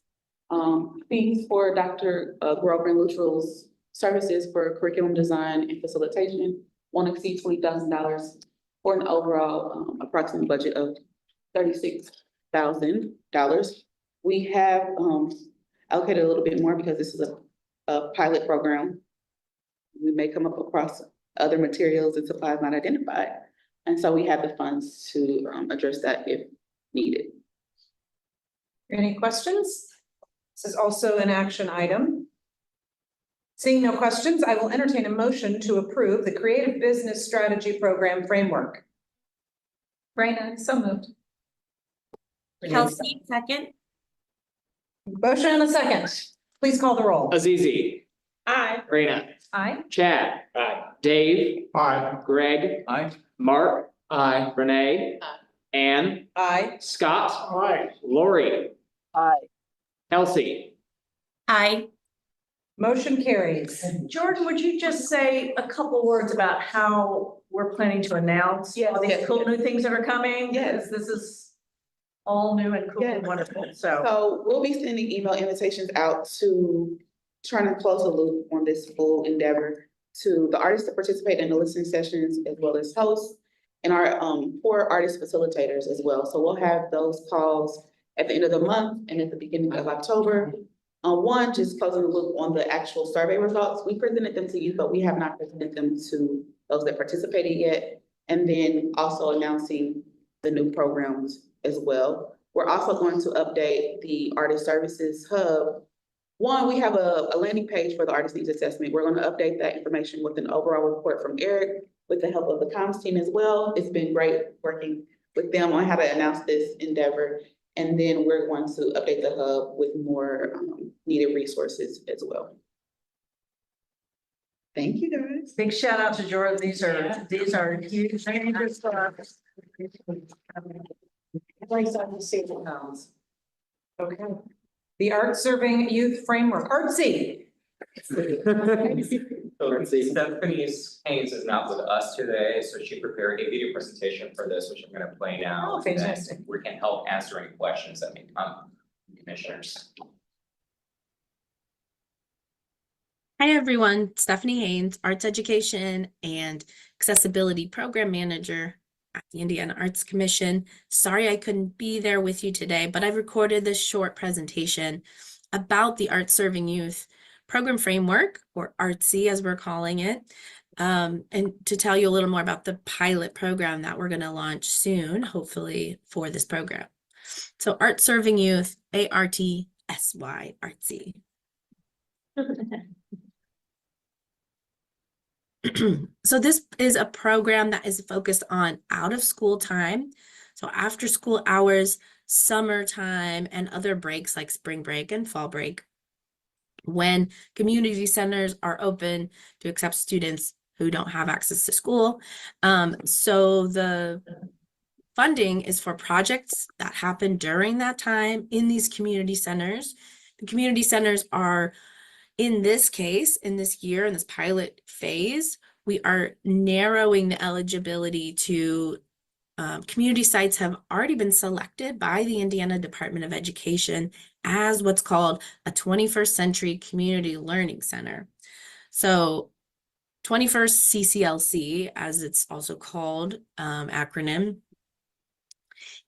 Fees for Dr. Grover and Luttrell's services for curriculum design and facilitation won't exceed $20,000 for an overall approximate budget of $36,000. We have allocated a little bit more because this is a pilot program. We may come up across other materials and supplies not identified. And so we have the funds to address that if needed. Any questions? This is also an action item. Seeing no questions, I will entertain a motion to approve the Creative Business Strategy Program Framework. Raina, so moved. Kelsey, second. Motion and a second. Please call the roll. Azizi. Aye. Raina. Aye. Chad. Aye. Dave. Aye. Greg. Aye. Mark. Aye. Renee. Aye. Ann. Aye. Scott. Aye. Lori. Aye. Kelsey. Aye. Motion carries. Jordan, would you just say a couple words about how we're planning to announce all these cool new things that are coming? Yes. Because this is all new and cool and Yes. wonderful, so. So we'll be sending email invitations out to trying to close the loop on this full endeavor to the artists that participate in the listening sessions as well as hosts and our 4 artist facilitators as well. So we'll have those calls at the end of the month and at the beginning of October. One, just closing the loop on the actual survey results. We presented them to you, but we have not presented them to those that participated yet. And then also announcing the new programs as well. We're also going to update the Artist Services Hub. One, we have a landing page for the Artist Needs Assessment. We're going to update that information with an overall report from Eric with the help of the comms team as well. It's been great working with them on how to announce this endeavor. And then we're going to update the hub with more needed resources as well. Thank you, guys. Big shout out to Jordan. These are huge changes for us. Excited to see what comes. Okay. The Art Serving Youth Framework, Artsy. Stephanie Haynes is not with us today, so she prepared a video presentation for this, which I'm gonna play now. Oh, fantastic. And we can help answer any questions that may come from commissioners. Hi, everyone. Stephanie Haynes, Arts Education and Accessibility Program Manager at the Indiana Arts Commission. Sorry I couldn't be there with you today, but I've recorded this short presentation about the Art Serving Youth Program Framework, or ARTSY as we're calling it, and to tell you a little more about the pilot program that we're going to launch soon, hopefully, for this program. So Art Serving Youth, ARTSY, ARTSY. So this is a program that is focused on out of school time. So after school hours, summertime, and other breaks like spring break and fall break, when community centers are open to accept students who don't have access to school. So the funding is for projects that happen during that time in these community centers. The community centers are, in this case, in this year, in this pilot phase, we are narrowing the eligibility to community sites have already been selected by the Indiana Department of Education as what's called a 21st Century Community Learning Center. So 21st CCLC, as it's also called, acronym,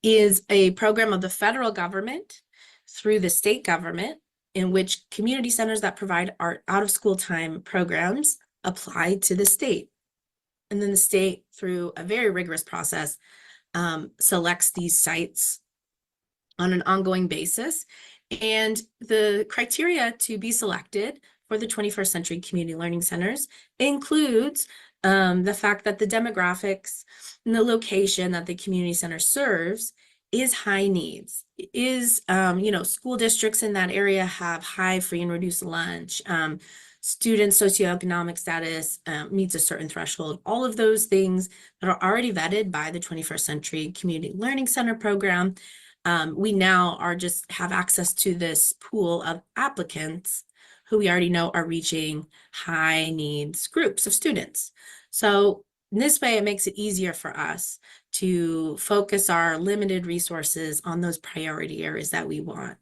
is a program of the federal government through the state government in which community centers that provide art out of school time programs apply to the state. And then the state, through a very rigorous process, selects these sites on an ongoing basis. And the criteria to be selected for the 21st Century Community Learning Centers includes the fact that the demographics and the location that the community center serves is high needs, is, school districts in that area have high free and reduced lunch, student socioeconomic status meets a certain threshold, all of those things that are already vetted by the 21st Century Community Learning Center program. We now have access to this pool of applicants who we already know are reaching high needs groups of students. So in this way, it makes it easier for us to focus our limited resources on those priority areas that we want.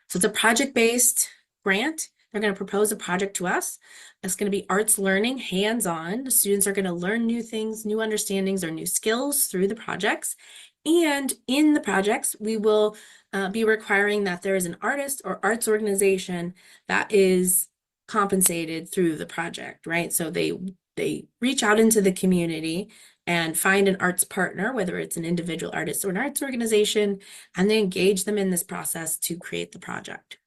So it's a project-based grant. They're going to propose a project to us. It's going to be arts learning, hands-on. The students are going to learn new things, new understandings, or new skills through the projects. And in the projects, we will be requiring that there is an artist or arts organization that is compensated through the project, right? So they reach out into the community and find an arts partner, whether it's an individual artist or an arts organization, and they engage them in this process to create the project.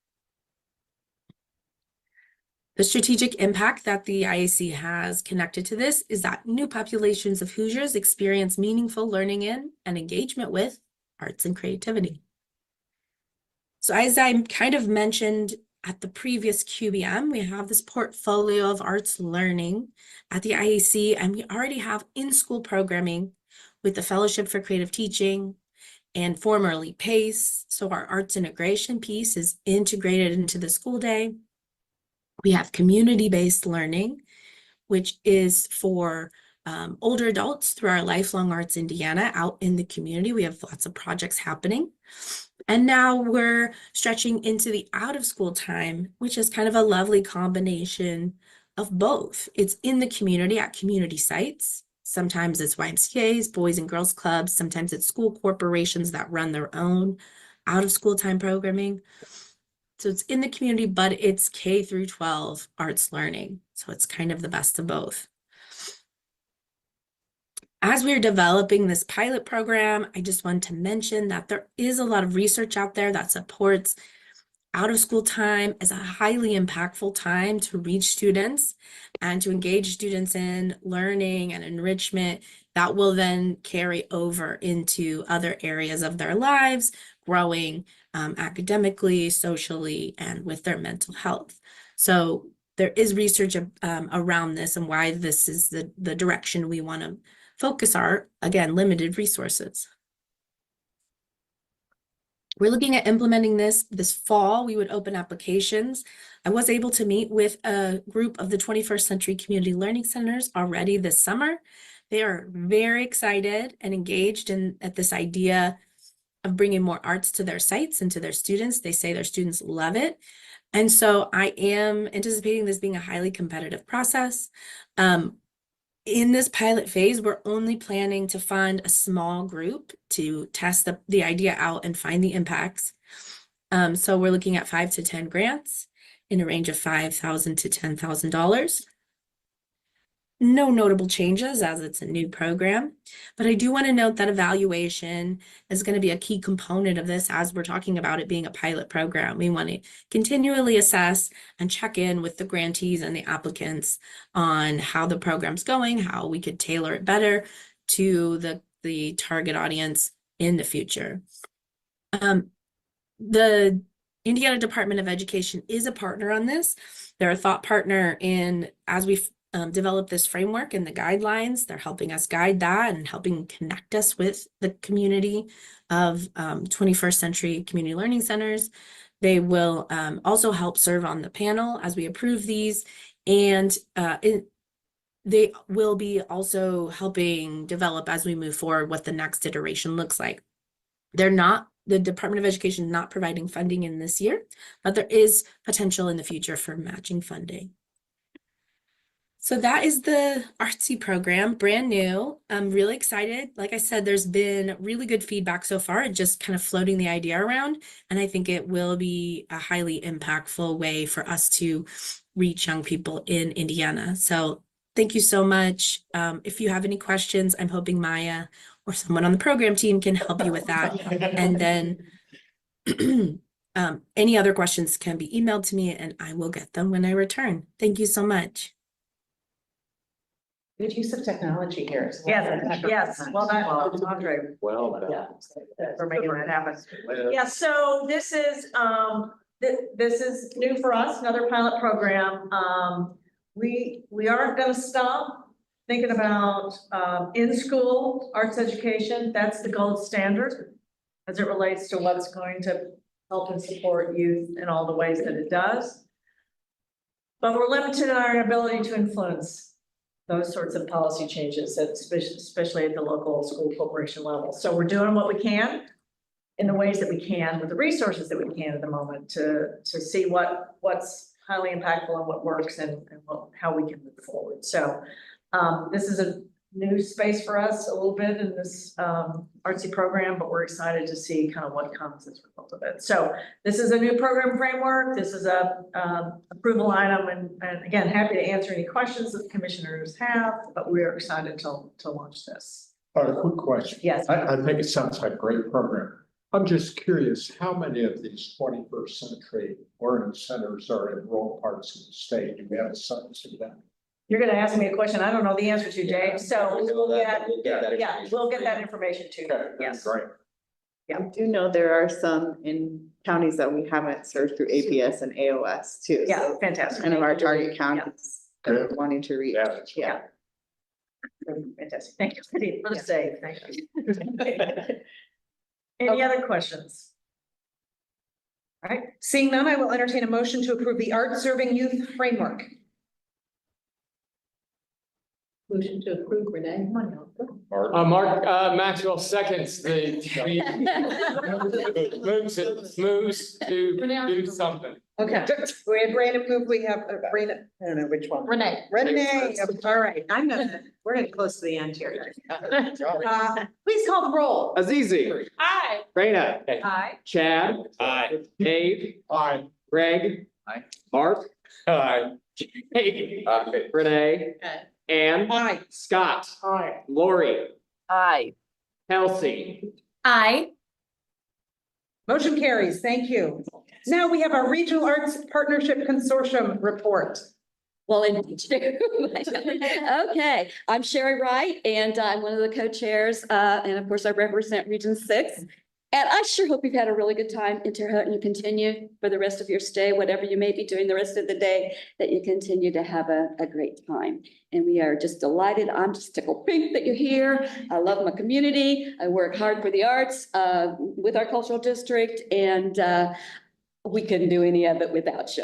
The strategic impact that the IAC has connected to this is that new populations of Hoosiers experience meaningful learning in and engagement with arts and creativity. So as I kind of mentioned at the previous QBM, we have this portfolio of arts learning at the IAC, and we already have in-school programming with the Fellowship for Creative Teaching and formerly PACE. So our arts integration piece is integrated into the school day. We have community-based learning, which is for older adults through our Lifelong Arts Indiana out in the community. We have lots of projects happening. And now we're stretching into the out-of-school time, which is kind of a lovely combination of both. It's in the community at community sites. Sometimes it's YMCAs, Boys and Girls Clubs. Sometimes it's school corporations that run their own out-of-school time programming. So it's in the community, but it's K through 12 arts learning. So it's kind of the best of both. As we're developing this pilot program, I just want to mention that there is a lot of research out there that supports out of school time as a highly impactful time to reach students and to engage students in learning and enrichment that will then carry over into other areas of their lives, growing academically, socially, and with their mental health. So there is research around this and why this is the direction we want to focus our, again, limited resources. We're looking at implementing this fall. We would open applications. I was able to meet with a group of the 21st Century Community Learning Centers already this summer. They are very excited and engaged at this idea of bringing more arts to their sites and to their students. They say their students love it. And so I am anticipating this being a highly competitive process. In this pilot phase, we're only planning to fund a small group to test the idea out and find the impacts. So we're looking at 5 to 10 grants in a range of $5,000 to $10,000. No notable changes as it's a new program, but I do want to note that evaluation is going to be a key component of this as we're talking about it being a pilot program. We want to continually assess and check in with the grantees and the applicants on how the program's going, how we could tailor it better to the target audience in the future. The Indiana Department of Education is a partner on this. They're a thought partner as we've develop this framework and the guidelines. They're helping us guide that and helping connect us with the community of 21st Century Community Learning Centers. They will also help serve on the panel as we approve these, and they will be also helping develop as we move forward what the next iteration looks like. The Department of Education is not providing funding in this year, but there is potential in the future for matching funding. So that is the Artsy program, brand new. I'm really excited. Like I said, there's been really good feedback so far, just kind of floating the idea around. And I think it will be a highly impactful way for us to reach young people in Indiana. So thank you so much. If you have any questions, I'm hoping Maya or someone on the program team can help you with that. And then any other questions can be emailed to me and I will get them when I return. Thank you so much. Good use of technology here. Yes, well, that, Andre. Well, Yeah, for making that happen. Yeah, so this is, this is new for us, another pilot program. We aren't gonna stop thinking about, in-school arts education. That's the gold standard as it relates to what's going to help and support youth in all the ways that it does. But we're limited in our ability to influence those sorts of policy changes, especially at the local school corporation level. So we're doing what we can in the ways that we can with the resources that we can at the moment to see what's highly impactful and what works and how we can move forward. So this is a new space for us a little bit in this artsy program, but we're excited to see kind of what comes as a result of it. So this is a new program framework. This is a approval item, and again, happy to answer any questions that the commissioners have, but we're excited to launch this. A quick question. Yes. I think it sounds like a great program. I'm just curious, how many of these 21st century learning centers are in rural parts of the state? Do we have a sense of that? You're gonna ask me a question I don't know the answer to, Dave, so we'll get that information to you. Yes. Great. Yeah. I do know there are some in counties that we haven't served through APS and AOS too. Yeah, So fantastic. kind of our target counties that we're wanting to reach. Yeah. Fantastic. Thank you for the save. Thank you. Any other questions? All right, seeing none, I will entertain a motion to approve the Art Serving Youth Framework. Motion to approve, Renee. Come on now. Mark, Maxwell seconds moves to do something. Okay, we have Brandon move, we have Brandon, I don't know which one. Renee. Renee, all right, we're getting close to the end here. Please call the roll. Azizi. Aye. Raina. Aye. Chad. Aye. Dave. Aye. Greg. Aye. Mark. Aye. Jake. Renee. Ann. Aye. Scott. Aye. Lori. Aye. Kelsey. Aye. Motion carries, thank you. Now we have our Regional Arts Partnership Consortium report. Well, indeed. Okay, I'm Sherry Wright, and I'm one of the co-chairs, and of course I represent Region 6. And I sure hope you've had a really good time in Terre Haute and you continue for the rest of your stay, whatever you may be doing the rest of the day, that you continue to have a great time. And we are just delighted. I'm just tickled pink that you're here. I love my community. I work hard for the arts with our cultural district, and we couldn't do any of it without you,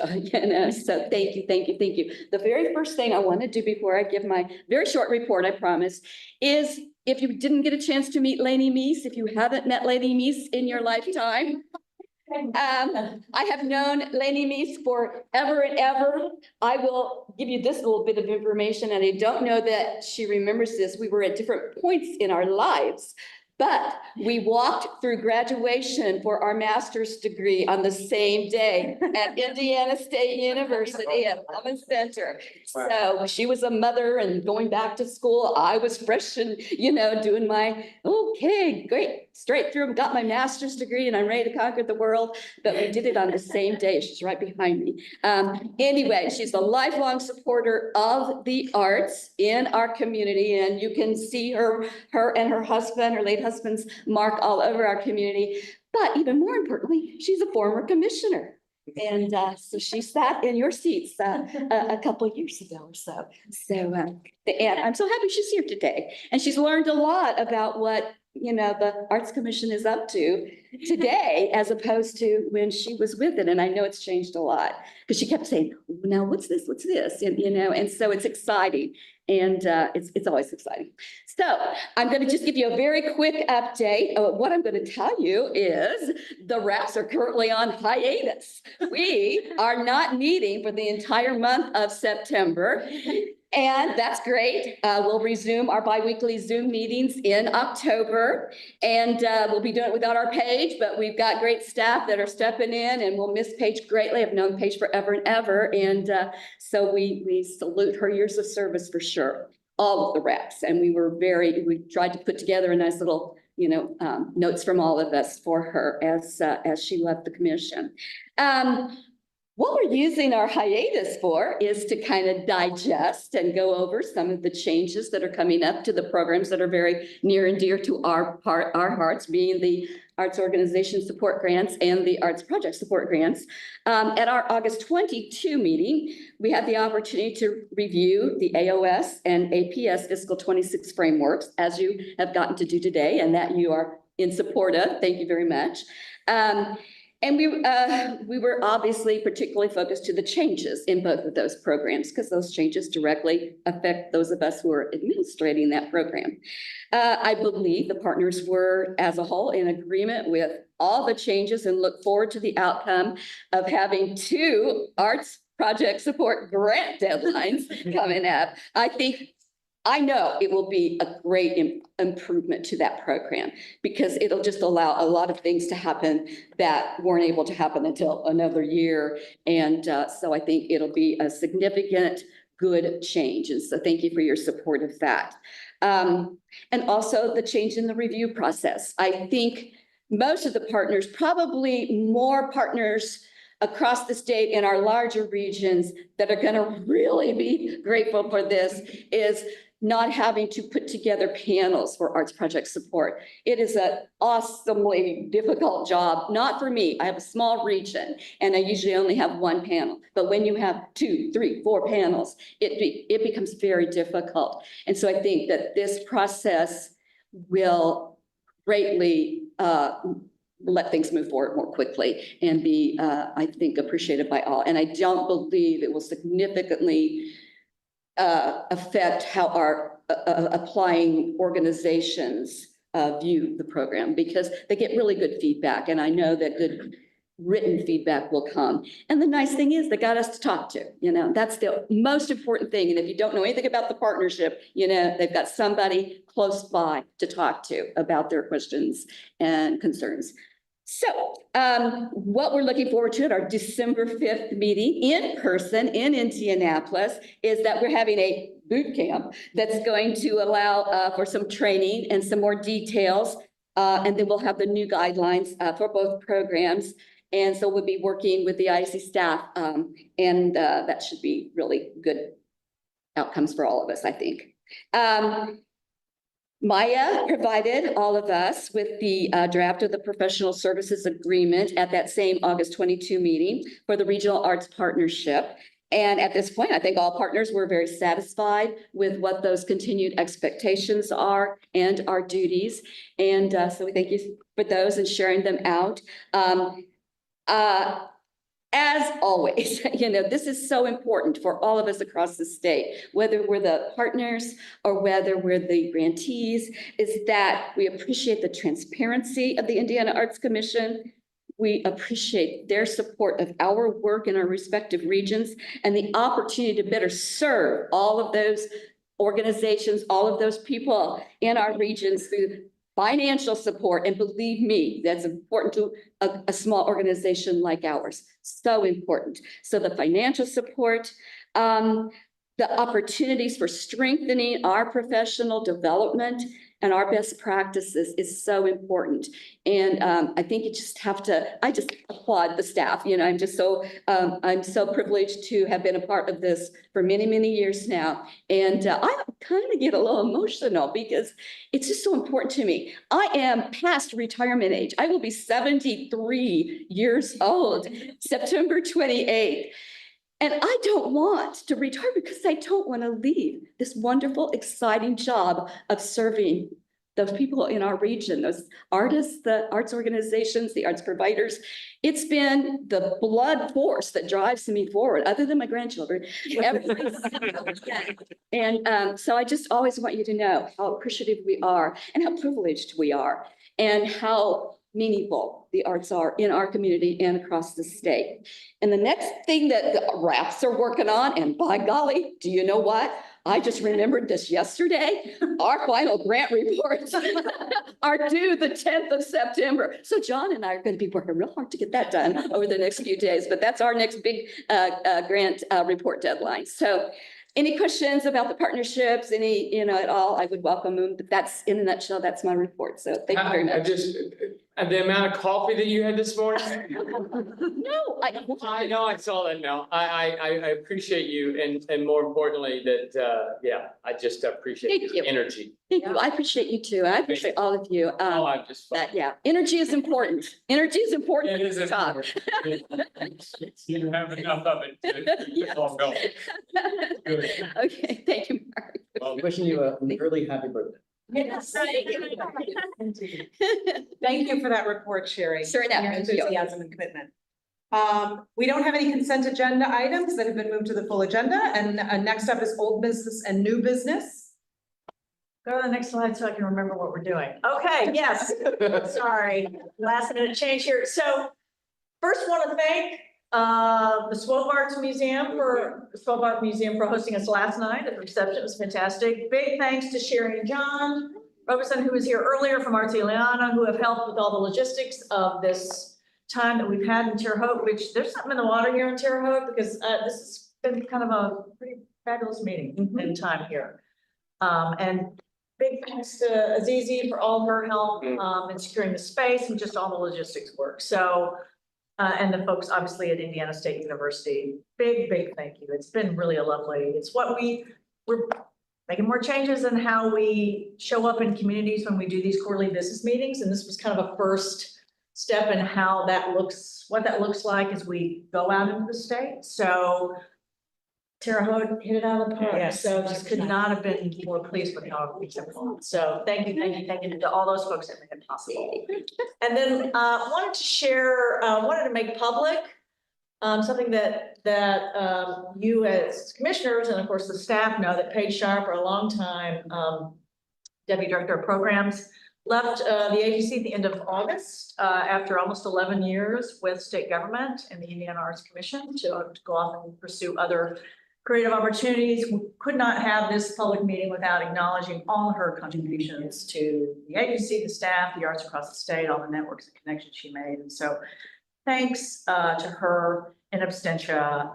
so thank you, thank you, thank you. The very first thing I want to do before I give my very short report, I promise, is if you didn't get a chance to meet Lainey Meese, if you haven't met Lainey Meese in your lifetime, I have known Lainey Meese forever and ever. I will give you this little bit of information, and I don't know that she remembers this. We were at different points in our lives, but we walked through graduation for our master's degree on the same day at Indiana State University at Plymouth Center. So she was a mother and going back to school. I was fresh and, doing my, okay, great, straight through and got my master's degree and I'm ready to conquer the world. But we did it on the same day. She's right behind me. Anyway, she's a lifelong supporter of the arts in our community. And you can see her and her husband, her late husband's mark all over our community. But even more importantly, she's a former commissioner. And so she sat in your seats a couple of years ago or so. So, and I'm so happy she's here today. And she's learned a lot about what, the Arts Commission is up to today, as opposed to when she was with it. And I know it's changed a lot because she kept saying, now what's this? What's this? And, and so it's exciting. And it's always exciting. So I'm going to just give you a very quick update. What I'm going to tell you is the RAPs are currently on hiatus. We are not meeting for the entire month of September. And that's great. We'll resume our biweekly Zoom meetings in October. And we'll be doing it without our Paige, but we've got great staff that are stepping in, and we'll miss Paige greatly. I've known Paige forever and ever. And so we salute her years of service for sure. all of the reps. And we tried to put together a nice little, notes from all of us for her as she left the commission. What we're using our hiatus for is to kind of digest and go over some of the changes that are coming up to the programs that are very near and dear to our hearts, being the Arts Organization Support Grants and the Arts Project Support Grants. At our August 22 meeting, we had the opportunity to review the AOS and APS fiscal 26 frameworks, as you have gotten to do today, and that you are in support of. Thank you very much. And we were obviously particularly focused to the changes in both of those programs, because those changes directly affect those of us who are administrating that program. I believe the partners were, as a whole, in agreement with all the changes and look forward to the outcome of having 2 arts project support grant deadlines coming up. I know it will be a great improvement to that program, because it'll just allow a lot of things to happen that weren't able to happen until another year. And so I think it'll be a significant good change. And so thank you for your support of that. And also the change in the review process. I think most of the partners, probably more partners across the state in our larger regions that are going to really be grateful for this, is not having to put together panels for arts project support. It is an awesomely difficult job, not for me. I have a small region and I usually only have 1 panel. But when you have 2, 3, 4 panels, it becomes very difficult. And so I think that this process will greatly let things move forward more quickly and be, I think, appreciated by all. And I don't believe it will significantly affect how our applying organizations view the program, because they get really good feedback. And I know that good written feedback will come. And the nice thing is they got us to talk to, that's the most important thing. And if you don't know anything about the partnership, they've got somebody close by to talk to about their questions and concerns. So what we're looking forward to at our December 5th meeting in person in Indianapolis is that we're having a boot camp that's going to allow for some training and some more details. And then we'll have the new guidelines for both programs. And so we'll be working with the IC staff and that should be really good outcomes for all of us, I think. Maya provided all of us with the draft of the professional services agreement at that same August 22 meeting for the Regional Arts Partnership. And at this point, I think all partners were very satisfied with what those continued expectations are and our duties. And so we thank you for those and sharing them out. As always, this is so important for all of us across the state, whether we're the partners or whether we're the grantees, is that we appreciate the transparency of the Indiana Arts Commission. We appreciate their support of our work in our respective regions and the opportunity to better serve all of those organizations, all of those people in our regions through financial support. And believe me, that's important to a small organization like ours. So important. So the financial support, the opportunities for strengthening our professional development and our best practices is so important. And I think you just have to, I just applaud the staff. I'm just so, I'm so privileged to have been a part of this for many, many years now. And I kind of get a little emotional because it's just so important to me. I am past retirement age. I will be 73 years old, September 28th. And I don't want to retire because I don't want to leave this wonderful, exciting job of serving those people in our region, those artists, the arts organizations, the arts providers. It's been the blood force that drives me forward, other than my grandchildren. And so I just always want you to know how appreciative we are and how privileged we are and how meaningful the arts are in our community and across the state. And the next thing that the RAPs are working on, and by golly, do you know what? I just remembered this yesterday. Our final grant reports are due the 10th of September. So John and I are going to be working real hard to get that done over the next few days, but that's our next big grant report deadline. So any questions about the partnerships, any, at all, I would welcome them. But that's, in a nutshell, that's my report. So thank you very I much. just, and the amount of coffee that you had this morning. No, I know, I saw that now. I appreciate you and more importantly that, yeah, I just appreciate Thank your you. energy. Thank you. I appreciate you too. I appreciate all of you. Oh, I'm just. That, yeah, energy is important. Energy is important. It is to talk. You have enough of it to keep it all going. Good. Okay, thank you, Mark. Well, Wishing you an early happy birthday. Yes. Thank you for that report, Sherry. Sure enough. Your Thank you. enthusiasm and commitment. We don't have any consent agenda items that have been moved to the full agenda, and next up is old business and new business. Go to the next slide so I can remember what we're doing. Okay, yes, sorry, last minute change here. So first want to thank the Swope Arts Museum for hosting us last night. The reception was fantastic. Big thanks to Sherry and John Robertson, who was here earlier from Arts Ileana, who have helped with all the logistics of this time that we've had in Terre Haute, which there's something in the water here in Terre Haute because this has been kind of a pretty fabulous meeting and time here. And big thanks to Azizi for all her help in securing the space and just all the logistics work. So, and the folks obviously at Indiana State University, big thank you. It's been really a lovely, it's what we're making more changes in how we show up in communities when we do these quarterly business meetings. And this was kind of a first step in how that looks, what that looks like as we go out into the state. So Terre Haute hit it out of the park. Yes. So just could not have been more pleased with how it's gone. So thank you to all those folks that made it possible. And then wanted to share, wanted to make public something that you as commissioners and of course the staff know that Paige Sharp, for a long time Deputy Director of Programs, left the agency at the end of August after almost 11 years with state government and the Indiana Arts Commission to go off and pursue other creative opportunities. We could not have this public meeting without acknowledging all her contributions to the agency, the staff, the arts across the state, all the networks and connections she made. And so thanks to her in absentia.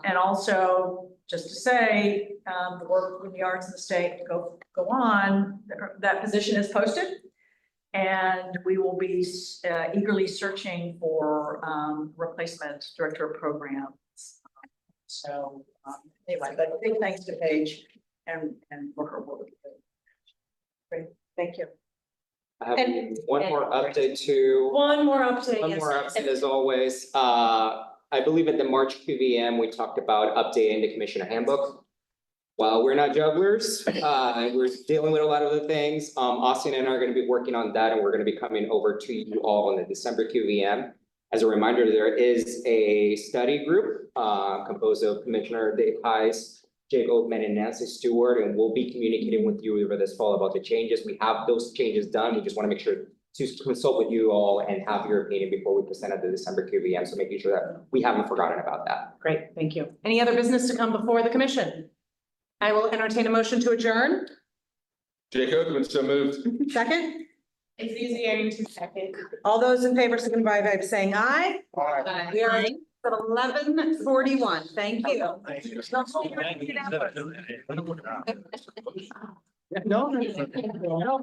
And also just to say, the work with the arts in the state to go on, that position is posted. And we will be eagerly searching for replacement director of programs. So anyway, but big thanks to Paige and for her work. Great, thank you. I have And- one more update too. One more update. One yes. more update as always. I believe at the March QVM, we talked about updating the commissioner handbook. While we're not jugglers, we're dealing with a lot of the things. Austin and I are gonna be working on that and we're gonna be coming over to you all in the December QVM. As a reminder, there is a study group composed of Commissioner Dave Heiss, Jake Oatman, and Nancy Stewart, and we'll be communicating with you over this fall about the changes. We have those changes done. We just want to make sure to consult with you all and have your opinion before we present at the December QVM. So making sure that we haven't forgotten about that. Great, thank you. Any other business to come before the commission? I will entertain a motion to adjourn. Jake Oatman, so moved. Second, It's easy to second. all those in favor signify by saying aye. We are at 11:41. Thank you. No,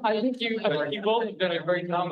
I think you both have done a great job.